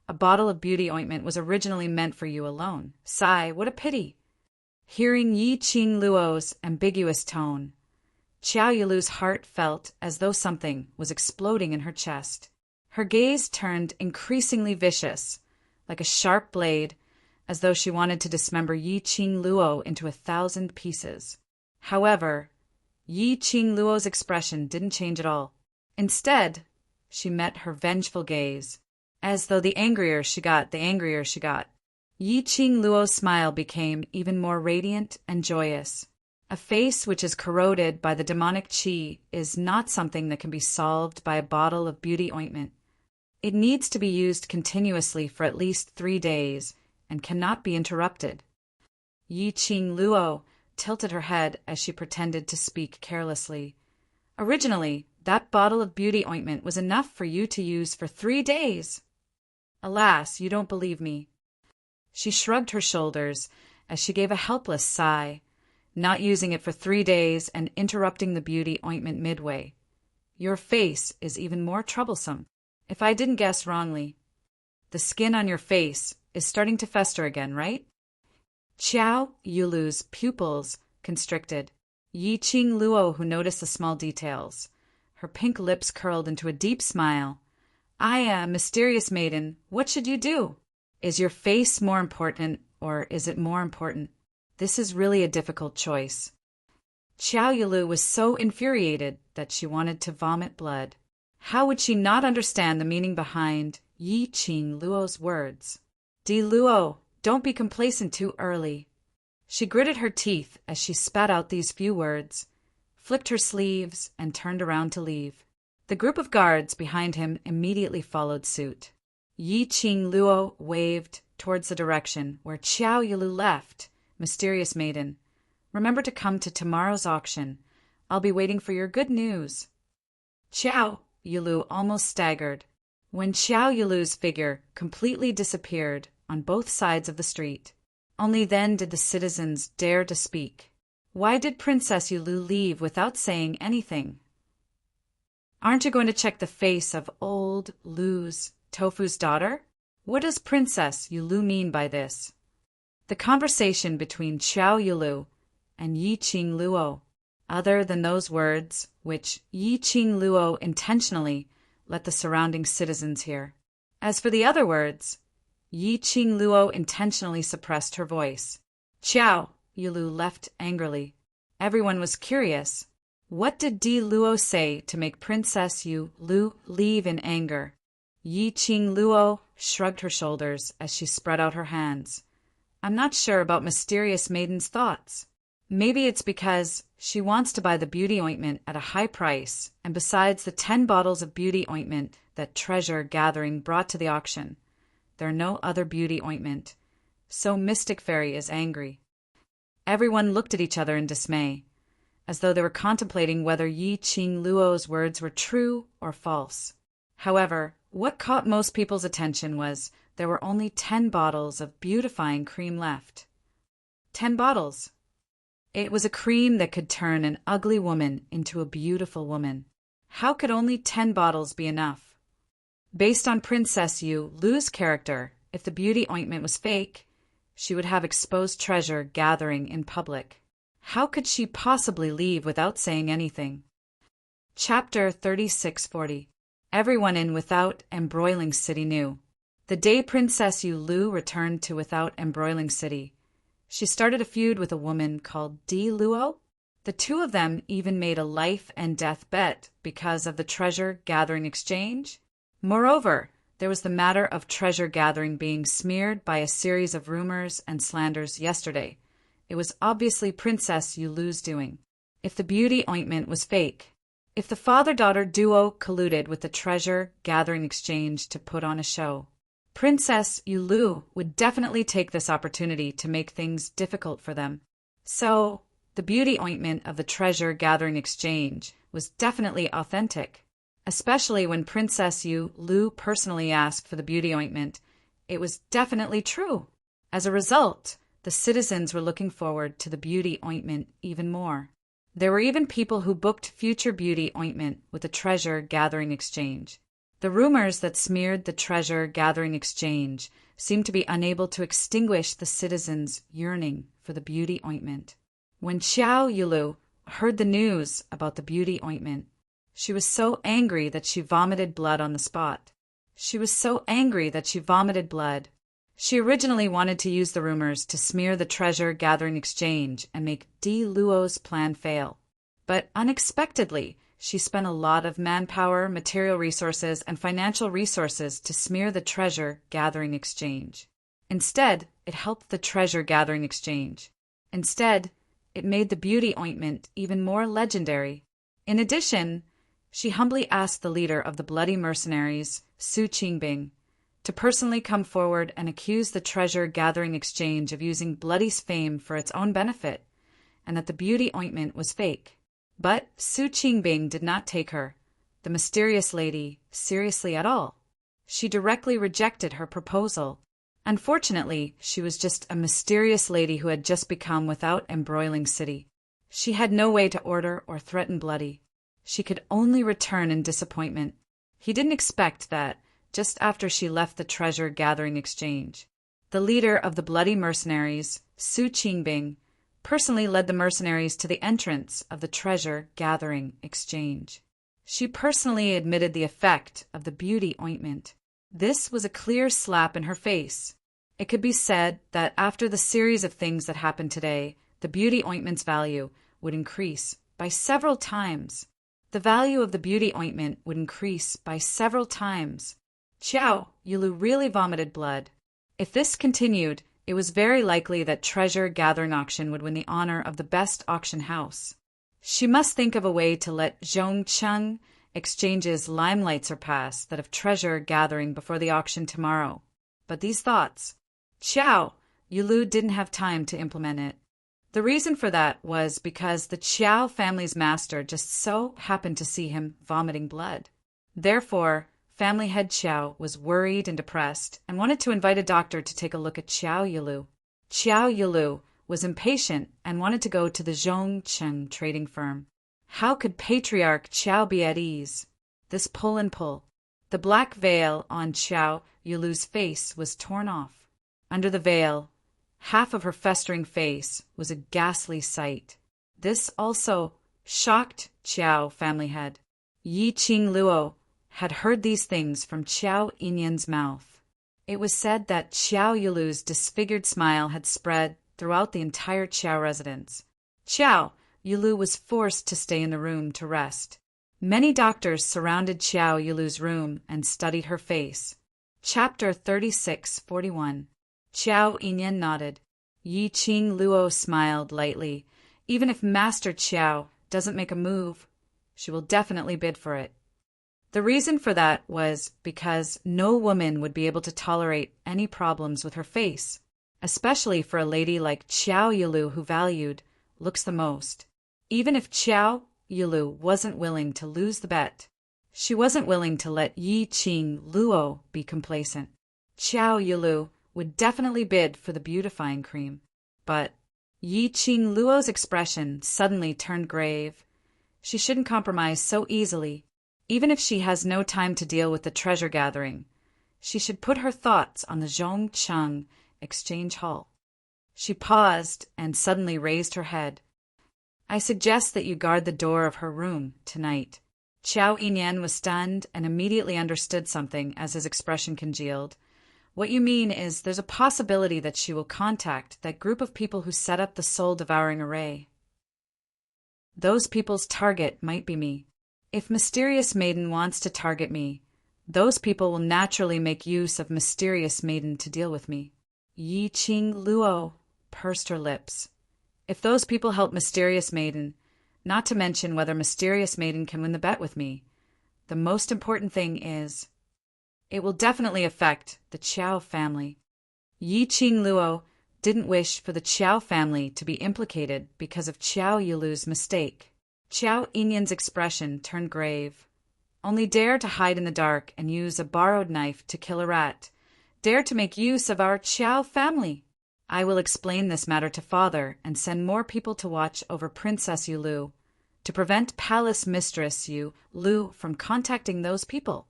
A: A bottle of beauty ointment was originally meant for you alone. Sigh, what a pity. Hearing Yi Qing Luo's ambiguous tone, Xiao Yulu's heart felt as though something was exploding in her chest. Her gaze turned increasingly vicious, like a sharp blade, as though she wanted to dismember Yi Qing Luo into 1,000 pieces. However, Yi Qing Luo's expression didn't change at all. Instead, she met her vengeful gaze, as though the angrier she got, the angrier she got. Yi Qing Luo's smile became even more radiant and joyous. A face which is corroded by the demonic qi is not something that can be solved by a bottle of beauty ointment. It needs to be used continuously for at least 3 days and cannot be interrupted. Yi Qing Luo tilted her head as she pretended to speak carelessly. Originally, that bottle of beauty ointment was enough for you to use for 3 days. Alas, you don't believe me. She shrugged her shoulders as she gave a helpless sigh, not using it for 3 days and interrupting the beauty ointment midway. Your face is even more troublesome. If I didn't guess wrongly, the skin on your face is starting to fester again, right? Xiao Yulu's pupils constricted. Yi Qing Luo, who noticed the small details. Her pink lips curled into a deep smile. I am mysterious maiden. What should you do? Is your face more important, or is it more important? This is really a difficult choice. Xiao Yulu was so infuriated that she wanted to vomit blood. How would she not understand the meaning behind Yi Qing Luo's words? Di Luo, don't be complacent too early. She gritted her teeth as she spat out these few words, flicked her sleeves, and turned around to leave. The group of guards behind him immediately followed suit. Yi Qing Luo waved towards the direction where Xiao Yulu left. Mysterious maiden, remember to come to tomorrow's auction. I'll be waiting for your good news. Xiao Yulu almost staggered when Xiao Yulu's figure completely disappeared on both sides of the street. Only then did the citizens dare to speak. Why did Princess Yulu leave without saying anything? Aren't you going to check the face of old Lu's Tofu's daughter? What does Princess Yulu mean by this? The conversation between Xiao Yulu and Yi Qing Luo, other than those words which Yi Qing Luo intentionally let the surrounding citizens hear. As for the other words, Yi Qing Luo intentionally suppressed her voice. Qiao, Yulu left angrily. Everyone was curious. What did Di Luo say to make Princess Yu Lu leave in anger? Yi Qing Luo shrugged her shoulders as she spread out her hands. I'm not sure about Mysterious Maiden's thoughts. Maybe it's because she wants to buy the beauty ointment at a high price, and besides the 10 bottles of beauty ointment that Treasure Gathering brought to the auction, there are no other beauty ointment. So Mystic Fairy is angry. Everyone looked at each other in dismay, as though they were contemplating whether Yi Qing Luo's words were true or false. However, what caught most people's attention was there were only 10 bottles of beautifying cream left. 10 bottles. It was a cream that could turn an ugly woman into a beautiful woman. How could only 10 bottles be enough? Based on Princess Yu Lu's character, if the beauty ointment was fake, she would have exposed Treasure Gathering in public. How could she possibly leave without saying anything? Chapter 3640. Everyone in Without Embroiling City knew. The day Princess Yu Lu returned to Without Embroiling City, she started a feud with a woman called Di Luo. The two of them even made a life and death bet because of the Treasure Gathering exchange. Moreover, there was the matter of Treasure Gathering being smeared by a series of rumors and slanders yesterday. It was obviously Princess Yu Lu's doing. If the beauty ointment was fake, if the father-daughter duo colluded with the Treasure Gathering exchange to put on a show, Princess Yu Lu would definitely take this opportunity to make things difficult for them. So, the beauty ointment of the Treasure Gathering exchange was definitely authentic. Especially when Princess Yu Lu personally asked for the beauty ointment, it was definitely true. As a result, the citizens were looking forward to the beauty ointment even more. There were even people who booked future beauty ointment with the Treasure Gathering exchange. The rumors that smeared the Treasure Gathering exchange seemed to be unable to extinguish the citizens' yearning for the beauty ointment. When Qiao Yulu heard the news about the beauty ointment, she was so angry that she vomited blood on the spot. She originally wanted to use the rumors to smear the Treasure Gathering exchange and make Di Luo's plan fail. But unexpectedly, she spent a lot of manpower, material resources, and financial resources to smear the Treasure Gathering exchange. Instead, it helped the Treasure Gathering exchange. Instead, it made the beauty ointment even more legendary. In addition, she humbly asked the leader of the bloody mercenaries, Su Qingbing, to personally come forward and accuse the Treasure Gathering exchange of using Bloody's fame for its own benefit, and that the beauty ointment was fake. But Su Qingbing did not take her, the mysterious lady, seriously at all. She directly rejected her proposal. Unfortunately, she was just a mysterious lady who had just become Without Embroiling City. She had no way to order or threaten Bloody. She could only return in disappointment. He didn't expect that, just after she left the Treasure Gathering exchange, the leader of the bloody mercenaries, Su Qingbing, personally led the mercenaries to the entrance of the Treasure Gathering exchange. She personally admitted the effect of the beauty ointment. This was a clear slap in her face. It could be said that after the series of things that happened today, the beauty ointment's value would increase by several times. The value of the beauty ointment would increase by several times. Qiao Yulu really vomited blood. If this continued, it was very likely that Treasure Gathering Auction would win the honor of the best auction house. She must think of a way to let Zhongcheng Exchange's limelight surpass that of Treasure Gathering before the auction tomorrow. But these thoughts, Qiao Yulu didn't have time to implement it. The reason for that was because the Qiao family's master just so happened to see him vomiting blood. Therefore, family head Qiao was worried and depressed and wanted to invite a doctor to take a look at Qiao Yulu. Qiao Yulu was impatient and wanted to go to the Zhongcheng trading firm. How could Patriarch Qiao be at ease? This pull and pull. The black veil on Qiao Yulu's face was torn off. Under the veil, half of her festering face was a ghastly sight. This also shocked Qiao family head. Yi Qing Luo had heard these things from Qiao Yinyan's mouth. It was said that Qiao Yulu's disfigured smile had spread throughout the entire Qiao residence. Qiao Yulu was forced to stay in the room to rest. Many doctors surrounded Qiao Yulu's room and studied her face. Chapter 36:41. Qiao Yinyan nodded. Yi Qing Luo smiled lightly. Even if Master Qiao doesn't make a move, she will definitely bid for it. The reason for that was because no woman would be able to tolerate any problems with her face, especially for a lady like Qiao Yulu who valued looks the most. Even if Qiao Yulu wasn't willing to lose the bet, she wasn't willing to let Yi Qing Luo be complacent. Qiao Yulu would definitely bid for the beautifying cream. But Yi Qing Luo's expression suddenly turned grave. She shouldn't compromise so easily. Even if she has no time to deal with the treasure gathering, she should put her thoughts on the Zhongcheng exchange hall. She paused and suddenly raised her head. I suggest that you guard the door of her room tonight. Qiao Yinyan was stunned and immediately understood something as his expression congealed. What you mean is there's a possibility that she will contact that group of people who set up the soul-devouring array. Those people's target might be me. If Mysterious Maiden wants to target me, those people will naturally make use of Mysterious Maiden to deal with me. Yi Qing Luo pursed her lips. If those people help Mysterious Maiden, not to mention whether Mysterious Maiden can win the bet with me, the most important thing is, it will definitely affect the Qiao family. Yi Qing Luo didn't wish for the Qiao family to be implicated because of Qiao Yulu's mistake. Qiao Yinyan's expression turned grave. Only dare to hide in the dark and use a borrowed knife to kill a rat. Dare to make use of our Qiao family. I will explain this matter to father and send more people to watch over Princess Yulu, to prevent Palace Mistress Yu Lu from contacting those people.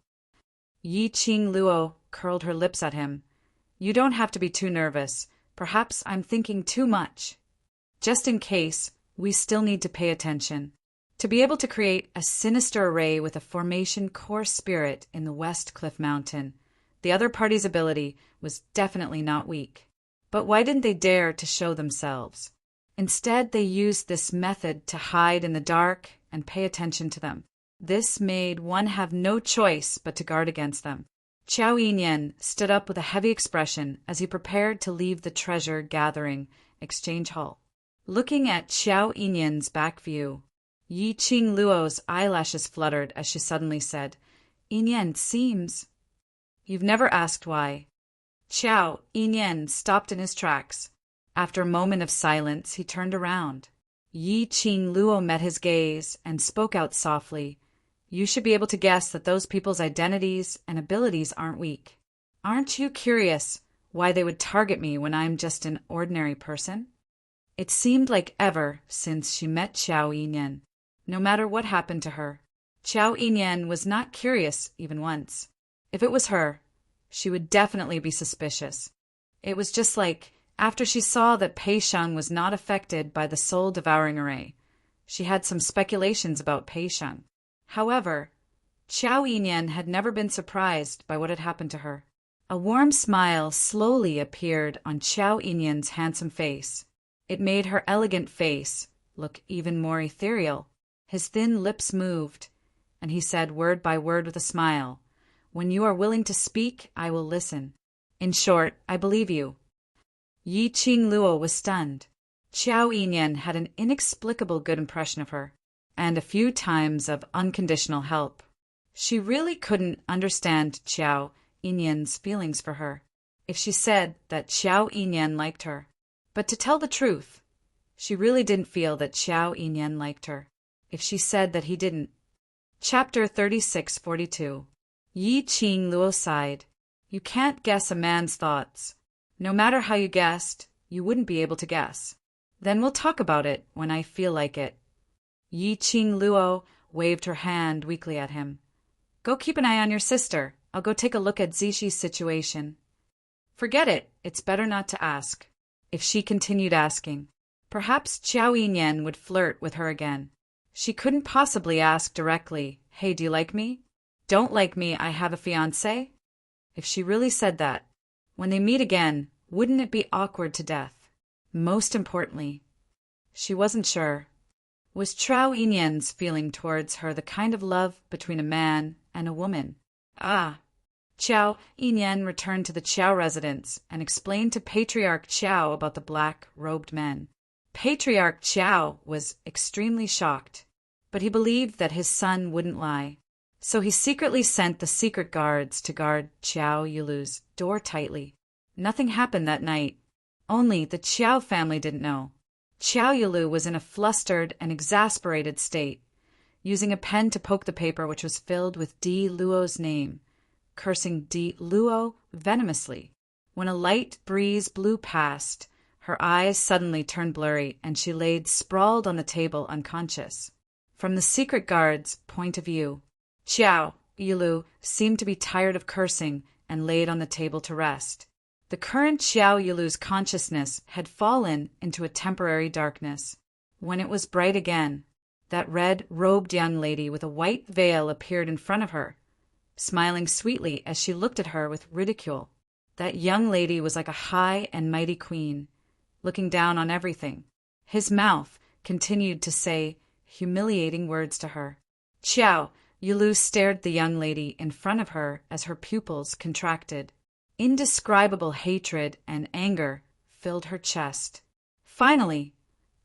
A: Yi Qing Luo curled her lips at him. You don't have to be too nervous. Perhaps I'm thinking too much. Just in case, we still need to pay attention. To be able to create a sinister array with a formation core spirit in the West Cliff Mountain, the other party's ability was definitely not weak. But why didn't they dare to show themselves? Instead, they used this method to hide in the dark and pay attention to them. This made one have no choice but to guard against them. Qiao Yinyan stood up with a heavy expression as he prepared to leave the treasure gathering exchange hall. Looking at Qiao Yinyan's back view, Yi Qing Luo's eyelashes fluttered as she suddenly said, Yinyan seems... You've never asked why. Qiao Yinyan stopped in his tracks. After a moment of silence, he turned around. Yi Qing Luo met his gaze and spoke out softly. You should be able to guess that those people's identities and abilities aren't weak. Aren't you curious why they would target me when I'm just an ordinary person? It seemed like ever since she met Qiao Yinyan. No matter what happened to her, Qiao Yinyan was not curious even once. If it was her, she would definitely be suspicious. It was just like after she saw that Pei Sheng was not affected by the soul-devouring array. She had some speculations about Pei Sheng. However, Qiao Yinyan had never been surprised by what had happened to her. A warm smile slowly appeared on Qiao Yinyan's handsome face. It made her elegant face look even more ethereal. His thin lips moved, and he said word by word with a smile, When you are willing to speak, I will listen. In short, I believe you. Yi Qing Luo was stunned. Qiao Yinyan had an inexplicable good impression of her, and a few times of unconditional help. She really couldn't understand Qiao Yinyan's feelings for her, if she said that Qiao Yinyan liked her. But to tell the truth, she really didn't feel that Qiao Yinyan liked her, if she said that he didn't. Chapter 36:42. Yi Qing Luo sighed. You can't guess a man's thoughts. No matter how you guessed, you wouldn't be able to guess. Then we'll talk about it when I feel like it. Yi Qing Luo waved her hand weakly at him. Go keep an eye on your sister. I'll go take a look at Zixi situation. Forget it. It's better not to ask. If she continued asking, perhaps Qiao Yinyan would flirt with her again. She couldn't possibly ask directly, Hey, do you like me? Don't like me, I have a fiancé? If she really said that, when they meet again, wouldn't it be awkward to death? Most importantly, she wasn't sure. Was Chao Yinyan's feeling towards her the kind of love between a man and a woman? Chao Yinyan returned to the Chao residence and explained to Patriarch Chao about the black-robed men. Patriarch Chao was extremely shocked, but he believed that his son wouldn't lie. So he secretly sent the secret guards to guard Chao Yulu's door tightly. Nothing happened that night. Only the Chao family didn't know. Chao Yulu was in a flustered and exasperated state, using a pen to poke the paper which was filled with Di Luo's name, cursing Di Luo venomously. When a light breeze blew past, her eyes suddenly turned blurry and she laid sprawled on the table unconscious. From the secret guard's point of view, Chao Yulu seemed to be tired of cursing and laid on the table to rest. The current Chao Yulu's consciousness had fallen into a temporary darkness. When it was bright again, that red-robed young lady with a white veil appeared in front of her, smiling sweetly as she looked at her with ridicule. That young lady was like a high and mighty queen, looking down on everything. His mouth continued to say humiliating words to her. Chao Yulu stared at the young lady in front of her as her pupils contracted. Indescribable hatred and anger filled her chest. Finally,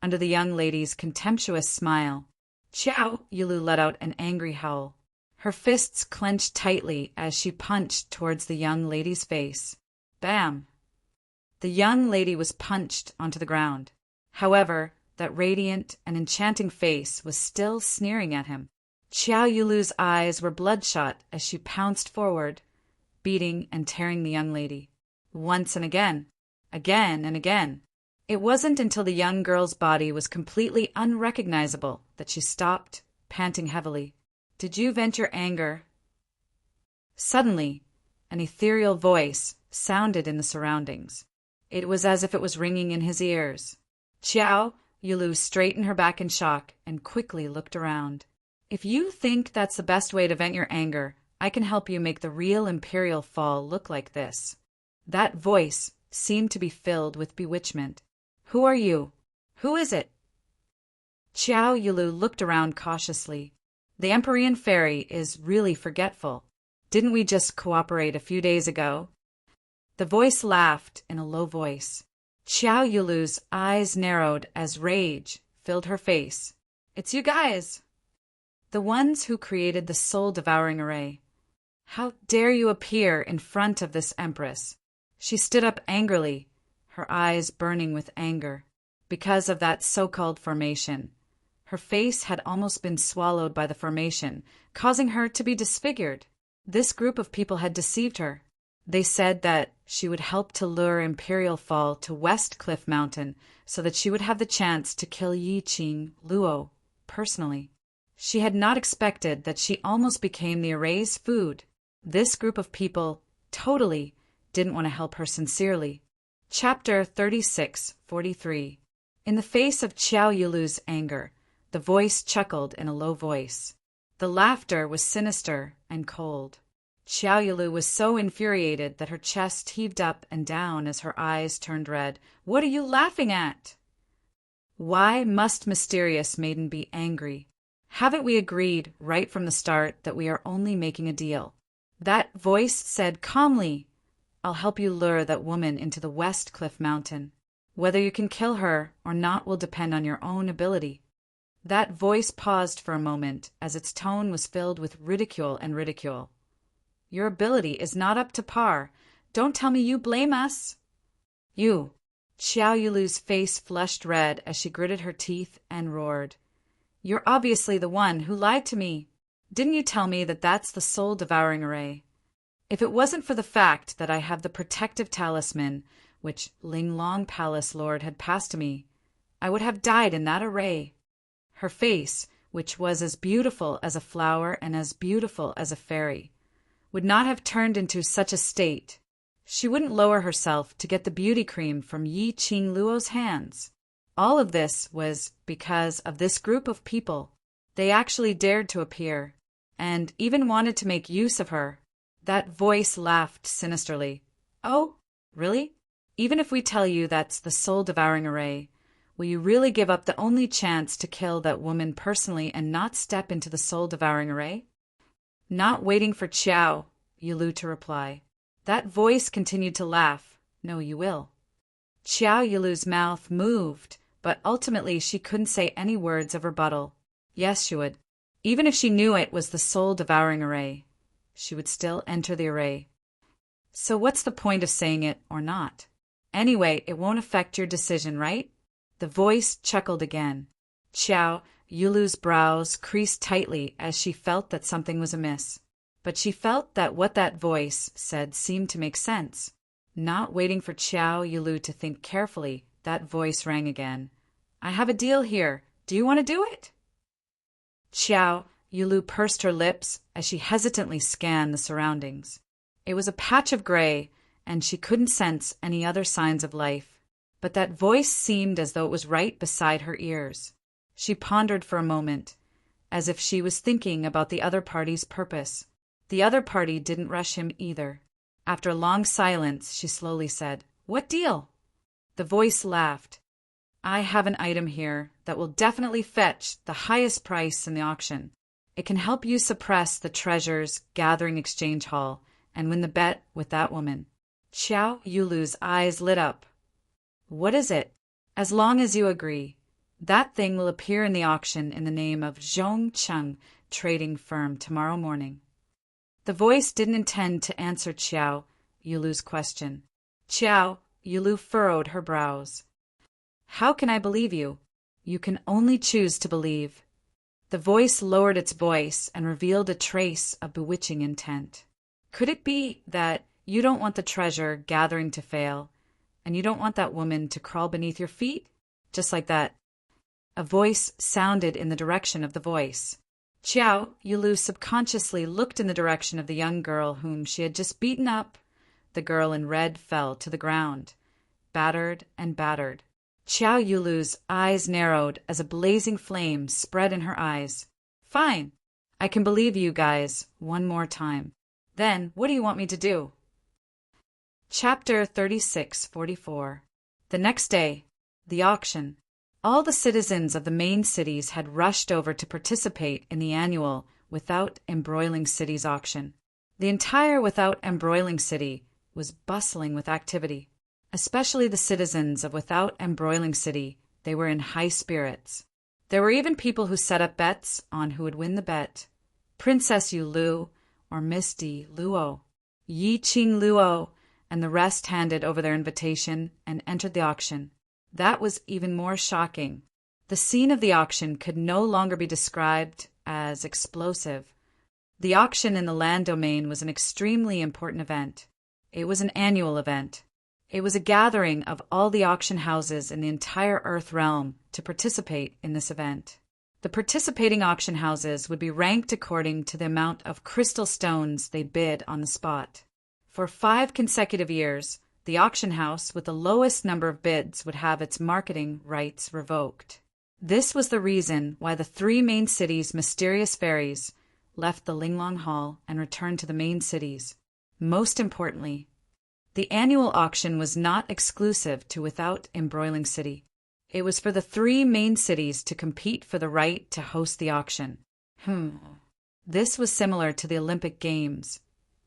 A: under the young lady's contemptuous smile, Chao Yulu let out an angry howl. Her fists clenched tightly as she punched towards the young lady's face. Bam! The young lady was punched onto the ground. However, that radiant and enchanting face was still sneering at him. Chao Yulu's eyes were bloodshot as she pounced forward, beating and tearing the young lady. Once and again and again. It wasn't until the young girl's body was completely unrecognizable that she stopped, panting heavily. Did you vent your anger? Suddenly, an ethereal voice sounded in the surroundings. It was as if it was ringing in his ears. Chao Yulu straightened her back in shock and quickly looked around. If you think that's the best way to vent your anger, I can help you make the real imperial fall look like this. That voice seemed to be filled with bewitchment. Who are you? Who is it? Chao Yulu looked around cautiously. The Empyrean fairy is really forgetful. Didn't we just cooperate a few days ago? The voice laughed in a low voice. Chao Yulu's eyes narrowed as rage filled her face. It's you guys. The ones who created the soul-devouring array. How dare you appear in front of this empress? She stood up angrily, her eyes burning with anger. Because of that so-called formation, her face had almost been swallowed by the formation, causing her to be disfigured. This group of people had deceived her. They said that she would help to lure Imperial Fall to West Cliff Mountain so that she would have the chance to kill Yi Qing Luo personally. She had not expected that she almost became the array's food. This group of people totally didn't want to help her sincerely. Chapter 36:43. In the face of Chao Yulu's anger, the voice chuckled in a low voice. The laughter was sinister and cold. Chao Yulu was so infuriated that her chest heaved up and down as her eyes turned red. What are you laughing at? Why must mysterious maiden be angry? Haven't we agreed right from the start that we are only making a deal? That voice said calmly, I'll help you lure that woman into the West Cliff Mountain. Whether you can kill her or not will depend on your own ability. That voice paused for a moment as its tone was filled with ridicule and ridicule. Your ability is not up to par. Don't tell me you blame us. You. Chao Yulu's face flushed red as she gritted her teeth and roared. You're obviously the one who lied to me. Didn't you tell me that that's the soul-devouring array? If it wasn't for the fact that I have the protective talisman, which Linglong Palace Lord had passed to me, I would have died in that array. Her face, which was as beautiful as a flower and as beautiful as a fairy, would not have turned into such a state. She wouldn't lower herself to get the beauty cream from Yi Qing Luo's hands. All of this was because of this group of people. They actually dared to appear. and even wanted to make use of her. That voice laughed sinisterly. Oh, really? Even if we tell you that's the soul-devouring array, will you really give up the only chance to kill that woman personally and not step into the soul-devouring array? Not waiting for Qiao, Yulu to reply. That voice continued to laugh. No, you will. Qiao Yulu's mouth moved, but ultimately she couldn't say any words of rebuttal. Yes, she would. Even if she knew it was the soul-devouring array, she would still enter the array. So what's the point of saying it or not? Anyway, it won't affect your decision, right? The voice chuckled again. Qiao Yulu's brows creased tightly as she felt that something was amiss. But she felt that what that voice said seemed to make sense. Not waiting for Qiao Yulu to think carefully, that voice rang again. I have a deal here. Do you want to do it? Qiao Yulu pursed her lips as she hesitantly scanned the surroundings. It was a patch of gray, and she couldn't sense any other signs of life. But that voice seemed as though it was right beside her ears. She pondered for a moment, as if she was thinking about the other party's purpose. The other party didn't rush him either. After a long silence, she slowly said, What deal? The voice laughed. I have an item here that will definitely fetch the highest price in the auction. It can help you suppress the treasure's gathering exchange hall and win the bet with that woman. Qiao Yulu's eyes lit up. What is it? As long as you agree. That thing will appear in the auction in the name of Zhongcheng Trading Firm tomorrow morning. The voice didn't intend to answer Qiao Yulu's question. Qiao Yulu furrowed her brows. How can I believe you? You can only choose to believe. The voice lowered its voice and revealed a trace of bewitching intent. Could it be that you don't want the treasure gathering to fail, and you don't want that woman to crawl beneath your feet? Just like that. A voice sounded in the direction of the voice. Qiao Yulu subconsciously looked in the direction of the young girl whom she had just beaten up. The girl in red fell to the ground, battered and battered. Qiao Yulu's eyes narrowed as a blazing flame spread in her eyes. Fine. I can believe you guys one more time. Then, what do you want me to do? Chapter 3644. The next day, the auction. All the citizens of the main cities had rushed over to participate in the annual Without Embroiling Cities auction. The entire Without Embroiling City was bustling with activity. Especially the citizens of Without Embroiling City, they were in high spirits. There were even people who set up bets on who would win the bet. Princess Yulu or Misty Luo. Yi Qing Luo and the rest handed over their invitation and entered the auction. That was even more shocking. The scene of the auction could no longer be described as explosive. The auction in the land domain was an extremely important event. It was an annual event. It was a gathering of all the auction houses in the entire Earth realm to participate in this event. The participating auction houses would be ranked according to the amount of crystal stones they bid on the spot. For 5 consecutive years, the auction house with the lowest number of bids would have its marketing rights revoked. This was the reason why the 3 main cities' mysterious fairies left the Linglong Hall and returned to the main cities. Most importantly, the annual auction was not exclusive to Without Embroiling City. It was for the 3 main cities to compete for the right to host the auction. This was similar to the Olympic Games.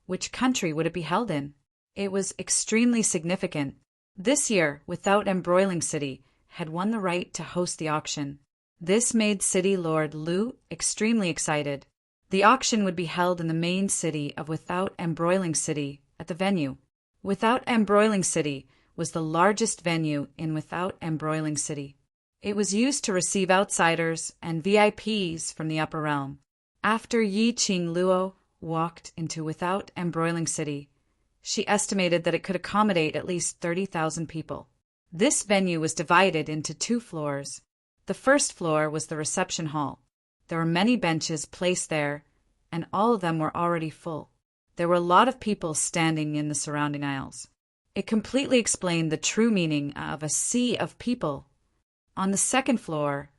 A: Which country would it be held in? It was extremely significant. This year, Without Embroiling City had won the right to host the auction. This made City Lord Lu extremely excited. The auction would be held in the main city of Without Embroiling City at the venue. Without Embroiling City was the largest venue in Without Embroiling City. It was used to receive outsiders and VIPs from the upper realm. After Yi Qing Luo walked into Without Embroiling City, she estimated that it could accommodate at least 30,000 people. This venue was divided into 2 floors. The first floor was the reception hall. There were many benches placed there, and all of them were already full. There were a lot of people standing in the surrounding aisles. It completely explained the true meaning of a sea of people. On the second floor,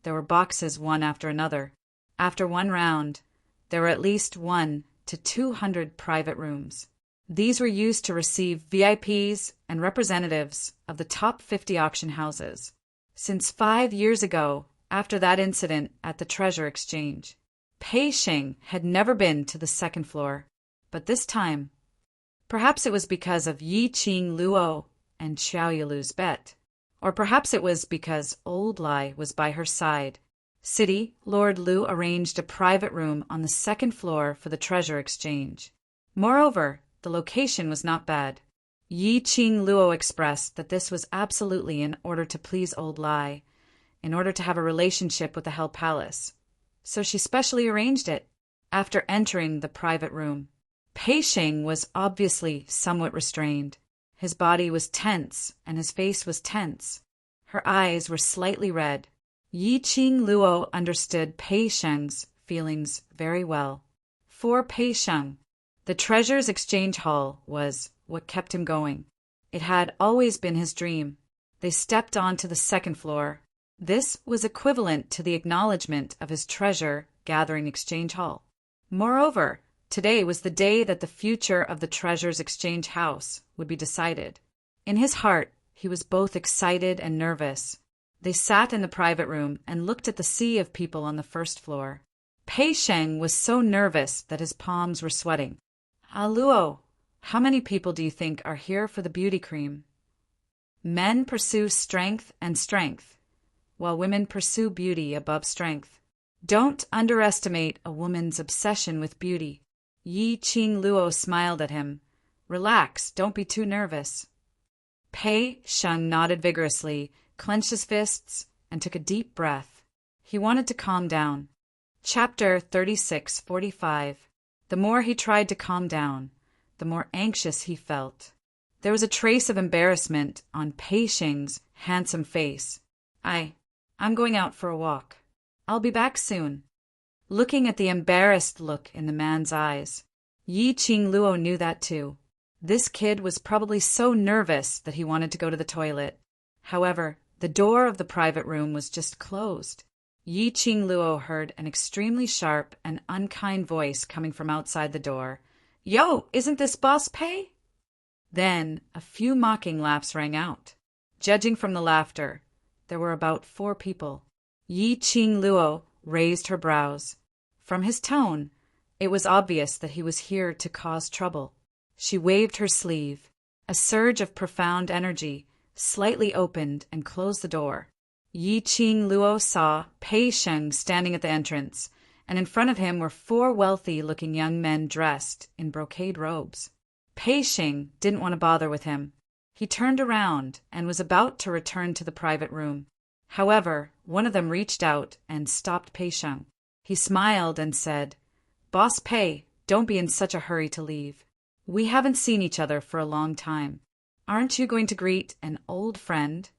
A: there were boxes one after another. After one round, There were at least 1 to 200 private rooms. These were used to receive VIPs and representatives of the top 50 auction houses. Since 5 years ago, after that incident at the Treasure Exchange, Pei Sheng had never been to the second floor. But this time, perhaps it was because of Yi Qing Luo and Xiao Yilu's bet. Or perhaps it was because Old Lai was by her side. City Lord Lu arranged a private room on the second floor for the Treasure Exchange. Moreover, the location was not bad. Yi Qing Luo expressed that this was absolutely in order to please Old Lai, in order to have a relationship with the Hell Palace. So she specially arranged it. After entering the private room, Pei Sheng was obviously somewhat restrained. His body was tense, and his face was tense. Her eyes were slightly red. Yi Qing Luo understood Pei Sheng's feelings very well. For Pei Sheng, the Treasures Exchange Hall was what kept him going. It had always been his dream. They stepped onto the second floor. This was equivalent to the acknowledgement of his treasure-gathering exchange hall. Moreover, today was the day that the future of the Treasures Exchange House would be decided. In his heart, he was both excited and nervous. They sat in the private room and looked at the sea of people on the first floor. Pei Sheng was so nervous that his palms were sweating. Luo, how many people do you think are here for the beauty cream? Men pursue strength and strength, while women pursue beauty above strength. Don't underestimate a woman's obsession with beauty. Yi Qing Luo smiled at him. Relax, don't be too nervous. Pei Sheng nodded vigorously, clenched his fists, and took a deep breath. He wanted to calm down. Chapter 36:45. The more he tried to calm down, the more anxious he felt. There was a trace of embarrassment on Pei Sheng's handsome face. I'm going out for a walk. I'll be back soon. Looking at the embarrassed look in the man's eyes, Yi Qing Luo knew that too. This kid was probably so nervous that he wanted to go to the toilet. However, the door of the private room was just closed. Yi Qing Luo heard an extremely sharp and unkind voice coming from outside the door. Yo, isn't this Boss Pei? Then a few mocking laughs rang out. Judging from the laughter, there were about 4 people. Yi Qing Luo raised her brows. From his tone, it was obvious that he was here to cause trouble. She waved her sleeve. A surge of profound energy slightly opened and closed the door. Yi Qing Luo saw Pei Sheng standing at the entrance, and in front of him were 4 wealthy-looking young men dressed in brocade robes. Pei Sheng didn't want to bother with him. He turned around and was about to return to the private room. However, one of them reached out and stopped Pei Sheng. He smiled and said, Boss Pei, don't be in such a hurry to leave. We haven't seen each other for a long time. Aren't you going to greet an old friend?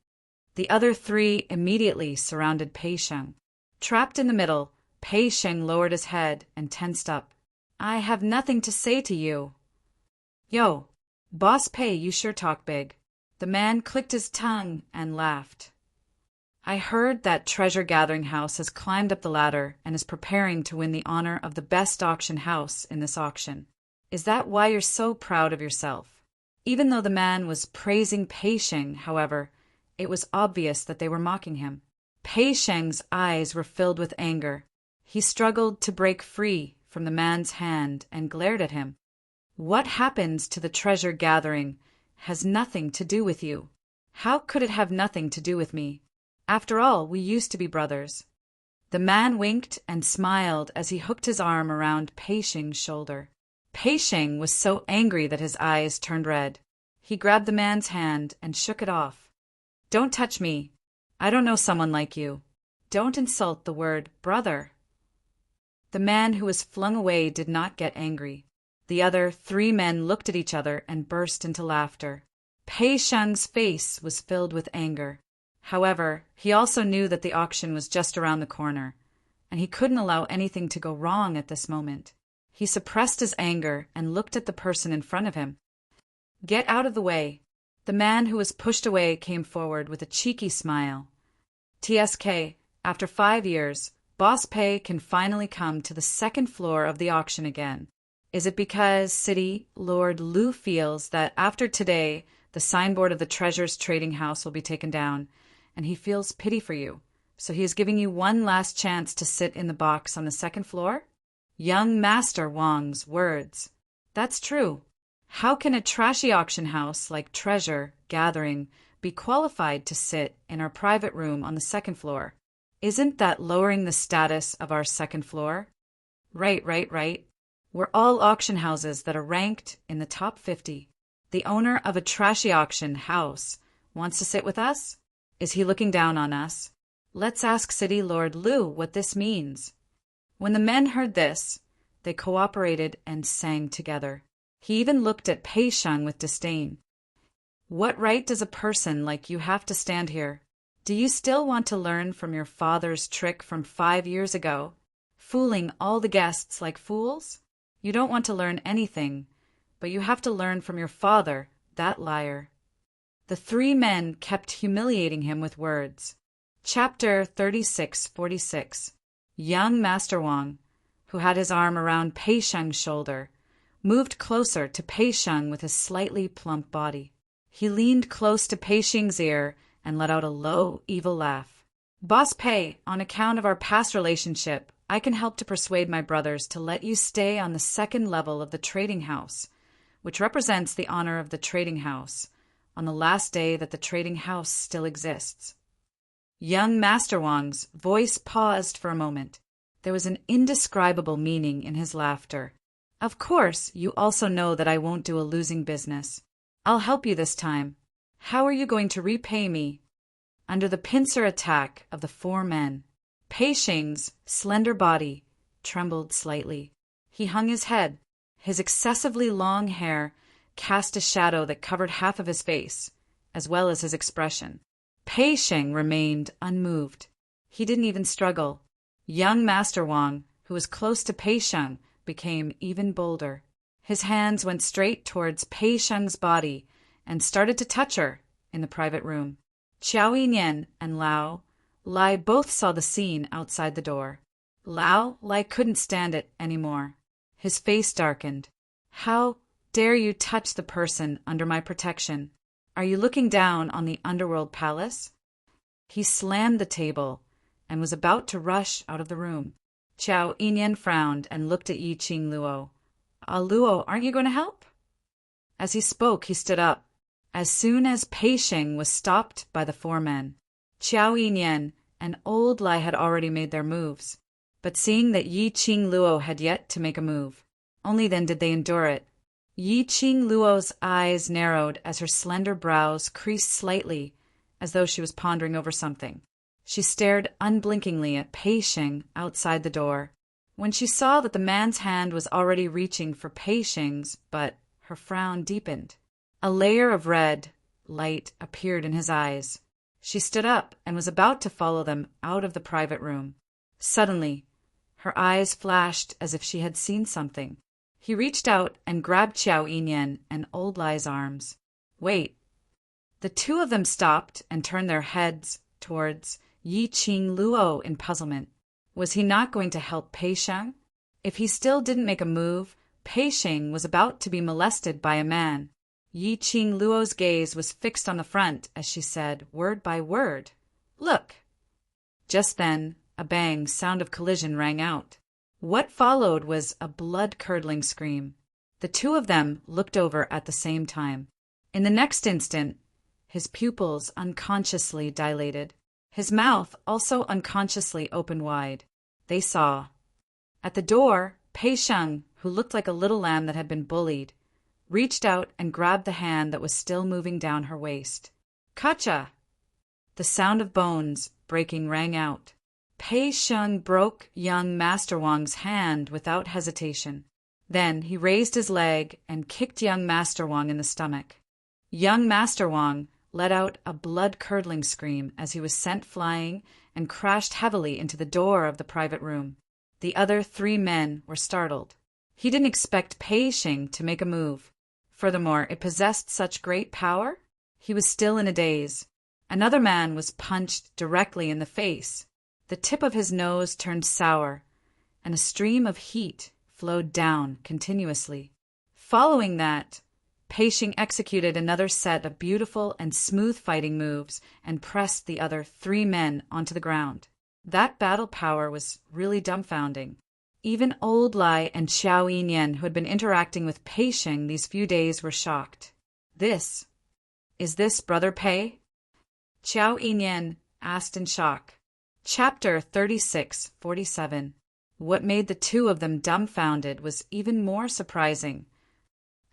A: The other 3 immediately surrounded Pei Sheng. Trapped in the middle, Pei Sheng lowered his head and tensed up. I have nothing to say to you. Yo, Boss Pei, you sure talk big. The man clicked his tongue and laughed. I heard that Treasure Gathering House has climbed up the ladder and is preparing to win the honor of the best auction house in this auction. Is that why you're so proud of yourself? Even though the man was praising Pei Sheng, however, it was obvious that they were mocking him. Pei Sheng's eyes were filled with anger. He struggled to break free from the man's hand and glared at him. What happens to the treasure gathering has nothing to do with you. How could it have nothing to do with me? After all, we used to be brothers. The man winked and smiled as he hooked his arm around Pei Sheng's shoulder. Pei Sheng was so angry that his eyes turned red. He grabbed the man's hand and shook it off. Don't touch me. I don't know someone like you. Don't insult the word brother. The man who was flung away did not get angry. The other 3 men looked at each other and burst into laughter. Pei Sheng's face was filled with anger. However, he also knew that the auction was just around the corner, and he couldn't allow anything to go wrong at this moment. He suppressed his anger and looked at the person in front of him. Get out of the way. The man who was pushed away came forward with a cheeky smile. TSK, after 5 years, Boss Pei can finally come to the second floor of the auction again? Is it because City Lord Lu feels that after today, the signboard of the Treasures Trading House will be taken down, and he feels pity for you, so he is giving you one last chance to sit in the box on the second floor? Young Master Wang's words. That's true. How can a trashy auction house like Treasure Gathering be qualified to sit in our private room on the second floor? Isn't that lowering the status of our second floor? Right. We're all auction houses that are ranked in the top 50. The owner of a trashy auction house wants to sit with us? Is he looking down on us? Let's ask City Lord Lu what this means. When the men heard this, they cooperated and sang together. He even looked at Pei Sheng with disdain. What right does a person like you have to stand here? Do you still want to learn from your father's trick from 5 years ago, fooling all the guests like fools? You don't want to learn anything, but you have to learn from your father, that liar. The three men kept humiliating him with words. Chapter 3646. Young Master Wang, who had his arm around Pei Sheng's shoulder, moved closer to Pei Sheng with his slightly plump body. He leaned close to Pei Sheng's ear and let out a low, evil laugh. Boss Pei, on account of our past relationship, I can help to persuade my brothers to let you stay on the second level of the trading house, which represents the honor of the trading house, on the last day that the trading house still exists. Young Master Wang's voice paused for a moment. There was an indescribable meaning in his laughter. Of course, you also know that I won't do a losing business. I'll help you this time. How are you going to repay me? Under the pincer attack of the four men, Pei Sheng's slender body trembled slightly. He hung his head. His excessively long hair cast a shadow that covered half of his face, as well as his expression. Pei Sheng remained unmoved. He didn't even struggle. Young Master Wang, who was close to Pei Sheng, became even bolder. His hands went straight towards Pei Sheng's body and started to touch her in the private room. Qiao Yinyan and Lao Lai both saw the scene outside the door. Lao Lai couldn't stand it anymore. His face darkened. How dare you touch the person under my protection? Are you looking down on the underworld palace? He slammed the table and was about to rush out of the room. Qiao Yinyan frowned and looked at Yi Qing Luo. Luo, aren't you going to help? As he spoke, he stood up. As soon as Pei Sheng was stopped by the four men, Qiao Yinyan and Old Lai had already made their moves. But seeing that Yi Qing Luo had yet to make a move, only then did they endure it. Yi Qing Luo's eyes narrowed as her slender brows creased slightly, as though she was pondering over something. She stared unblinkingly at Pei Sheng outside the door. When she saw that the man's hand was already reaching for Pei Sheng's, but her frown deepened. A layer of red light appeared in his eyes. She stood up and was about to follow them out of the private room. Suddenly, her eyes flashed as if she had seen something. He reached out and grabbed Qiao Yinyan and Old Lai's arms. Wait. The two of them stopped and turned their heads towards Yi Qing Luo in puzzlement. Was he not going to help Pei Sheng? If he still didn't make a move, Pei Sheng was about to be molested by a man. Yi Qing Luo's gaze was fixed on the front as she said, word by word, "Look." Just then, a bang sound of collision rang out. What followed was a blood-curdling scream. The two of them looked over at the same time. In the next instant, his pupils unconsciously dilated. His mouth also unconsciously opened wide. They saw. At the door, Pei Sheng, who looked like a little lamb that had been bullied, reached out and grabbed the hand that was still moving down her waist. Kacha! The sound of bones breaking rang out. Pei Sheng broke young Master Wang's hand without hesitation. Then he raised his leg and kicked young Master Wang in the stomach. Young Master Wang let out a blood-curdling scream as he was sent flying and crashed heavily into the door of the private room. The other three men were startled. He didn't expect Pei Sheng to make a move. Furthermore, it possessed such great power. He was still in a daze. Another man was punched directly in the face. The tip of his nose turned sour, and a stream of heat flowed down continuously. Following that, Pei Sheng executed another set of beautiful and smooth fighting moves and pressed the other 3 men onto the ground. That battle power was really dumbfounding. Even Old Lai and Xiao Yinyan, who had been interacting with Pei Sheng these few days, were shocked. Is this Brother Pei? Xiao Yinyan asked in shock. Chapter 36:47. What made the 2 of them dumbfounded was even more surprising.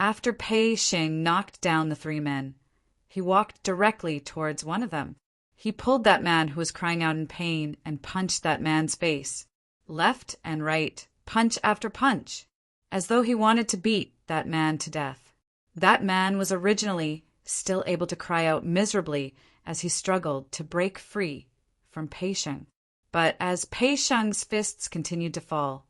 A: After Pei Sheng knocked down the 3 men, he walked directly towards one of them. He pulled that man who was crying out in pain and punched that man's face. Left and right, punch after punch, as though he wanted to beat that man to death. That man was originally still able to cry out miserably as he struggled to break free from Pei Sheng. But as Pei Sheng's fists continued to fall,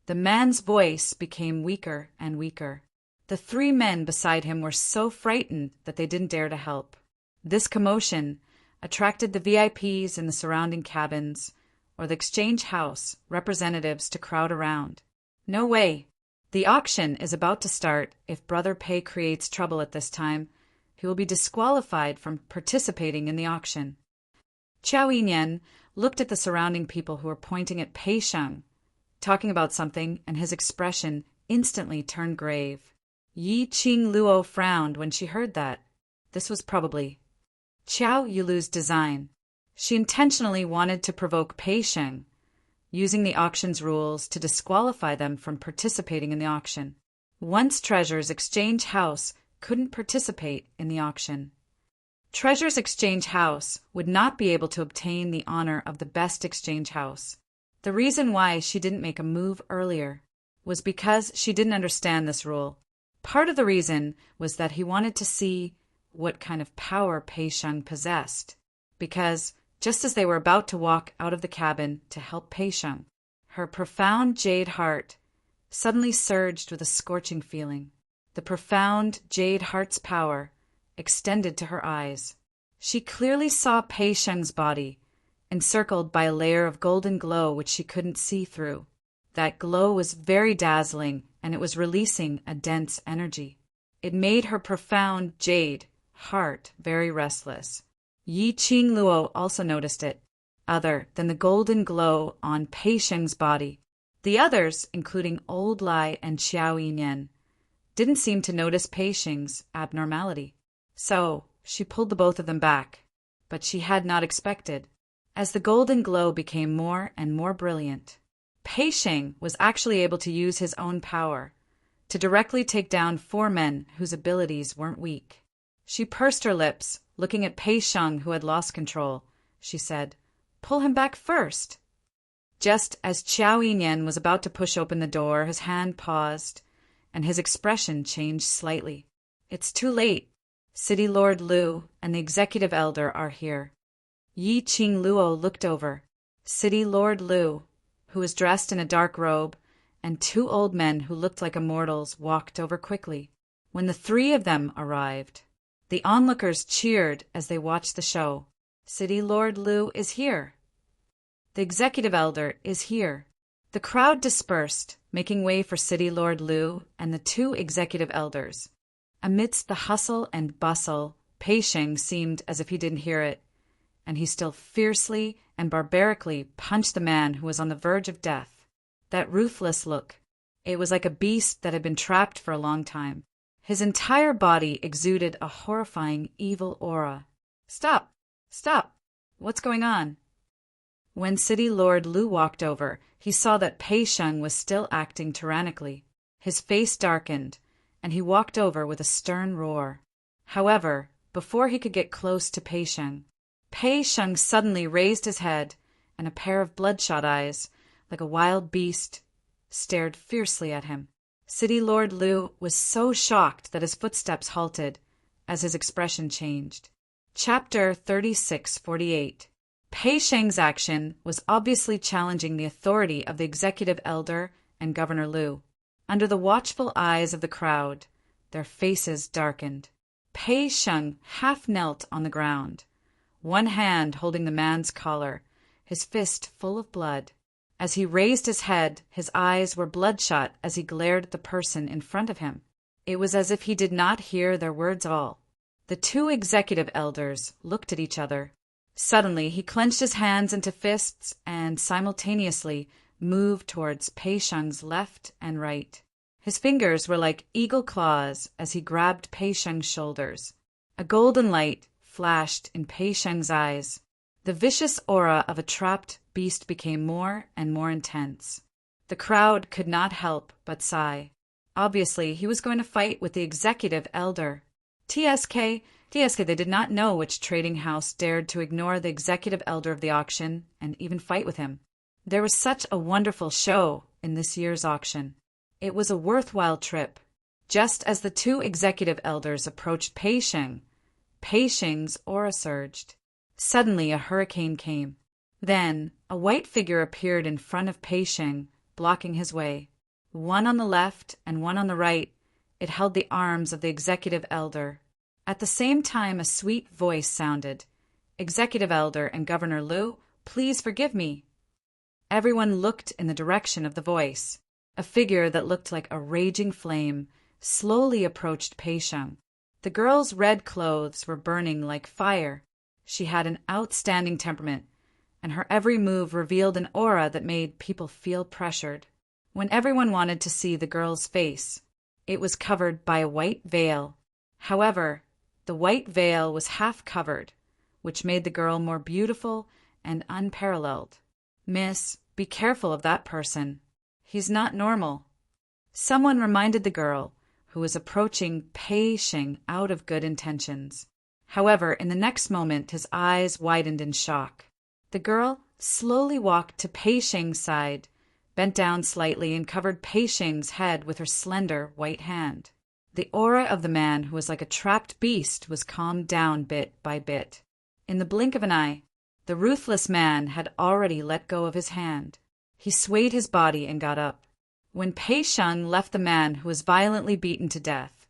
A: the man's voice became weaker and weaker. The 3 men beside him were so frightened that they didn't dare to help. This commotion attracted the VIPs in the surrounding cabins or the exchange house representatives to crowd around. No way! The auction is about to start. If Brother Pei creates trouble at this time, he will be disqualified from participating in the auction. Xiao Yinyan looked at the surrounding people who were pointing at Pei Sheng, talking about something, and his expression instantly turned grave. Yi Qing Luo frowned when she heard that. This was probably Qiao Yulu's design. She intentionally wanted to provoke Pei Sheng, using the auction's rules to disqualify them from participating in the auction. Once Treasure's Exchange House couldn't participate in the auction, Treasure's Exchange House would not be able to obtain the honor of the best exchange house. The reason why she didn't make a move earlier was because she didn't understand this rule. Part of the reason was that he wanted to see what kind of power Pei Sheng possessed, because just as they were about to walk out of the cabin to help Pei Sheng, her profound jade heart suddenly surged with a scorching feeling. The profound jade heart's power extended to her eyes. She clearly saw Pei Sheng's body, encircled by a layer of golden glow which she couldn't see through. That glow was very dazzling, and it was releasing a dense energy. It made her profound jade heart very restless. Yi Qing Luo also noticed it, other than the golden glow on Pei Sheng's body. The others, including Old Lai and Xiao Yinyan, didn't seem to notice Pei Sheng's abnormality. So she pulled the both of them back, but she had not expected. As the golden glow became more and more brilliant, Pei Sheng was actually able to use his own power to directly take down 4 men whose abilities weren't weak. She pursed her lips, looking at Pei Sheng, who had lost control. She said, "Pull him back first." Just as Qiao Yinyan was about to push open the door, his hand paused, and his expression changed slightly. "It's too late. City Lord Lu and the Executive Elder are here." Yi Qing Luo looked over. City Lord Lu, who was dressed in a dark robe, and 2 old men who looked like immortals walked over quickly. When the 3 of them arrived, the onlookers cheered as they watched the show. City Lord Lu is here. The Executive Elder is here. The crowd dispersed, making way for City Lord Lu and the 2 Executive Elders. Amidst the hustle and bustle, Pei Sheng seemed as if he didn't hear it, and he still fiercely and barbarically punched the man who was on the verge of death. That ruthless look. It was like a beast that had been trapped for a long time. His entire body exuded a horrifying, evil aura. "Stop! Stop! What's going on?" When City Lord Lu walked over, he saw that Pei Sheng was still acting tyrannically. His face darkened, and he walked over with a stern roar. However, before he could get close to Pei Sheng suddenly raised his head, and a pair of bloodshot eyes, like a wild beast, stared fiercely at him. City Lord Lu was so shocked that his footsteps halted as his expression changed. Chapter 36:48. Pei Sheng's action was obviously challenging the authority of the Executive Elder and Governor Lu. Under the watchful eyes of the crowd, their faces darkened. Pei Sheng half knelt on the ground, one hand holding the man's collar, his fist full of blood. As he raised his head, his eyes were bloodshot as he glared at the person in front of him. It was as if he did not hear their words at all. The two executive elders looked at each other. Suddenly, he clenched his hands into fists and simultaneously moved towards Pei Sheng's left and right. His fingers were like eagle claws as he grabbed Pei Sheng's shoulders. A golden light flashed in Pei Sheng's eyes. The vicious aura of a trapped beast became more and more intense. The crowd could not help but sigh. Obviously, he was going to fight with the executive elder. TSK, they did not know which trading house dared to ignore the executive elder of the auction and even fight with him. There was such a wonderful show in this year's auction. It was a worthwhile trip. Just as the two executive elders approached Pei Sheng's aura surged. Suddenly a hurricane came. Then a white figure appeared in front of Pei Sheng, blocking his way. One on the left and one on the right, it held the arms of the executive elder. At the same time, a sweet voice sounded. "Executive elder and Governor Liu, please forgive me." Everyone looked in the direction of the voice. A figure that looked like a raging flame slowly approached Pei Sheng. The girl's red clothes were burning like fire. She had an outstanding temperament, and her every move revealed an aura that made people feel pressured. When everyone wanted to see the girl's face, it was covered by a white veil. However, the white veil was half covered, which made the girl more beautiful and unparalleled. "Miss, be careful of that person. He's not normal." Someone reminded the girl, who was approaching Pei Sheng out of good intentions. However, in the next moment, his eyes widened in shock. The girl slowly walked to Pei Sheng's side, bent down slightly, and covered Pei Sheng's head with her slender white hand. The aura of the man who was like a trapped beast was calmed down bit by bit. In the blink of an eye, the ruthless man had already let go of his hand. He swayed his body and got up. When Pei Sheng left the man who was violently beaten to death,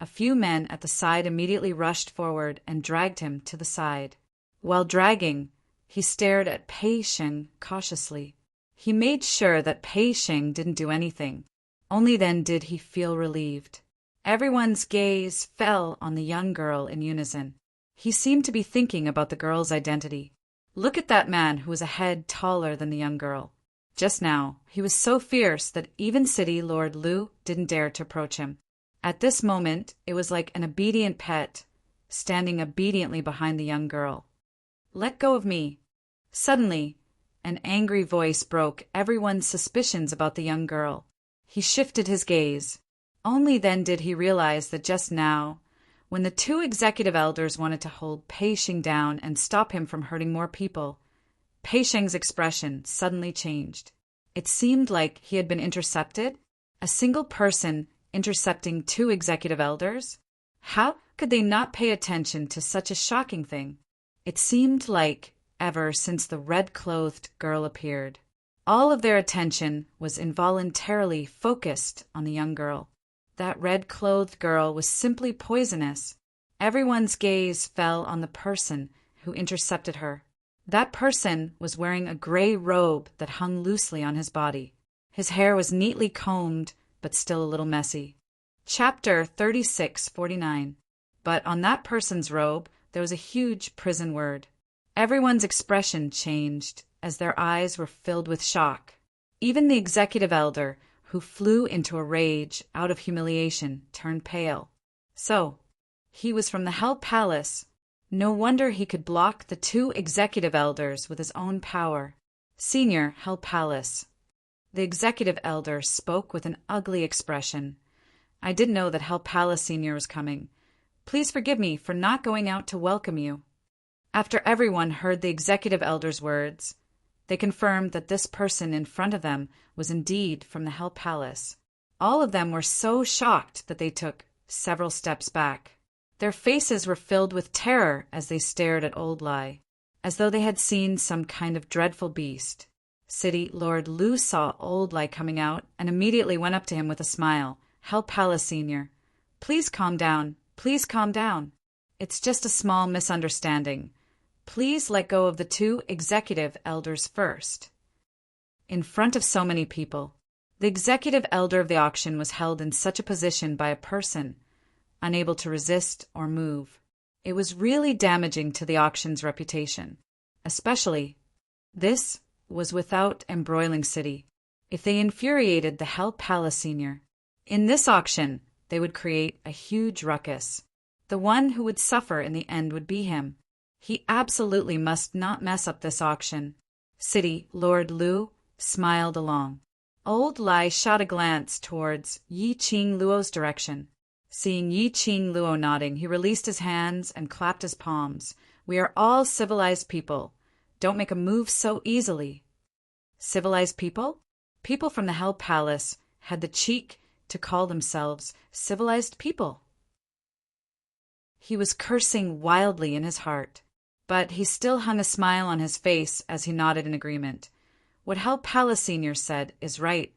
A: a few men at the side immediately rushed forward and dragged him to the side. While dragging, he stared at Pei Sheng cautiously. He made sure that Pei Sheng didn't do anything. Only then did he feel relieved. Everyone's gaze fell on the young girl in unison. He seemed to be thinking about the girl's identity. Look at that man who was a head taller than the young girl. Just now, he was so fierce that even City Lord Liu didn't dare to approach him. At this moment, it was like an obedient pet, standing obediently behind the young girl. "Let go of me." Suddenly, an angry voice broke everyone's suspicions about the young girl. He shifted his gaze. Only then did he realize that just now, when the two executive elders wanted to hold Pei Sheng down and stop him from hurting more people, Pei Sheng's expression suddenly changed. It seemed like he had been intercepted, a single person intercepting two executive elders. How could they not pay attention to such a shocking thing? It seemed like ever since the red-clothed girl appeared, all of their attention was involuntarily focused on the young girl. That red-clothed girl was simply poisonous. Everyone's gaze fell on the person who intercepted her. That person was wearing a gray robe that hung loosely on his body. His hair was neatly combed, but still a little messy. Chapter 3649. But on that person's robe, there was a huge prison word. Everyone's expression changed as their eyes were filled with shock. Even the executive elder, who flew into a rage out of humiliation, turned pale. So, he was from the Hell Palace. No wonder he could block the two executive elders with his own power. Senior Hell Palace. The executive elder spoke with an ugly expression. "I didn't know that Hell Palace Senior was coming. Please forgive me for not going out to welcome you." After everyone heard the executive elder's words, they confirmed that this person in front of them was indeed from the Hell Palace. All of them were so shocked that they took several steps back. Their faces were filled with terror as they stared at Old Lai, as though they had seen some kind of dreadful beast. City Lord Liu saw Old Lai coming out and immediately went up to him with a smile. "Hell Palace Senior, please calm down. Please calm down. It's just a small misunderstanding. Please let go of the two executive elders first. In front of so many people, the executive elder of the auction was held in such a position by a person, unable to resist or move. It was really damaging to the auction's reputation. Especially, this was without embroiling City. If they infuriated the Hell Palace Senior, in this auction, they would create a huge ruckus. The one who would suffer in the end would be him. He absolutely must not mess up this auction. City Lord Lu smiled along. Old Lai shot a glance towards Yi Qing Luo's direction. Seeing Yi Qing Luo nodding, he released his hands and clapped his palms. We are all civilized people. Don't make a move so easily. Civilized people? People from the Hell Palace had the cheek to call themselves civilized people. He was cursing wildly in his heart, but he still hung a smile on his face as he nodded in agreement. What Hell Palace Senior said is right.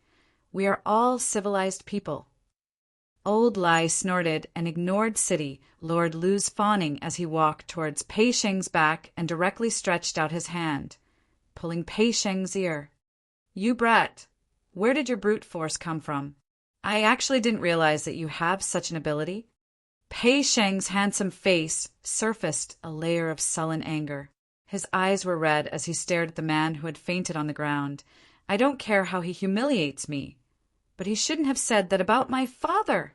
A: We are all civilized people. Old Lai snorted and ignored City Lord Lu's fawning as he walked towards Pei Sheng's back and directly stretched out his hand, pulling Pei Sheng's ear. You brat, where did your brute force come from? I actually didn't realize that you have such an ability. Pei Sheng's handsome face surfaced a layer of sullen anger. His eyes were red as he stared at the man who had fainted on the ground. I don't care how he humiliates me, but he shouldn't have said that about my father.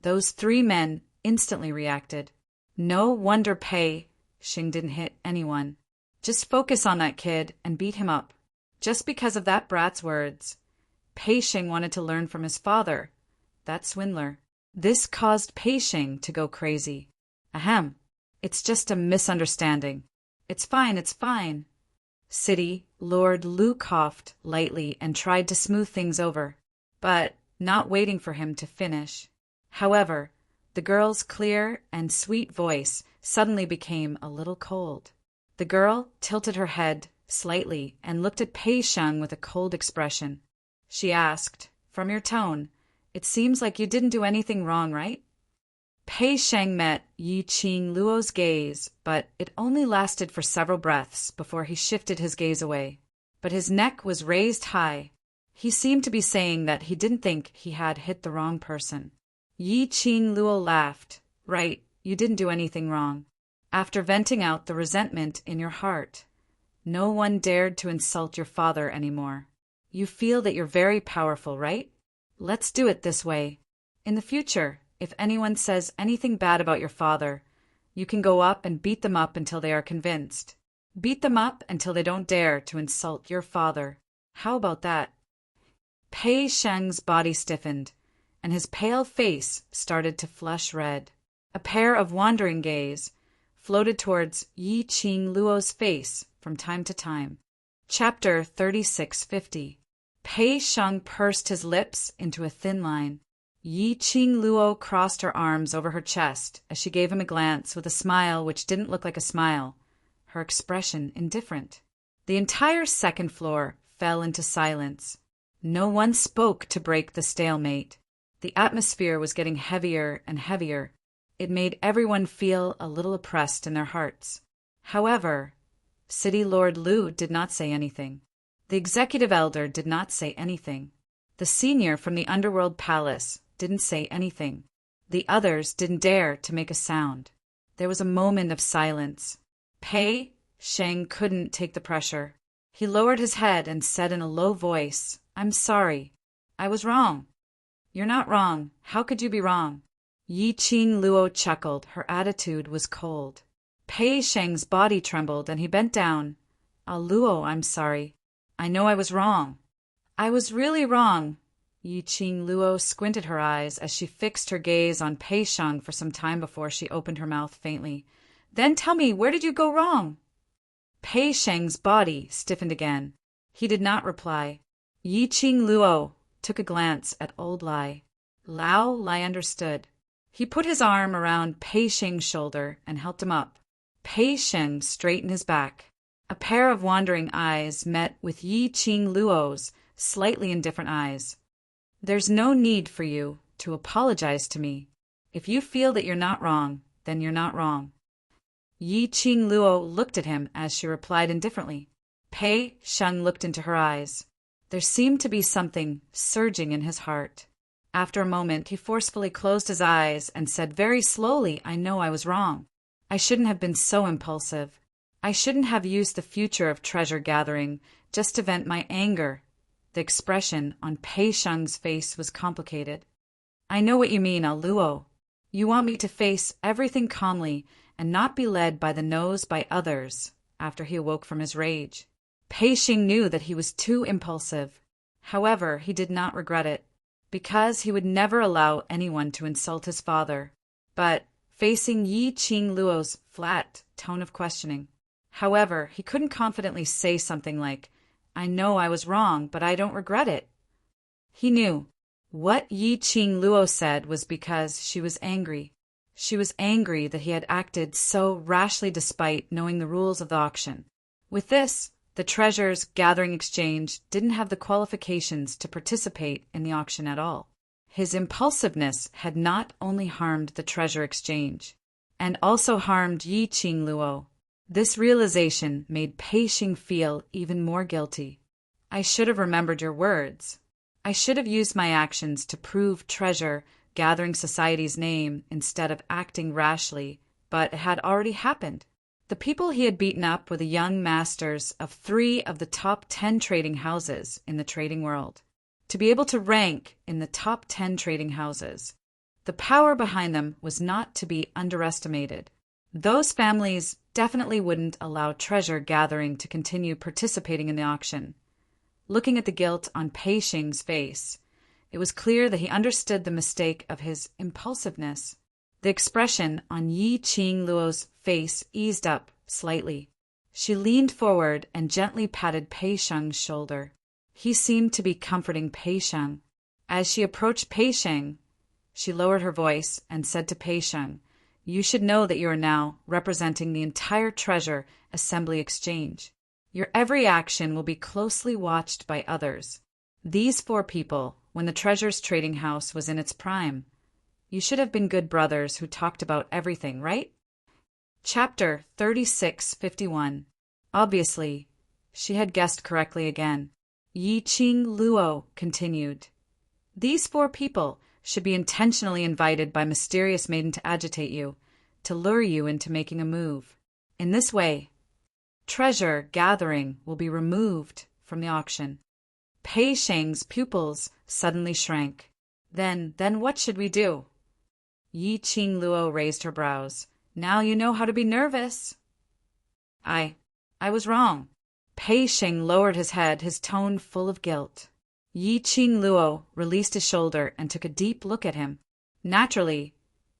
A: Those three men instantly reacted. No wonder Pei Sheng didn't hit anyone. Just focus on that kid and beat him up. Just because of that brat's words. Pei Sheng wanted to learn from his father, that swindler. This caused Pei Sheng to go crazy. Ahem. It's just a misunderstanding. It's fine, it's fine. City Lord Lu coughed lightly and tried to smooth things over, but not waiting for him to finish. However, the girl's clear and sweet voice suddenly became a little cold. The girl tilted her head slightly and looked at Pei Sheng with a cold expression. She asked, from your tone, it seems like you didn't do anything wrong, right? Pei Sheng met Yi Qing Luo's gaze, but it only lasted for several breaths before he shifted his gaze away. But his neck was raised high. He seemed to be saying that he didn't think he had hit the wrong person. Yi Qing Luo laughed. Right, you didn't do anything wrong. After venting out the resentment in your heart, no one dared to insult your father anymore. You feel that you're very powerful, right? Let's do it this way. In the future, if anyone says anything bad about your father, you can go up and beat them up until they are convinced. Beat them up until they don't dare to insult your father. How about that? Pei Sheng's body stiffened, and his pale face started to flush red. A pair of wandering gaze floated towards Yi Qing Luo's face from time to time. Chapter 3650. Pei Sheng pursed his lips into a thin line. Yi Qing Luo crossed her arms over her chest as she gave him a glance with a smile which didn't look like a smile, her expression indifferent. The entire second floor fell into silence. No one spoke to break the stalemate. The atmosphere was getting heavier and heavier. It made everyone feel a little oppressed in their hearts. However, City Lord Lu did not say anything. The executive elder did not say anything. The senior from the underworld palace didn't say anything. The others didn't dare to make a sound. There was a moment of silence. Pei Sheng couldn't take the pressure. He lowered his head and said in a low voice, I'm sorry. I was wrong. You're not wrong. How could you be wrong? Yi Qing Luo chuckled. Her attitude was cold. Pei Sheng's body trembled and he bent down. Luo, I'm sorry. I know I was wrong. I was really wrong. Yi Qing Luo squinted her eyes as she fixed her gaze on Pei Sheng for some time before she opened her mouth faintly. Then tell me, where did you go wrong? Pei Sheng's body stiffened again. He did not reply. Yi Qing Luo took a glance at old Lai. Lao Lai understood. He put his arm around Pei Sheng's shoulder and helped him up. Pei Sheng straightened his back. A pair of wandering eyes met with Yi Qing Luo's slightly indifferent eyes. There's no need for you to apologize to me. If you feel that you're not wrong, then you're not wrong. Yi Qing Luo looked at him as she replied indifferently. Pei Sheng looked into her eyes. There seemed to be something surging in his heart. After a moment, he forcefully closed his eyes and said very slowly, I know I was wrong. I shouldn't have been so impulsive. I shouldn't have used the future of treasure gathering just to vent my anger. The expression on Pei Sheng's face was complicated. I know what you mean, Luo. You want me to face everything calmly and not be led by the nose by others. After he awoke from his rage, Pei Sheng knew that he was too impulsive. However, he did not regret it, because he would never allow anyone to insult his father. But, facing Yi Qing Luo's flat tone of questioning, however, he couldn't confidently say something like, I know I was wrong, but I don't regret it. He knew. What Yi Qing Luo said was because she was angry. She was angry that he had acted so rashly despite knowing the rules of the auction. With this, the treasures gathering exchange didn't have the qualifications to participate in the auction at all. His impulsiveness had not only harmed the treasure exchange, and also harmed Yi Qing Luo. This realization made Pei Sheng feel even more guilty. I should have remembered your words. I should have used my actions to prove treasure gathering society's name instead of acting rashly, but it had already happened. The people he had beaten up were the young masters of 3 of the top 10 trading houses in the trading world. To be able to rank in the top 10 trading houses, the power behind them was not to be underestimated. Those families definitely wouldn't allow treasure gathering to continue participating in the auction. Looking at the guilt on Pei Sheng's face, it was clear that he understood the mistake of his impulsiveness. The expression on Yi Qing Luo's face eased up slightly. She leaned forward and gently patted Pei Sheng's shoulder. He seemed to be comforting Pei Sheng. As she approached Pei Sheng, she lowered her voice and said to Pei Sheng, You should know that you are now representing the entire Treasure Assembly Exchange. Your every action will be closely watched by others. These 4 people, when the Treasure's trading house was in its prime, you should have been good brothers who talked about everything, right? Chapter 3651. Obviously, she had guessed correctly again. Yi Qing Luo continued. These 4 people should be intentionally invited by Mysterious Maiden to agitate you, to lure you into making a move. In this way, treasure gathering will be removed from the auction. Pei Sheng's pupils suddenly shrank. Then what should we do? Yi Qing Luo raised her brows. Now you know how to be nervous. I was wrong. Pei Sheng lowered his head, his tone full of guilt. Yi Qing Luo released his shoulder and took a deep look at him. Naturally,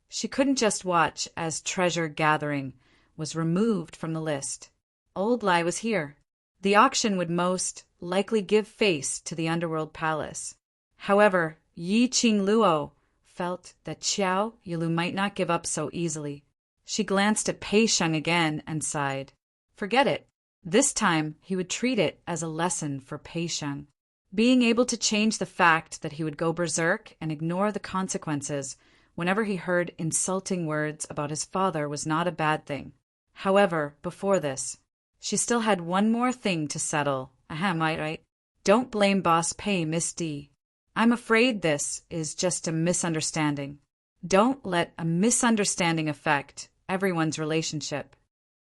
A: she couldn't just watch as treasure gathering was removed from the list. Old Lai was here. The auction would most likely give face to the underworld palace. However, Yi Qing Luo felt that Xiao Yilu might not give up so easily. She glanced at Pei Sheng again and sighed. Forget it. This time he would treat it as a lesson for Pei Sheng. Being able to change the fact that he would go berserk and ignore the consequences whenever he heard insulting words about his father was not a bad thing. However, before this, she still had one more thing to settle. Right? Don't blame Boss Pei, Miss D. I'm afraid this is just a misunderstanding. Don't let a misunderstanding affect everyone's relationship.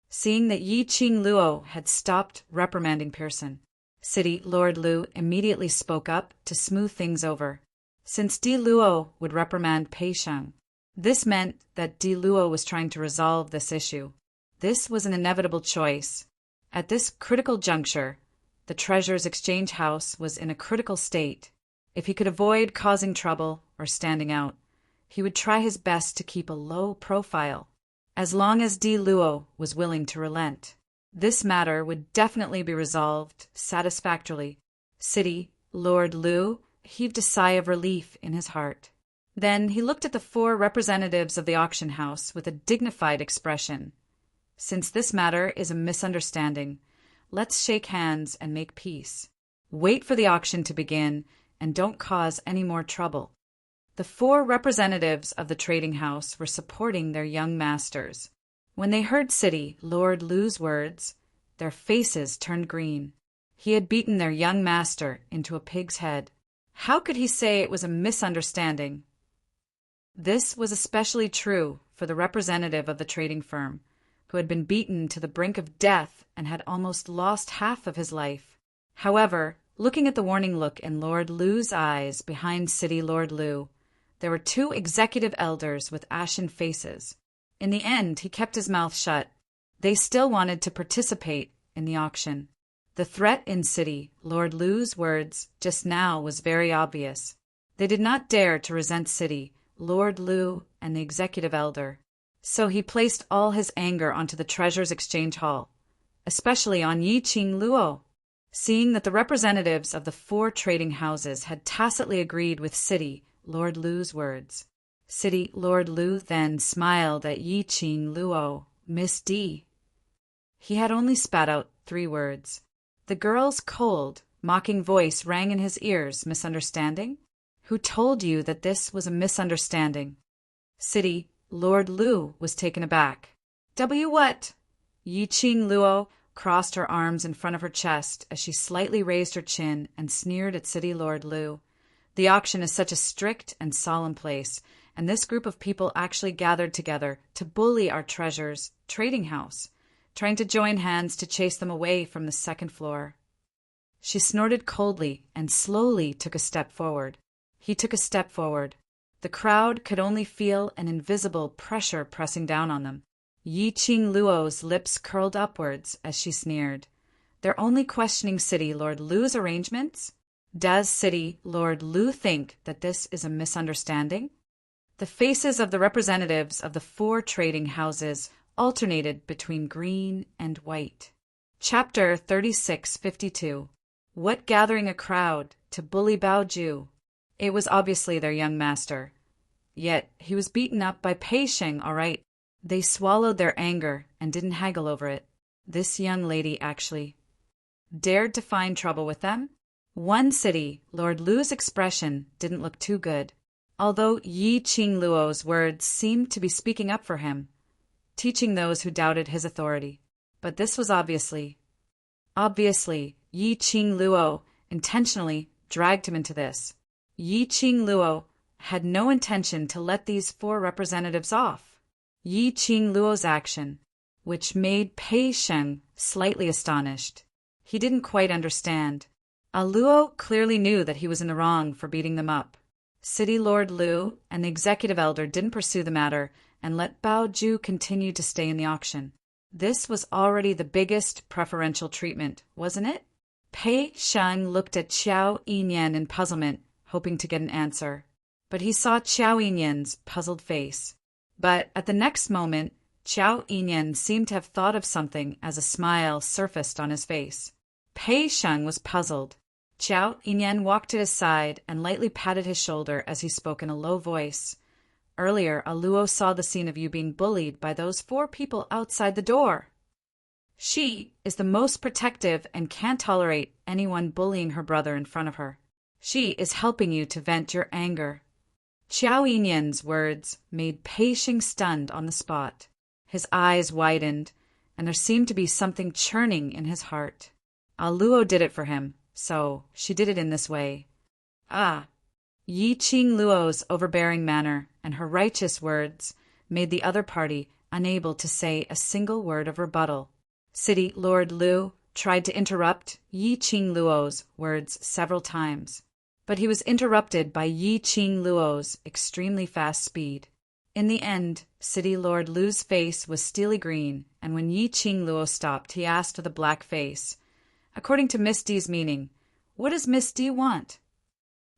A: Seeing that Yi Qing Luo had stopped reprimanding Pearson, City Lord Lu immediately spoke up to smooth things over. Since Di Luo would reprimand Pei Sheng, this meant that Di Luo was trying to resolve this issue. This was an inevitable choice. At this critical juncture, the Treasure's exchange house was in a critical state. If he could avoid causing trouble or standing out, he would try his best to keep a low profile. As long as Di Luo was willing to relent, this matter would definitely be resolved satisfactorily. City Lord Lu heaved a sigh of relief in his heart. Then he looked at the 4 representatives of the auction house with a dignified expression. Since this matter is a misunderstanding, let's shake hands and make peace. Wait for the auction to begin and don't cause any more trouble. The 4 representatives of the trading house were supporting their young masters. When they heard City Lord Lu's words, their faces turned green. He had beaten their young master into a pig's head. How could he say it was a misunderstanding? This was especially true for the representative of the trading firm, who had been beaten to the brink of death and had almost lost half of his life. However, looking at the warning look in Lord Lu's eyes behind City Lord Lu, there were two executive elders with ashen faces. In the end, he kept his mouth shut. They still wanted to participate in the auction. The threat in City Lord Lu's words just now was very obvious. They did not dare to resent City Lord Lu and the executive elder. So he placed all his anger onto the Treasures Exchange Hall, especially on Yi Qing Luo. Seeing that the representatives of the 4 trading houses had tacitly agreed with City Lord Lu's words, City Lord Lu then smiled at Yi Qing Luo, Miss D. He had only spat out 3 words. The girl's cold, mocking voice rang in his ears. Misunderstanding? Who told you that this was a misunderstanding? City Lord Lu was taken aback. What? Yi Qing Luo crossed her arms in front of her chest as she slightly raised her chin and sneered at City Lord Lu. The auction is such a strict and solemn place, and this group of people actually gathered together to bully our Treasures trading house, trying to join hands to chase them away from the 2nd floor. She snorted coldly and slowly took a step forward. He took a step forward. The crowd could only feel an invisible pressure pressing down on them. Yi Qing Luo's lips curled upwards as she sneered. They're only questioning City Lord Lu's arrangements? Does City Lord Lu think that this is a misunderstanding? The faces of the representatives of the 4 trading houses alternated between green and white. Chapter 3652. What gathering a crowd to bully Bao Ju? It was obviously their young master. Yet he was beaten up by Pei Sheng, all right. They swallowed their anger and didn't haggle over it. This young lady actually dared to find trouble with them. One City Lord Lu's expression didn't look too good, although Yi Qing Luo's words seemed to be speaking up for him, teaching those who doubted his authority. But this was obviously, Yi Qing Luo intentionally dragged him into this. Yi Qing Luo had no intention to let these 4 representatives off. Yi Qing Luo's action, which made Pei Sheng slightly astonished. He didn't quite understand. Luo clearly knew that he was in the wrong for beating them up. City Lord Lu and the executive elder didn't pursue the matter and let Bao Ju continue to stay in the auction. This was already the biggest preferential treatment, wasn't it? Pei Sheng looked at Qiao Yinyan in puzzlement, hoping to get an answer. But he saw Qiao Yinyan's puzzled face. But at the next moment, Qiao Yinyan seemed to have thought of something as a smile surfaced on his face. Pei Sheng was puzzled. Qiao Yinyan walked to his side and lightly patted his shoulder as he spoke in a low voice. Earlier, Luo saw the scene of you being bullied by those 4 people outside the door. She is the most protective and can't tolerate anyone bullying her brother in front of her. She is helping you to vent your anger. Qiao Yinyan's words made Pei Sheng stunned on the spot. His eyes widened, and there seemed to be something churning in his heart. Luo did it for him, so she did it in this way. Yi Qing Luo's overbearing manner and her righteous words made the other party unable to say a single word of rebuttal. City Lord Lu tried to interrupt Yi Qing Luo's words several times, but he was interrupted by Yi Qing Luo's extremely fast speed. In the end, City Lord Lu's face was steely green, and when Yi Qing Luo stopped, he asked with a black face, "According to Miss D's meaning, what does Miss D want?"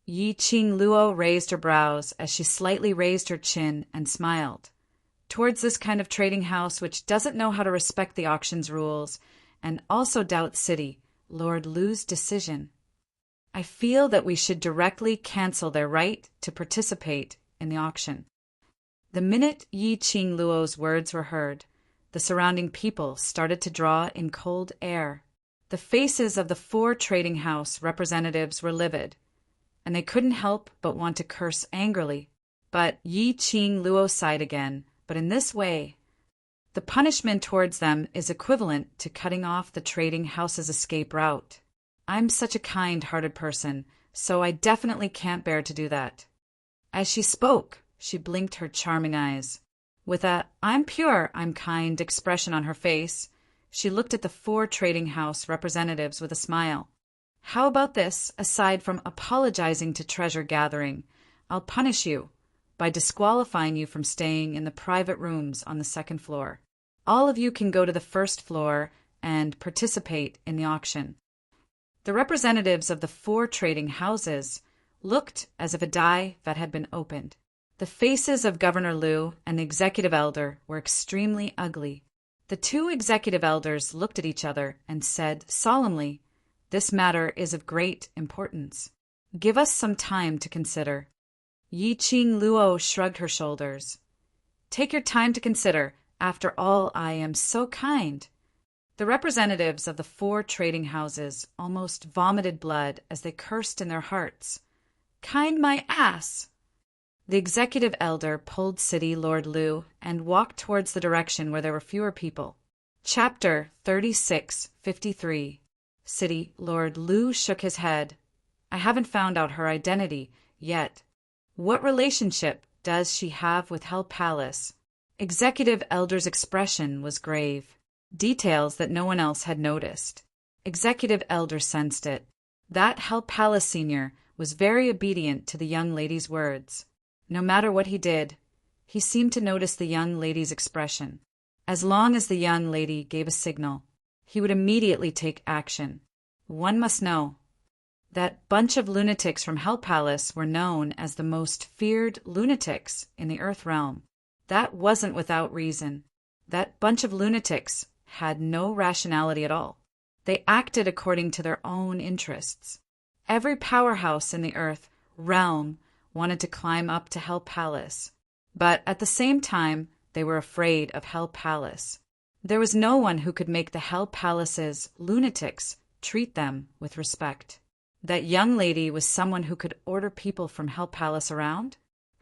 A: Yi Qing Luo raised her brows as she slightly raised her chin and smiled. Towards this kind of trading house which doesn't know how to respect the auction's rules and also doubts City Lord Lu's decision, I feel that we should directly cancel their right to participate in the auction. The minute Yi Qing Luo's words were heard, the surrounding people started to draw in cold air. The faces of the 4 trading house representatives were livid, and they couldn't help but want to curse angrily. But Yi Qing Luo sighed again, but in this way. The punishment towards them is equivalent to cutting off the trading house's escape route. I'm such a kind-hearted person, so I definitely can't bear to do that." As she spoke, she blinked her charming eyes. With a "I'm pure, I'm kind" expression on her face, she looked at the 4 trading house representatives with a smile. "How about this, aside from apologizing to Treasure Gathering, I'll punish you by disqualifying you from staying in the private rooms on the 2nd floor. All of you can go to the 1st floor and participate in the auction." The representatives of the 4 trading houses looked as if a die that had been opened. The faces of Governor Liu and the executive elder were extremely ugly. The 2 executive elders looked at each other and said solemnly, "This matter is of great importance. Give us some time to consider." Yi Qing Luo shrugged her shoulders. "Take your time to consider. After all, I am so kind." The representatives of the 4 trading houses almost vomited blood as they cursed in their hearts. "Kind my ass!" The executive elder pulled City Lord Liu and walked towards the direction where there were fewer people. Chapter 3653. City Lord Liu shook his head. "I haven't found out her identity yet. What relationship does she have with Hell Palace?" Executive elder's expression was grave. Details that no one else had noticed. Executive elder sensed it. That Hell Palace senior was very obedient to the young lady's words. No matter what he did, he seemed to notice the young lady's expression. As long as the young lady gave a signal, he would immediately take action. One must know. That bunch of lunatics from Hell Palace were known as the most feared lunatics in the Earth realm. That wasn't without reason. That bunch of lunatics had no rationality at all. They acted according to their own interests. Every powerhouse in the Earth realm wanted to climb up to Hell Palace, but at the same time, they were afraid of Hell Palace. There was no one who could make the Hell Palace's lunatics treat them with respect. That young lady was someone who could order people from Hell Palace around?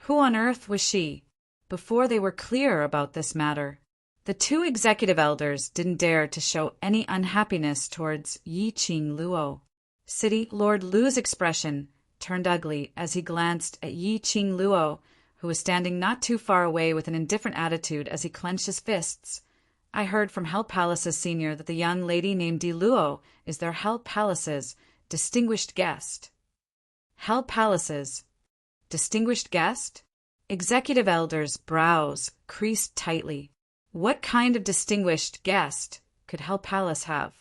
A: Who on earth was she? Before they were clear about this matter, the 2 executive elders didn't dare to show any unhappiness towards Yi Qing Luo. City Lord Lu's expression turned ugly as he glanced at Yi Qing Luo, who was standing not too far away with an indifferent attitude as he clenched his fists. "I heard from Hell Palace's senior that the young lady named Di Luo is their Hell Palace's distinguished guest." Hell Palace's distinguished guest? Executive elders' brows creased tightly. What kind of distinguished guest could Hell Palace have?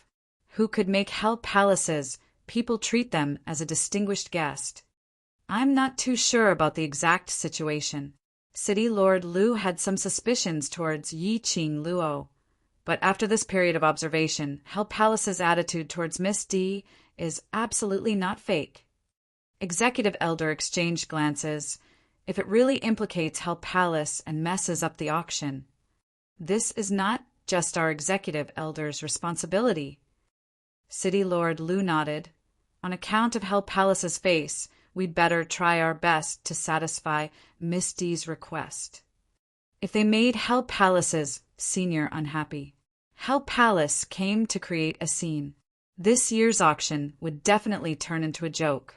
A: Who could make Hell Palace's people treat them as a distinguished guest? I'm not too sure about the exact situation. City Lord Liu had some suspicions towards Yi Qing Luo, but after this period of observation, Hell Palace's attitude towards Miss D is absolutely not fake. Executive elder exchanged glances. If it really implicates Hell Palace and messes up the auction, this is not just our executive elder's responsibility. City Lord Liu nodded. On account of Hell Palace's face, we'd better try our best to satisfy Miss D's request. If they made Hell Palace's senior unhappy, Hell Palace came to create a scene. This year's auction would definitely turn into a joke.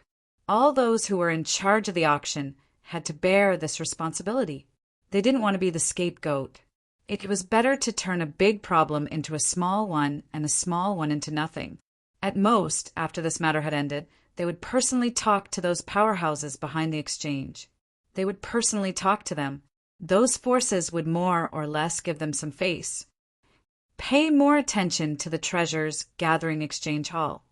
A: All those who were in charge of the auction had to bear this responsibility. They didn't want to be the scapegoat. It was better to turn a big problem into a small one and a small one into nothing. At most, after this matter had ended, they would personally talk to those powerhouses behind the exchange. They would personally talk to them. Those forces would more or less give them some face. Pay more attention to the treasures gathering exchange hall,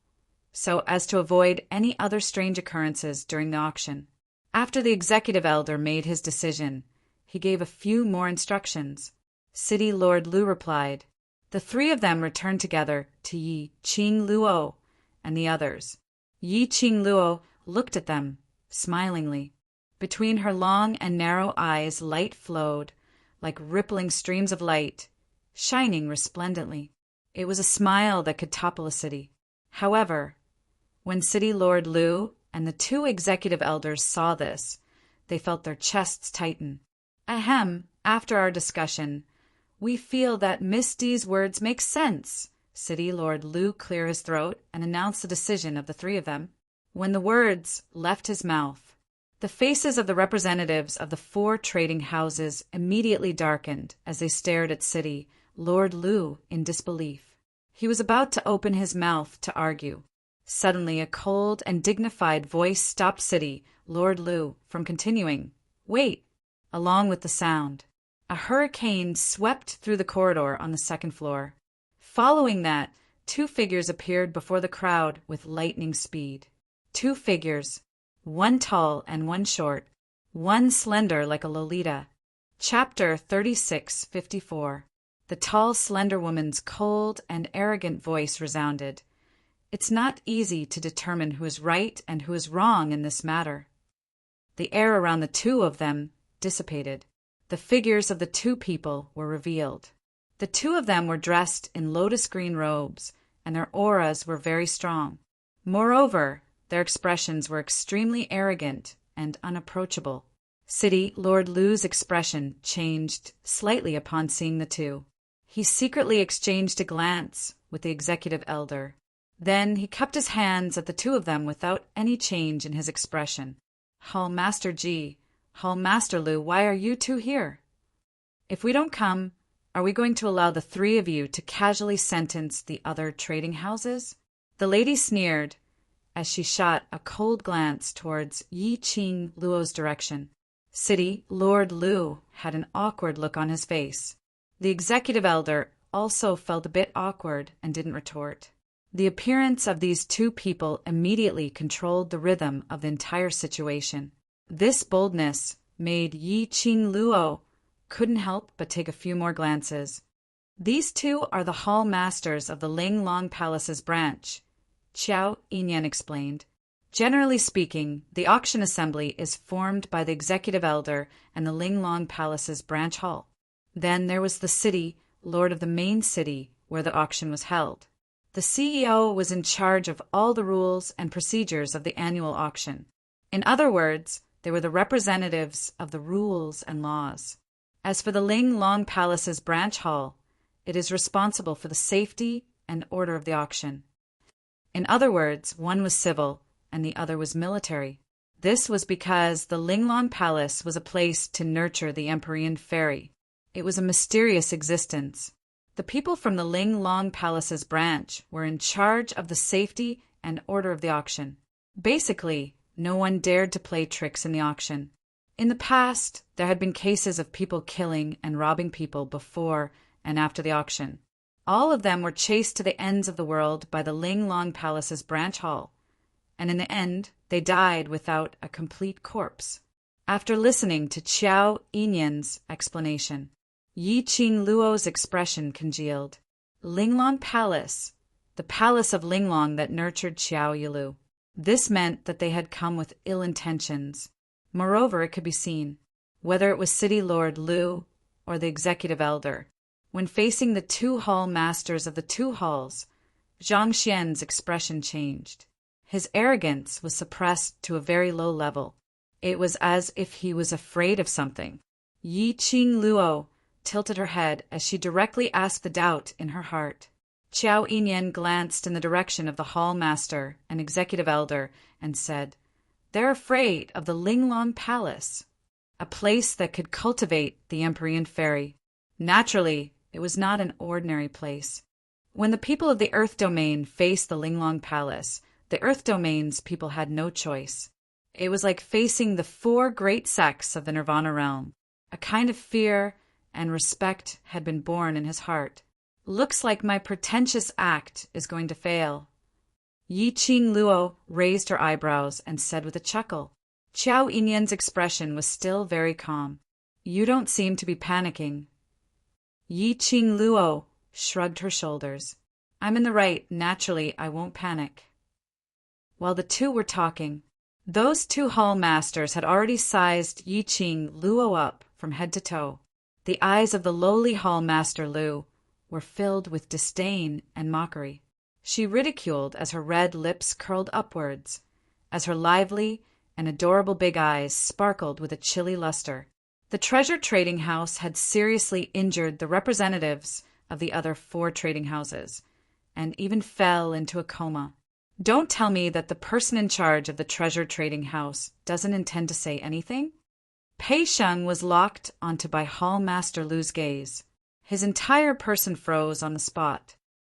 A: so as to avoid any other strange occurrences during the auction. After the executive elder made his decision, he gave a few more instructions. City Lord Liu replied. The 3 of them returned together to Yi Qing Luo and the others. Yi Qing Luo looked at them, smilingly. Between her long and narrow eyes light flowed, like rippling streams of light, shining resplendently. It was a smile that could topple a city. However, when City Lord Liu and the 2 executive elders saw this, they felt their chests tighten. Ahem, after our discussion, We feel that Miss D's words make sense. City Lord Lu cleared his throat and announced the decision of the three of them. When the words left his mouth, the faces of the representatives of the 4 trading houses immediately darkened as they stared at City Lord Lu in disbelief. He was about to open his mouth to argue. Suddenly, a cold and dignified voice stopped City Lord Lu from continuing. Wait! Along with the sound, a hurricane swept through the corridor on the 2nd floor. Following that, 2 figures appeared before the crowd with lightning speed. 2 figures, one tall and one short, one slender like a Lolita. Chapter 3654. The tall, slender woman's cold and arrogant voice resounded. It's not easy to determine who is right and who is wrong in this matter. The air around the 2 of them dissipated. The figures of the 2 people were revealed. The 2 of them were dressed in lotus green robes, and their auras were very strong. Moreover, their expressions were extremely arrogant and unapproachable. City Lord Lu's expression changed slightly upon seeing the 2. He secretly exchanged a glance with the executive elder. Then he cupped his hands at the 2 of them without any change in his expression. Hall Master Ji, Hall Master Lu, why are you 2 here? If we don't come, are we going to allow the 3 of you to casually sentence the other trading houses? The lady sneered as she shot a cold glance towards Yi Qing Luo's direction. City Lord Lu had an awkward look on his face. The executive elder also felt a bit awkward and didn't retort. The appearance of these 2 people immediately controlled the rhythm of the entire situation. This boldness made Yi Qing Luo couldn't help but take a few more glances. These 2 are the hall masters of the Ling Long Palace's branch, Qiao Yinyan explained. Generally speaking, the auction assembly is formed by the executive elder and the Ling Long Palace's branch hall. Then there was the city lord of the main city where the auction was held. The CEO was in charge of all the rules and procedures of the annual auction. In other words, they were the representatives of the rules and laws. As for the Ling Long Palace's branch hall, it is responsible for the safety and order of the auction. In other words, one was civil and the other was military. This was because the Ling Long Palace was a place to nurture the Empyrean fairy. It was a mysterious existence. The people from the Ling Long Palace's branch were in charge of the safety and order of the auction. Basically, no one dared to play tricks in the auction. In the past, there had been cases of people killing and robbing people before and after the auction. All of them were chased to the ends of the world by the Ling Long Palace's branch hall, and in the end, they died without a complete corpse. After listening to Qiao Yinyan's explanation, Yi Qing Luo's expression congealed. Linglong Palace, the palace of Linglong that nurtured Qiao Yilu. This meant that they had come with ill intentions. Moreover, it could be seen, whether it was City Lord Lu or the executive elder, when facing the 2 hall masters of the 2 halls, Zhang Xian's expression changed. His arrogance was suppressed to a very low level. It was as if he was afraid of something. Yi Qing Luo tilted her head as she directly asked the doubt in her heart. Qiao Yinyan glanced in the direction of the hall master and executive elder and said, "They're afraid of the Linglong Palace, a place that could cultivate the Empyrean fairy. Naturally, it was not an ordinary place. When the people of the Earth Domain faced the Linglong Palace, the Earth Domain's people had no choice. It was like facing the 4 great sects of the Nirvana realm. A kind of fear and respect had been born in his heart. Looks like my pretentious act is going to fail." Yi Qing Luo raised her eyebrows and said with a chuckle. Qiao Yinyan's expression was still very calm. "You don't seem to be panicking." Yi Qing Luo shrugged her shoulders. "I'm in the right. Naturally, I won't panic." While the 2 were talking, those 2 hall masters had already sized Yi Qing Luo up from head to toe. The eyes of the lowly hall master Lu were filled with disdain and mockery. She ridiculed as her red lips curled upwards, as her lively and adorable big eyes sparkled with a chilly luster. The treasure trading house had seriously injured the representatives of the other 4 trading houses, and even fell into a coma. Don't tell me that the person in charge of the treasure trading house doesn't intend to say anything? Pei Sheng was locked onto by Hall Master Lu's gaze. His entire person froze on the spot.